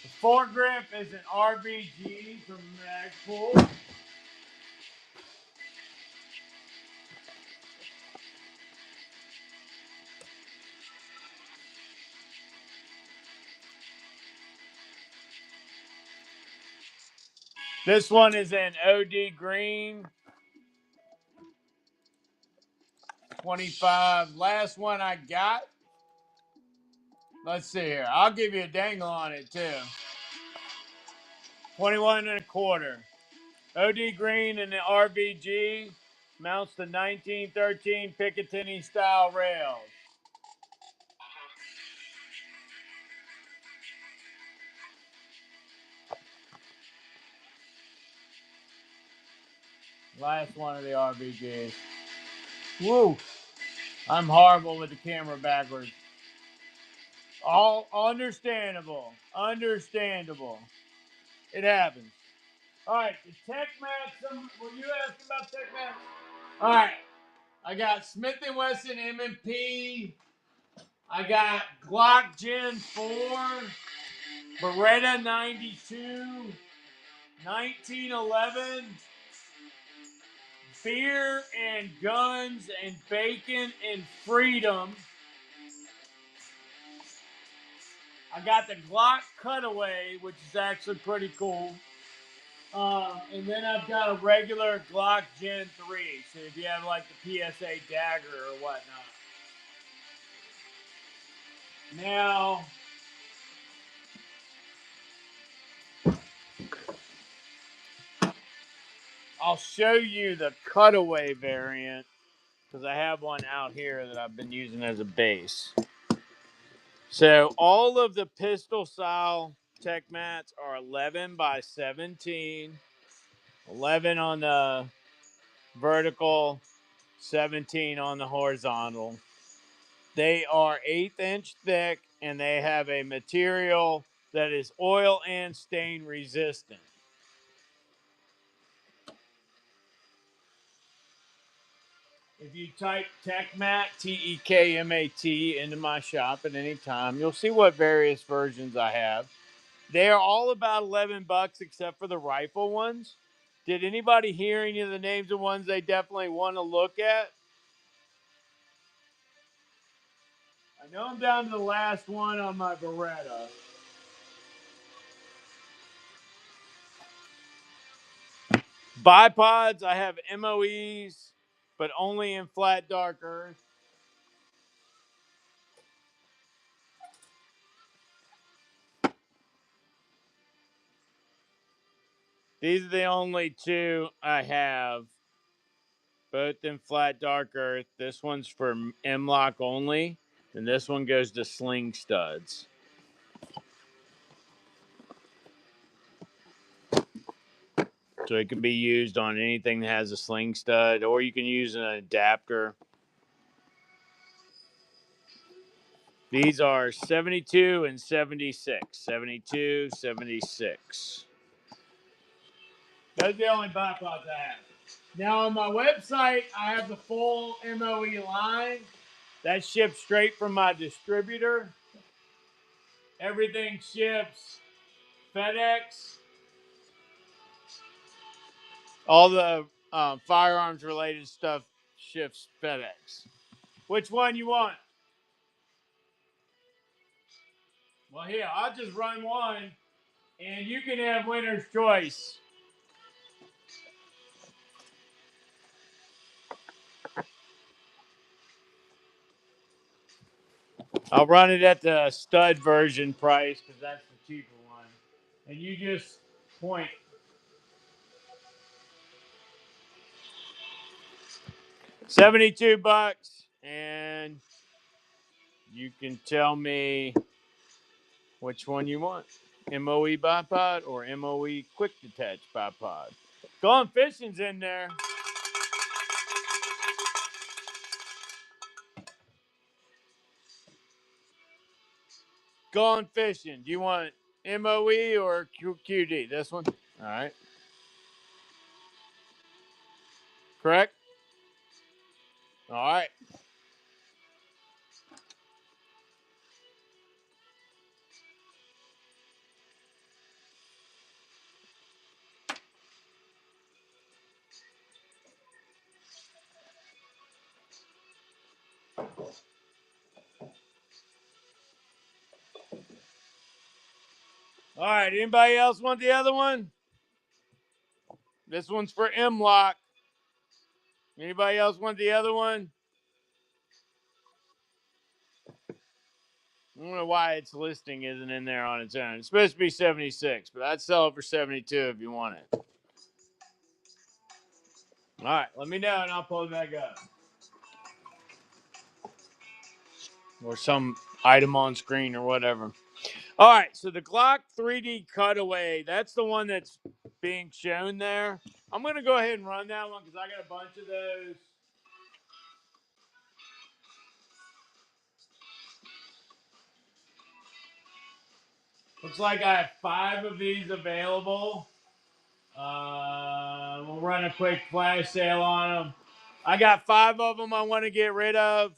The foregrip is an RBG from Magpul. This one is an OD green. 25. Last one I got. Let's see here. I'll give you a dangle on it too. 21 and a quarter. OD green and the RBG mounts to 1913 Picatinny style rails. Last one of the RBGs. Woo! I'm horrible with the camera backwards. All understandable. Understandable. It happens. All right, the Tech Mats. Were you asking about Tech Mats? All right, I got Smith & Wesson M&P. I got Glock Gen 4, Beretta 92, 1911, Beer and Guns and Bacon and Freedom. I got the Glock Cutaway, which is actually pretty cool. And then I've got a regular Glock Gen 3. So if you have like the PSA dagger or whatnot. Now, I'll show you the Cutaway variant because I have one out here that I've been using as a base. So all of the pistol style Tech Mats are 11 by 17, 11 on the vertical, 17 on the horizontal. They are 1/8 inch thick and they have a material that is oil and stain resistant. If you type TechMat, TEKMAT, into my shop at any time, you'll see what various versions I have. They are all about $11 except for the rifle ones. Did anybody hear any of the names of ones they definitely want to look at? I know I'm down to the last one on my Beretta. Bipods, I have MOEs, but only in flat dark earth. These are the only two I have, both in flat dark earth. This one's for M-Lock only, and this one goes to sling studs. So it can be used on anything that has a sling stud, or you can use an adapter. These are 72 and 76. 72, 76. Those are the only bipods I have. Now on my website, I have the full MOE line. That ships straight from my distributor. Everything ships FedEx. All the firearms related stuff ships FedEx. Which one you want? Well, here, I'll just run one, and you can have winner's choice. I'll run it at the stud version price because that's the cheaper one. And you just point. $72, and you can tell me which one you want. MOE bipod or MOE quick detach bipod. Gone Fishing's in there. Gone Fishing. Do you want MOE or QD? This one? All right. Correct? All right. All right. Anybody else want the other one? This one's for M-Lock. Anybody else want the other one? I don't know why its listing isn't in there on its own. It's supposed to be 76, but I'd sell it for 72 if you want it. All right, let me know and I'll pull it back up. Or some item on screen or whatever. All right, so the Glock 3D Cutaway, that's the one that's being shown there. I'm going to go ahead and run that one because I got a bunch of those. Looks like I have 5 of these available. We'll run a quick flash sale on them. I got 5 of them I want to get rid of.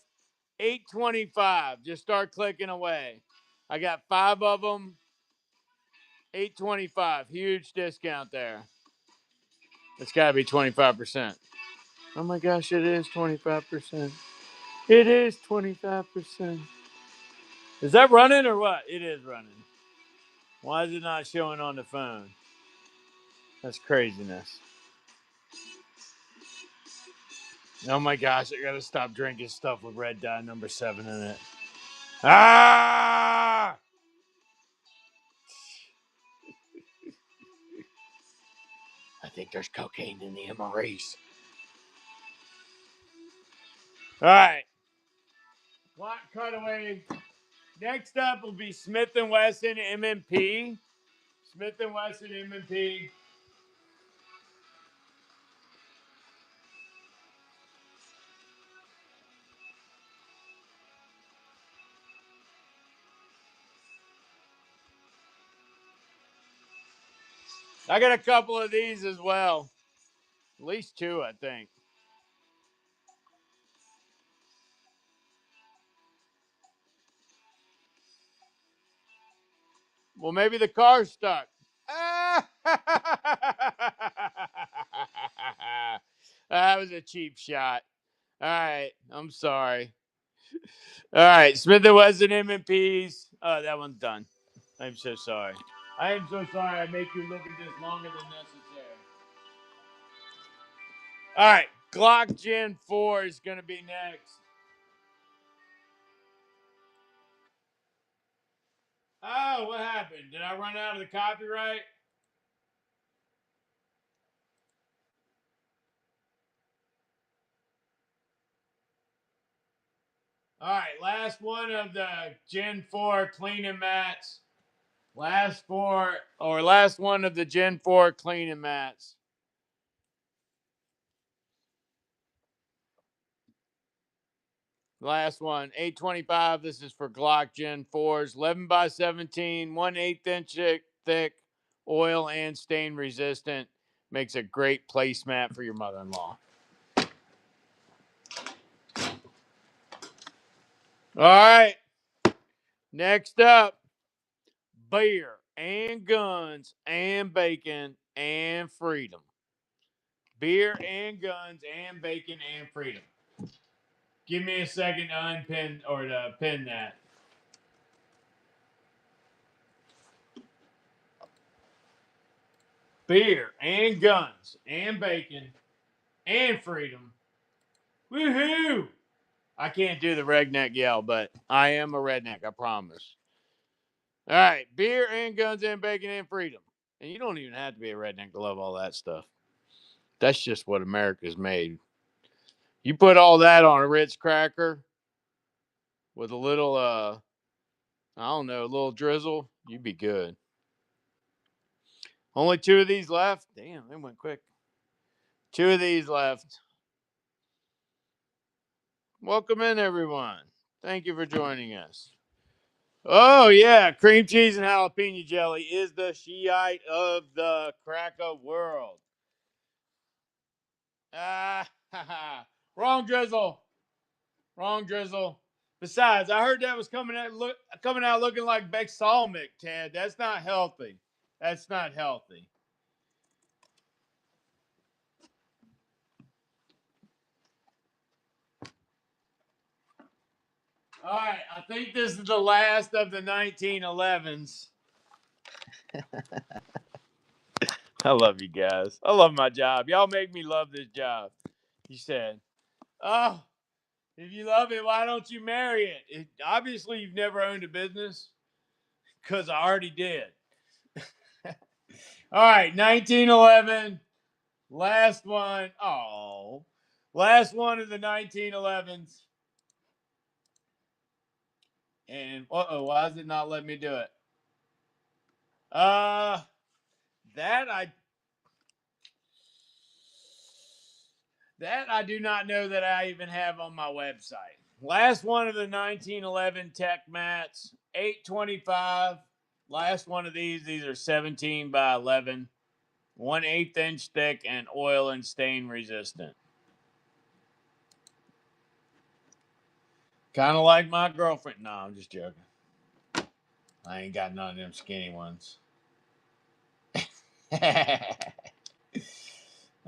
$825. Just start clicking away. I got 5 of them. $825. Huge discount there. It's got to be 25%. Oh my gosh, it is 25%. It is 25%. Is that running or what? It is running. Why is it not showing on the phone? That's craziness. Oh my gosh, I gotta stop drinking stuff with red dye number 7 in it. Ah! I think there's cocaine in the MREs. All right. Glock Cutaway. Next up will be Smith & Wesson M&P. Smith & Wesson M&P. I got a couple of these as well. At least 2, I think. Well, maybe the car's stuck. That was a cheap shot. All right. I'm sorry. All right, Smith and Wesson M&Ps. Oh, that one's done. I'm so sorry. I am so sorry I make you look at this longer than necessary. All right, Glock Gen 4 is going to be next. Oh, what happened? Did I run out of the copyright? All right, last one of the Gen 4 cleaning mats. Last one of the Gen 4 cleaning mats. Last one, 825. This is for Glock Gen 4s. 11 by 17, 1/8 inch thick, oil and stain resistant. Makes a great placemat for your mother-in-law. All right. Next up, beer and guns and bacon and freedom. Beer and guns and bacon and freedom. Give me a second to unpin or to pin that. Beer and guns and bacon and freedom. Woohoo! I can't do the redneck yell, but I am a redneck, I promise. All right, beer and guns and bacon and freedom. And you don't even have to be a redneck to love all that stuff. That's just what America's made. You put all that on a Ritz cracker with a little, I don't know, a little drizzle, you'd be good. Only 2 of these left. Damn, they went quick. 2 of these left. Welcome in, everyone. Thank you for joining us. Oh, yeah. Cream cheese and jalapeno jelly is the Shiite of the cracker world. Ah, wrong drizzle. Wrong drizzle. Besides, I heard that was coming out looking like balsamic, Ted. That's not healthy. That's not healthy. All right, I think this is the last of the 1911s. I love you guys. I love my job. Y'all make me love this job. You said, oh, if you love it, why don't you marry it? Obviously, you've never owned a business because I already did. All right, 1911. Last one. Oh, last one of the 1911s. And why does it not let me do it? That I do not know that I even have on my website. Last one of the 1911 tech mats, 825. Last one of these are 17 by 11, 1/8 inch thick, and oil and stain resistant. Kind of like my girlfriend. No, I'm just joking. I ain't got none of them skinny ones.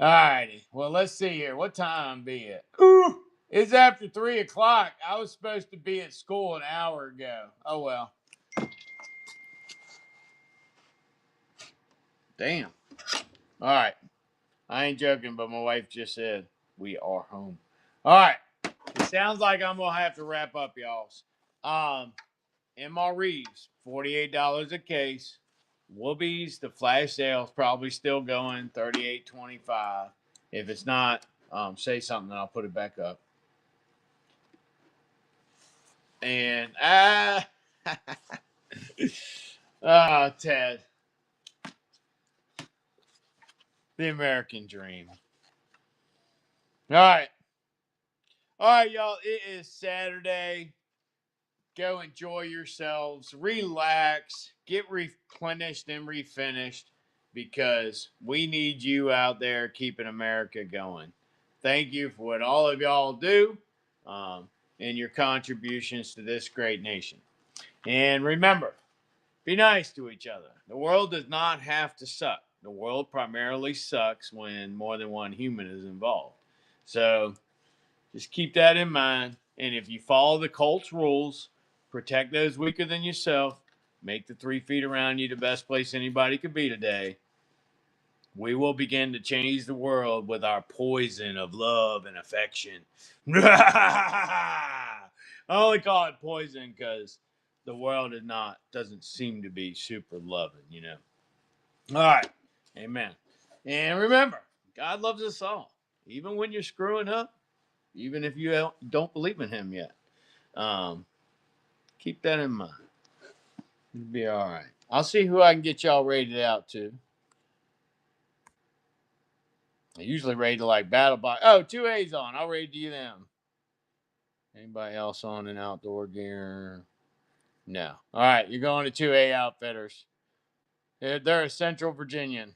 All righty. Well, let's see here. What time be it? Ooh, it's after 3 o'clock. I was supposed to be at school an hour ago. Oh, well. Damn. All right. I ain't joking, but my wife just said we are home. All right. It sounds like I'm going to have to wrap up, y'all. MREs, $48 a case. Whoopies, the flash sale's probably still going, $38.25. If it's not, say something and I'll put it back up. And Ted, the American dream. All right, y'all. It is Saturday. Go enjoy yourselves, relax, get replenished and refinished because we need you out there keeping America going. Thank you for what all of y'all do and your contributions to this great nation. And remember, be nice to each other. The world does not have to suck. The world primarily sucks when more than one human is involved. So just keep that in mind And if you follow the Colts rules, protect those weaker than yourself, make the 3 feet around you the best place anybody could be today, we will begin to change the world with our poison of love and affection. I only call it poison because the world doesn't seem to be super loving, you know. All right. Amen. And remember, God loves us all, even when you're screwing up, even if you don't believe in Him yet. Keep that in mind. It'll be all right. I'll see who I can get y'all rated out to. I usually rate like Battle Box. Oh, 2A's on. I'll rate you them. Anybody else on in outdoor gear? No. All right, you're going to 2A Outfitters. They're a Central Virginian.